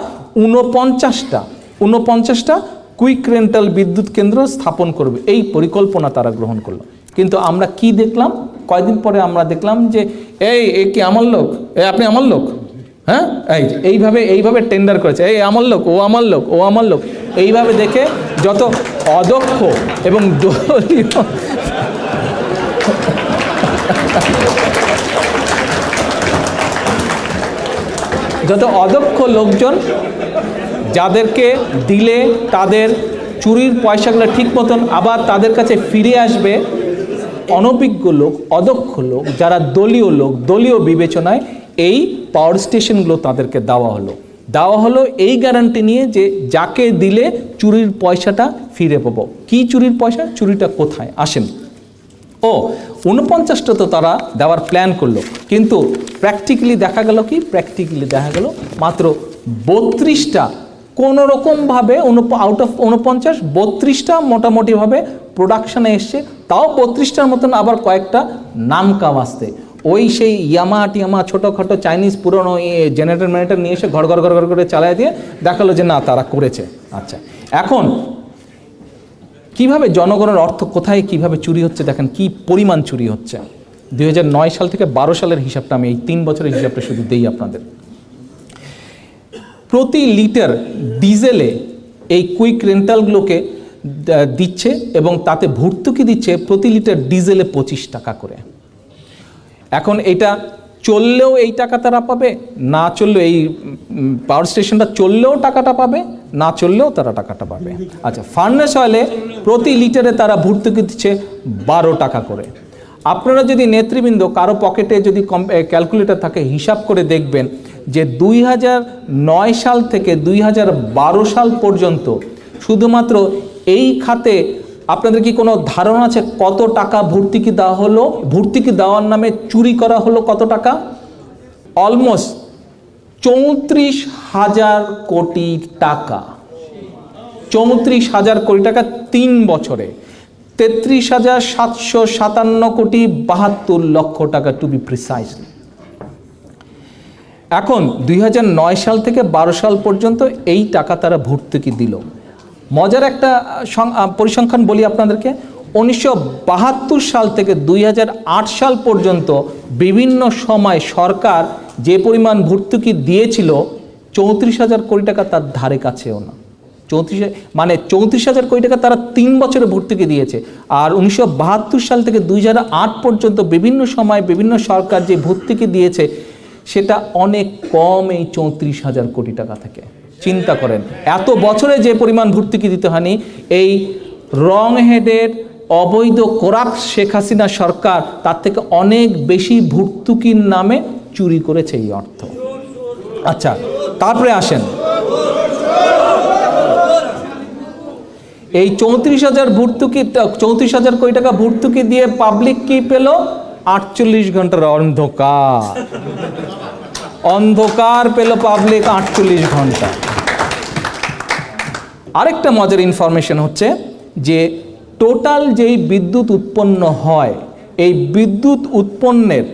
49টা কুইক রেন্টাল বিদ্যুৎ কেন্দ্র স্থাপন করবে, এই পরিকল্পনা তারা গ্রহণ করলো। কিন্তু আমরা কি দেখলাম, কয়েকদিন পরে আমরা দেখলাম যে এই কি আমার লোক, আপনি আমার লোক, হ্যাঁ এইভাবে টেন্ডার করেছে, এই আমার লোক, ও আমার লোক, ও আমার লোক, এইভাবে দেখে যত অদক্ষ এবং যত অদক্ষ লোকজন, যাদেরকে দিলে তাদের চুরির পয়সাগুলো ঠিক মতন আবার তাদের কাছে ফিরে আসবে, অনভিজ্ঞ লোক, অদক্ষ লোক, যারা দলীয় লোক, দলীয় বিবেচনায় এই পাওয়ার স্টেশনগুলো তাদেরকে দেওয়া হলো এই গ্যারান্টি নিয়ে যে যাকে দিলে চুরির পয়সাটা ফিরে পাবো। কি চুরির পয়সা? চুরিটা কোথায়? আসেন, 49টা তো তারা দেওয়ার প্ল্যান করলো, কিন্তু প্র্যাকটিক্যালি দেখা গেল কি? মাত্র 32টা কোনো রকমভাবে আউট অফ 49, 32টা মোটামুটিভাবে প্রোডাকশানে এসছে। তাও 32টার মতন আবার কয়েকটা নামকা বাঁচতে, ওই সেই ইয়ামা ছোটোখাটো চাইনিজ পুরনো জেনারেটর নিয়ে এসে ঘর করে চালায় দিয়ে দেখালো যে না, তারা করেছে। আচ্ছা, এখন কিভাবে জনগণের অর্থ কোথায় কিভাবে চুরি হচ্ছে দেখেন, কি পরিমাণ চুরি হচ্ছে। 2009 সাল থেকে 12 সালের হিসাবটা আমি এই 3 বছরের হিসাবটা শুধু দেই আপনাদের। প্রতি লিটার ডিজেলে এই কুইক রেন্টালগুলোকে দিচ্ছে, এবং তাতে ভর্তুকি দিচ্ছে প্রতি লিটার ডিজেলে 25 টাকা করে। এখন এটা চললেও এই টাকা তারা পাবে, না চললেও এই পাওয়ার স্টেশনটা চললেও টাকাটা পাবে, না চললেও তারা টাকাটা পাবে। আচ্ছা, ফার্নেস অয়েলে প্রতি লিটারে তারা ভর্তুকি দিচ্ছে 12 টাকা করে। আপনারা যদি নেতৃবৃন্দ কারো পকেটে যদি ক্যালকুলেটর থাকে, হিসাব করে দেখবেন যে 2009 সাল থেকে 2012 সাল পর্যন্ত শুধুমাত্র এই খাতে আপনাদের কি কোনো ধারণা আছে কত টাকা ভর্তুকি দেওয়া হলো? ভর্তুকি দেওয়ার নামে চুরি করা হলো কত টাকা? অলমোস্ট 34,000 কোটি টাকা। 34,000 কোটি টাকা 3 বছরে, 33,757 কোটি 72 লক্ষ টাকা টু বি প্রিসাইসলি। এখন 2009 সাল থেকে 12 সাল পর্যন্ত এই টাকা তারা ভর্তুকি দিল। মজার একটা পরিসংখ্যান বলি আপনাদেরকে, 1972 সাল থেকে 2008 সাল পর্যন্ত বিভিন্ন সময় সরকার যে পরিমাণ ভর্তুকি দিয়েছিল 34,000 কোটি টাকা তার ধারে কাছেও না। 34,000 কোটি টাকা তারা 3 বছরে ভর্তুকি দিয়েছে। আর 1972 সাল থেকে 2008 পর্যন্ত বিভিন্ন সময় বিভিন্ন সরকার যে ভর্তুকি দিয়েছে সেটা অনেক কম এই 34,000 কোটি টাকা থেকে। চিন্তা করেন, এত বছরে যে পরিমাণ ভর্তুকি দিতে হয়নি, এই রং হেডেড অবৈধ করাপ্ট শেখ হাসিনা সরকার তার থেকে অনেক বেশি ভর্তুকির নামে চুরি করেছে এই অর্থ। আচ্ছা, তারপরে আসেন, এই 34,000 ভর্তুকি, 34,000 কোটি টাকা ভর্তুকি দিয়ে পাবলিক কি পেল? 48 ঘন্টার অন্ধকার। অন্ধকার পেল পাবলিক 48 ঘন্টা। আরেকটা মজার ইনফরমেশন হচ্ছে যে টোটাল যেই বিদ্যুৎ উৎপন্ন হয়, এই বিদ্যুৎ উৎপন্নের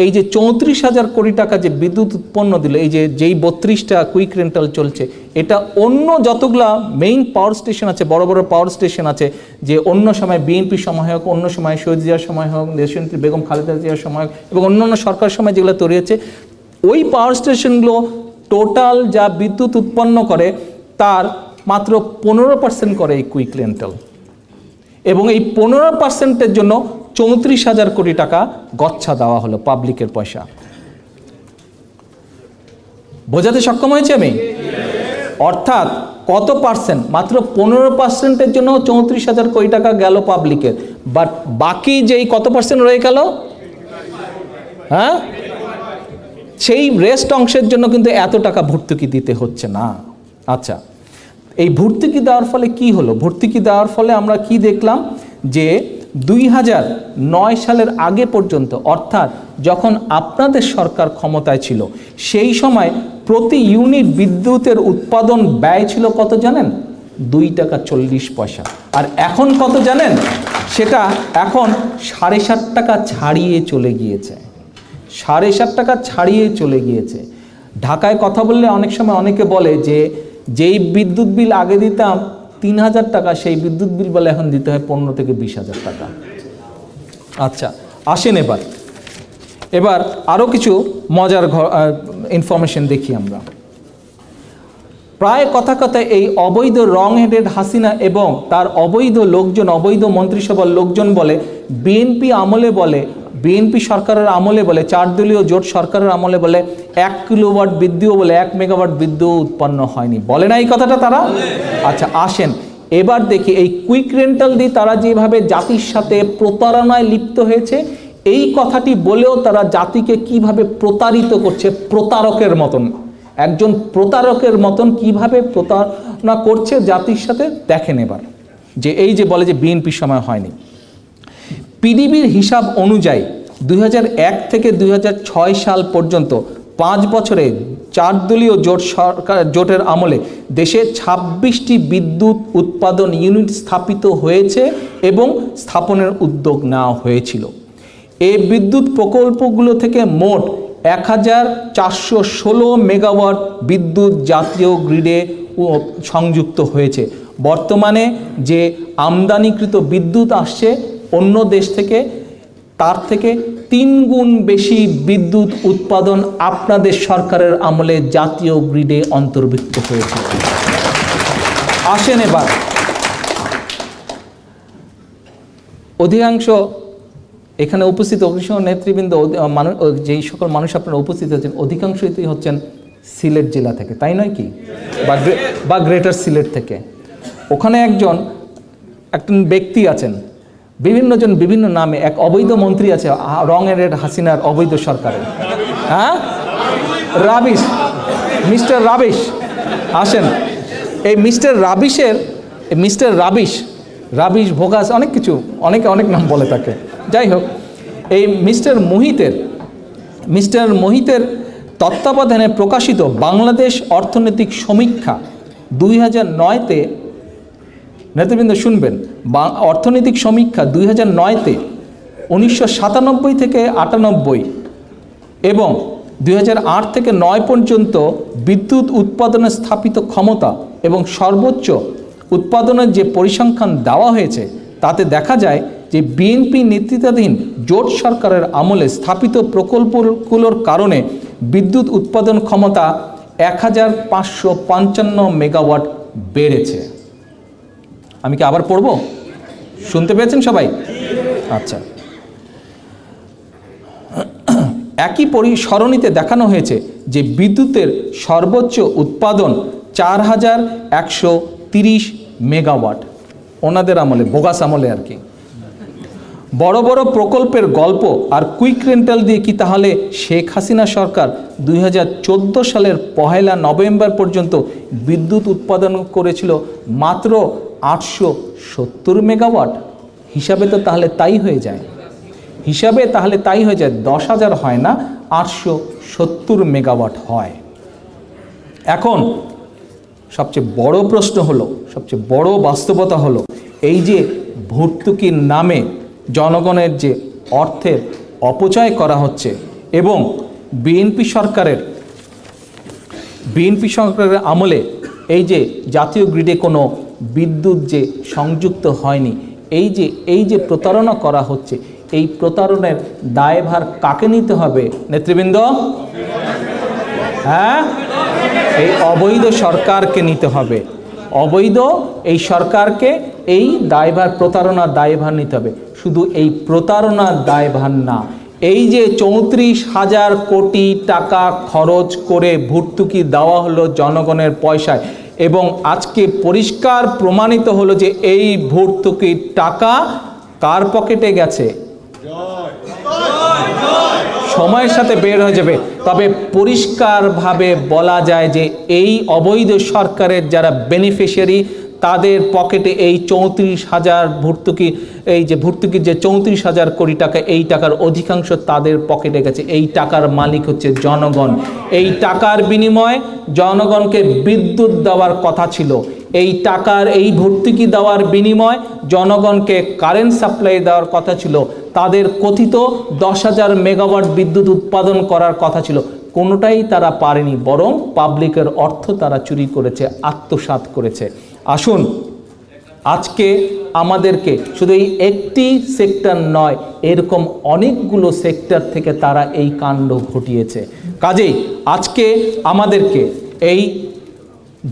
এই যে 34,000 কোটি টাকা যে বিদ্যুৎ উৎপন্ন দিল, এই যে যেই 32টা কুইক রেন্টাল চলছে, এটা অন্য যতগুলা মেইন পাওয়ার স্টেশন আছে, বড় বড় পাওয়ার স্টেশন আছে, যে অন্য সময় বিএনপি সময় হোক, অন্য সময় শহীদ জিয়ার সময় হোক, দেশনেত্রী বেগম খালেদা জিয়ার সময় হোক, এবং অন্যান্য সরকার সময় যেগুলো তৈরি হচ্ছে, ওই পাওয়ার স্টেশনগুলো টোটাল যা বিদ্যুৎ উৎপন্ন করে তার মাত্র 15% করে এই কুইক রেন্টাল। এবং এই 15%-এর জন্য 34,000 কোটি টাকা গচ্ছা দেওয়া হলো পাবলিকের পয়সা। বোঝাতে সক্ষম হয়েছে আমি? অর্থাৎ কত পার্সেন্ট? মাত্র 15%-এর জন্য 34,000 কোটি টাকা গেল পাবলিকের, বাট বাকি যেই কত পার্সেন্ট রয়ে গেল, হ্যাঁ, সেই রেস্ট অংশের জন্য কিন্তু এত টাকা ভর্তুকি দিতে হচ্ছে না। আচ্ছা, এই ভর্তুকি দেওয়ার ফলে কি হলো? ভর্তুকি দেওয়ার ফলে আমরা কি দেখলাম যে 2009 সালের আগে পর্যন্ত, অর্থাৎ যখন আপনাদের সরকার ক্ষমতায় ছিল, সেই সময় প্রতি ইউনিট বিদ্যুতের উৎপাদন ব্যয় ছিল কত জানেন? 2 টাকা 40 পয়সা। আর এখন কত জানেন? সেটা এখন 7.5 টাকা ছাড়িয়ে চলে গিয়েছে। 7.5 টাকা ছাড়িয়ে চলে গিয়েছে। ঢাকায় কথা বললে অনেক সময় অনেকে বলে যে যেই বিদ্যুৎ বিল আগে দিতাম 3,000 টাকা, সেই বিদ্যুৎ বিল বলে এখন দিতে হয় 15 থেকে 20,000 টাকা। আচ্ছা, আসেন এবার আরও কিছু মজার ইনফরমেশন দেখি আমরা। প্রায় কথা এই অবৈধ রং হেডেড হাসিনা এবং তার অবৈধ লোকজন, অবৈধ মন্ত্রিসভার লোকজন বলে বিএনপি আমলে, বলে বিএনপি সরকারের আমলে, বলে 4 দলীয় জোট সরকারের আমলে বলে 1 কিলোওয়াট বিদ্যুৎ, বলে 1 মেগাওয়াট বিদ্যুৎ উৎপন্ন হয়নি। বলে না এই কথাটা তারা? আচ্ছা, আসেন এবার দেখি এই কুইক রেন্টাল দিয়ে তারা যেভাবে জাতির সাথে প্রতারণায় লিপ্ত হয়েছে, এই কথাটি বলেও তারা জাতিকে কিভাবে প্রতারিত করছে, প্রতারকের মতন, একজন প্রতারকের মতন কিভাবে প্রতারণা করছে জাতির সাথে। দেখেন এবার যে এই যে বলে যে বিএনপির সময় হয়নি, পিডিবির হিসাব অনুযায়ী 2001 থেকে 2006 সাল পর্যন্ত 5 বছরে 4 দলীয় জোটের আমলে দেশে 26টি বিদ্যুৎ উৎপাদন ইউনিট স্থাপিত হয়েছে এবং স্থাপনের উদ্যোগ নেওয়া হয়েছিল। এই বিদ্যুৎ প্রকল্পগুলো থেকে মোট 1416 মেগাওয়াট বিদ্যুৎ জাতীয় গ্রিডে সংযুক্ত হয়েছে। বর্তমানে যে আমদানিকৃত বিদ্যুৎ আসছে অন্য দেশ থেকে, তার থেকে 3 গুণ বেশি বিদ্যুৎ উৎপাদন আপনাদের সরকারের আমলে জাতীয় গ্রিডে অন্তর্ভুক্ত হয়েছে। আসেন এবার, অধিকাংশ এখানে উপস্থিত নেতৃবৃন্দ, যেই সকল মানুষ আপনারা উপস্থিত হচ্ছেন, অধিকাংশই হচ্ছেন সিলেট জেলা থেকে, তাই নয় কি? বা গ্রেটার সিলেট থেকে। ওখানে একজন ব্যক্তি আছেন, বিভিন্নজন বিভিন্ন নামে, এক অবৈধ মন্ত্রী আছে রঙের হাসিনার অবৈধ সরকারের, হ্যাঁ, রাবিশ, মিস্টার রাবিশ। আসেন, এই মিস্টার রাবিশ ভোগাস, অনেক কিছু, অনেকে অনেক নাম বলে তাকে। যাই হোক, এই মিস্টার মোহিতের তত্ত্বাবধানে প্রকাশিত বাংলাদেশ অর্থনৈতিক সমীক্ষা 2009-তে, নেতৃবৃন্দ শুনবেন, অর্থনৈতিক সমীক্ষা 2009-তে 1997 থেকে 98 এবং 2008 থেকে 9 পর্যন্ত বিদ্যুৎ উৎপাদনে স্থাপিত ক্ষমতা এবং সর্বোচ্চ উৎপাদনের যে পরিসংখ্যান দেওয়া হয়েছে, তাতে দেখা যায় যে বিএনপি নেতৃত্বাধীন জোট সরকারের আমলে স্থাপিত প্রকল্পগুলোর কারণে বিদ্যুৎ উৎপাদন ক্ষমতা 1555 মেগাওয়াট বেড়েছে। আমি কি আবার পড়ব? শুনতে পেয়েছেন সবাই? আচ্ছা, একই সরণিতে দেখানো হয়েছে যে বিদ্যুতের সর্বোচ্চ উৎপাদন 4130 মেগাওয়াট ওনাদের আমলে, বোগাস আমলে আর কি। বড় বড় প্রকল্পের গল্প আর কুইক রেন্টাল দিয়ে কি তাহলে শেখ হাসিনা সরকার 2014 সালের 1 নভেম্বর পর্যন্ত বিদ্যুৎ উৎপাদন করেছিল মাত্র 870 মেগাওয়াট? হিসাবে তো তাহলে তাই হয়ে যায়, 10,000 হয় না, 870 মেগাওয়াট হয়। এখন সবচেয়ে বড় প্রশ্ন হলো, সবচেয়ে বড় বাস্তবতা হলো, এই যে ভর্তুকির নামে জনগণের যে অর্থের অপচয় করা হচ্ছে এবং বিএনপি সরকারের আমলে এই যে জাতীয় গ্রিডে কোনো বিদ্যুৎ যে সংযুক্ত হয়নি, এই যে প্রতারণা করা হচ্ছে, এই প্রতারণের দায়ভার কাকে নিতে হবে নেতৃবৃন্দ? হ্যাঁ, এই অবৈধ সরকারকে নিতে হবে। অবৈধ এই সরকারকে এই দায়ভার, প্রতারণার দায়ভার নিতে হবে। শুধু এই প্রতারণার দায়ভার না, এই যে 34,000 কোটি টাকা খরচ করে ভর্তুকি দেওয়া হলো জনগণের পয়সায়, এবং আজকে পরিষ্কার প্রমাণিত হলো যে এই ভর্তুকির টাকা কার পকেটে গেছে? সময়ের সাথে বের হয়ে যাবে, তবে পরিষ্কারভাবে বলা যায় যে এই অবৈধ সরকারের যারা বেনিফিশিয়ারি, তাদের পকেটে এই 34,000 ভর্তুকি, এই যে ভর্তুকির যে 34,000 কোটি টাকা, এই টাকার অধিকাংশ তাদের পকেটে গেছে। এই টাকার মালিক হচ্ছে জনগণ। এই টাকার বিনিময়ে জনগণকে বিদ্যুৎ দেওয়ার কথা ছিল, এই টাকার, এই ভর্তুকি দেওয়ার বিনিময় জনগণকে কারেন্ট সাপ্লাই দেওয়ার কথা ছিল, তাদের কথিত 10,000 মেগাওয়াট বিদ্যুৎ উৎপাদন করার কথা ছিল। কোনোটাই তারা পারেনি, বরং পাবলিকের অর্থ তারা চুরি করেছে, আত্মসাৎ করেছে। আসুন, আজকে আমাদেরকে শুধু এই একটি সেক্টর নয়, এরকম অনেকগুলো সেক্টর থেকে তারা এই কাণ্ড ঘটিয়েছে। কাজেই আজকে আমাদেরকে এই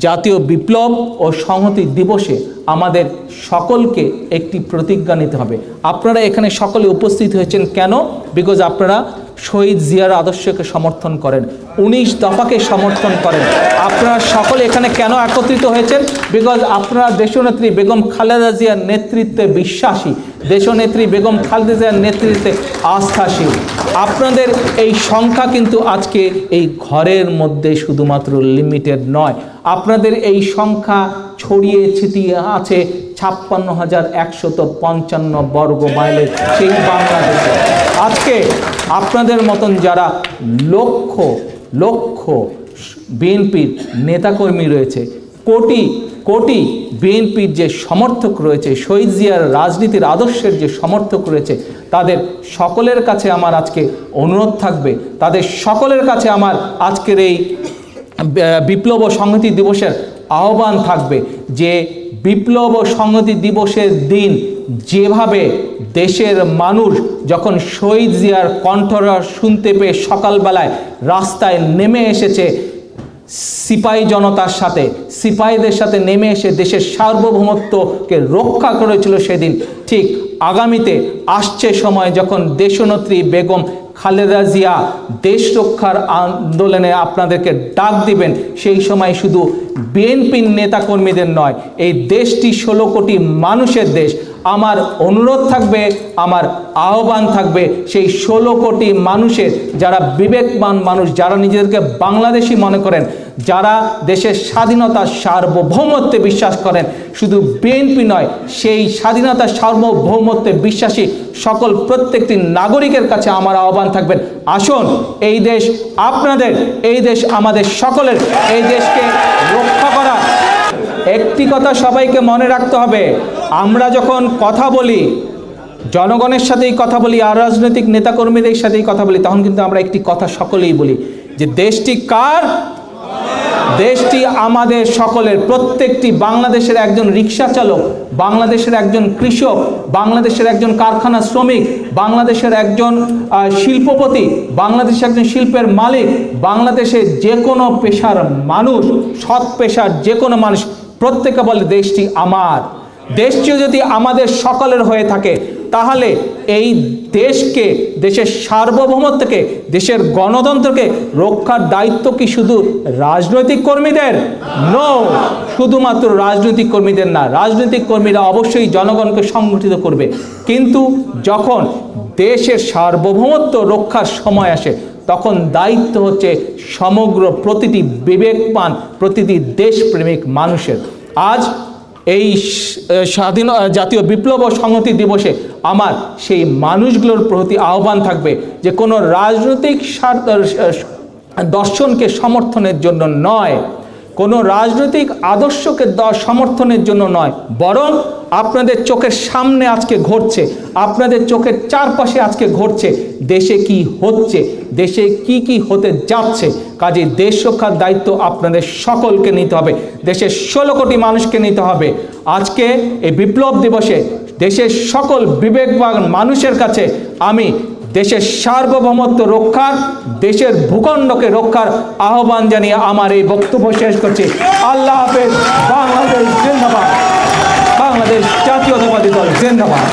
জাতীয় বিপ্লব ও সংহতি দিবসে আমাদের সকলকে একটি প্রতিজ্ঞা নিতে হবে। আপনারা এখানে সকলে উপস্থিত হয়েছেন কেন? বিকজ আপনারা শহীদ জিয়ার আদর্শকে সমর্থন করেন, 19 দফাকে সমর্থন করেন। আপনারা সকলে এখানে কেন একত্রিত হয়েছেন? বিকজ আপনারা দেশনেত্রী বেগম খালেদা জিয়ার নেতৃত্বে বিশ্বাসী, দেশনেত্রী বেগম খালেদা জিয়ার নেতৃত্বে আস্থাশীল। আপনাদের এই সংখ্যা কিন্তু আজকে এই ঘরের মধ্যে শুধুমাত্র লিমিটেড নয়, আপনাদের এই সংখ্যা ছড়িয়ে ছিটিয়ে আছে 56,155 বর্গ মাইলের সেই বাংলাদেশে। আজকে আপনাদের মতন যারা লক্ষ লক্ষ বিএনপির নেতাকর্মী রয়েছে, কোটি কোটি বিএনপির যে সমর্থক রয়েছে, শহীদ জিয়ার রাজনীতির আদর্শের যে সমর্থক রয়েছে, তাদের সকলের কাছে আমার আজকে অনুরোধ থাকবে, তাদের সকলের কাছে আমার আজকের এই বিপ্লব ও সংহতি দিবসের আহ্বান থাকবে যে বিপ্লব ও সংহতি দিবসের দিন যেভাবে দেশের মানুষ যখন শহীদ জিয়ার কণ্ঠস্বর শুনতে পেয়ে সকালবেলায় রাস্তায় নেমে এসেছে, সিপাহী জনতার সাথে, সিপাহীদের সাথে নেমে এসে দেশের সার্বভৌমত্বকে রক্ষা করেছিল সেদিন, ঠিক আগামীতে আসছে সময় যখন দেশনেত্রী বেগম খালেদা জিয়া দেশ রক্ষার আন্দোলনে আপনাদেরকে ডাক দিবেন, সেই সময় শুধু বিএনপির নেতাকর্মীদের নয়, এই দেশটি 16 কোটি মানুষের দেশ। আমার অনুরোধ থাকবে, আমার আহ্বান থাকবে সেই 16 কোটি মানুষের, যারা বিবেকবান মানুষ, যারা নিজেদেরকে বাংলাদেশি মনে করেন, যারা দেশের স্বাধীনতা সার্বভৌমত্বে বিশ্বাস করেন, শুধু বিএনপি নয়, সেই স্বাধীনতা সার্বভৌমত্বে বিশ্বাসী সকল প্রত্যেকটি নাগরিকের কাছে আমার আহ্বান থাকবেন, আসুন, এই দেশ আপনাদের, এই দেশ আমাদের সকলের, এই দেশকে রক্ষা করা। একটি কথা সবাইকে মনে রাখতে হবে, আমরা যখন কথা বলি, জনগণের সাথেই কথা বলি আর রাজনৈতিক নেতাকর্মীদের সাথেই কথা বলি, তখন কিন্তু আমরা একটি কথা সকলেই বলি যে দেশটি কার? দেশটি আমাদের সকলের। প্রত্যেকটি বাংলাদেশের একজন রিক্সা চালক, বাংলাদেশের একজন কৃষক, বাংলাদেশের একজন কারখানা শ্রমিক, বাংলাদেশের একজন শিল্পপতি, বাংলাদেশের একজন শিল্পের মালিক, বাংলাদেশের যে কোনো পেশার মানুষ, সৎ পেশার যে কোনো মানুষ, প্রত্যেকে বলে দেশটি আমার। দেশটিও যদি আমাদের সকলের হয়ে থাকে, তাহলে এই দেশকে, দেশের সার্বভৌমত্বকে, দেশের গণতন্ত্রকে রক্ষার দায়িত্ব কি শুধু রাজনৈতিক কর্মীদের? নো, শুধুমাত্র রাজনৈতিক কর্মীদের না। রাজনৈতিক কর্মীরা অবশ্যই জনগণকে সংগঠিত করবে, কিন্তু যখন দেশের সার্বভৌমত্ব রক্ষার সময় আসে, তখন দায়িত্ব হচ্ছে সমগ্র প্রতিটি বিবেকবান, প্রতিটি দেশপ্রেমিক মানুষের। আজ এই স্বাধীন জাতীয় বিপ্লব ও সংহতি দিবসে আমার সেই মানুষগুলোর প্রতি আহ্বান থাকবে যে কোনো রাজনৈতিক দর্শনকে সমর্থনের জন্য নয়, কোনো রাজনৈতিক আদর্শকে সমর্থনের জন্য নয়, বরং আপনাদের চোখের সামনে আজকে ঘটছে, আপনাদের চোখের চারপাশে আজকে ঘটছে, দেশে কি হচ্ছে, দেশে কি কি হতে যাচ্ছে। কাজে দেশ রক্ষার দায়িত্ব আপনাদের সকলকে নিতে হবে, দেশের 16 কোটি মানুষকে নিতে হবে। আজকে এই বিপ্লব দিবসে দেশের সকল বিবেকবান মানুষের কাছে আমি দেশের সার্বভৌমত্ব রক্ষার, দেশের ভূখণ্ডকে রক্ষার আহ্বান জানিয়ে আমার এই বক্তব্য শেষ করছি। আল্লাহ হাফেজ। বাংলাদেশ জিন্দাবাদ। বাংলাদেশ জাতীয়তাবাদী দল জিন্দাবাদ।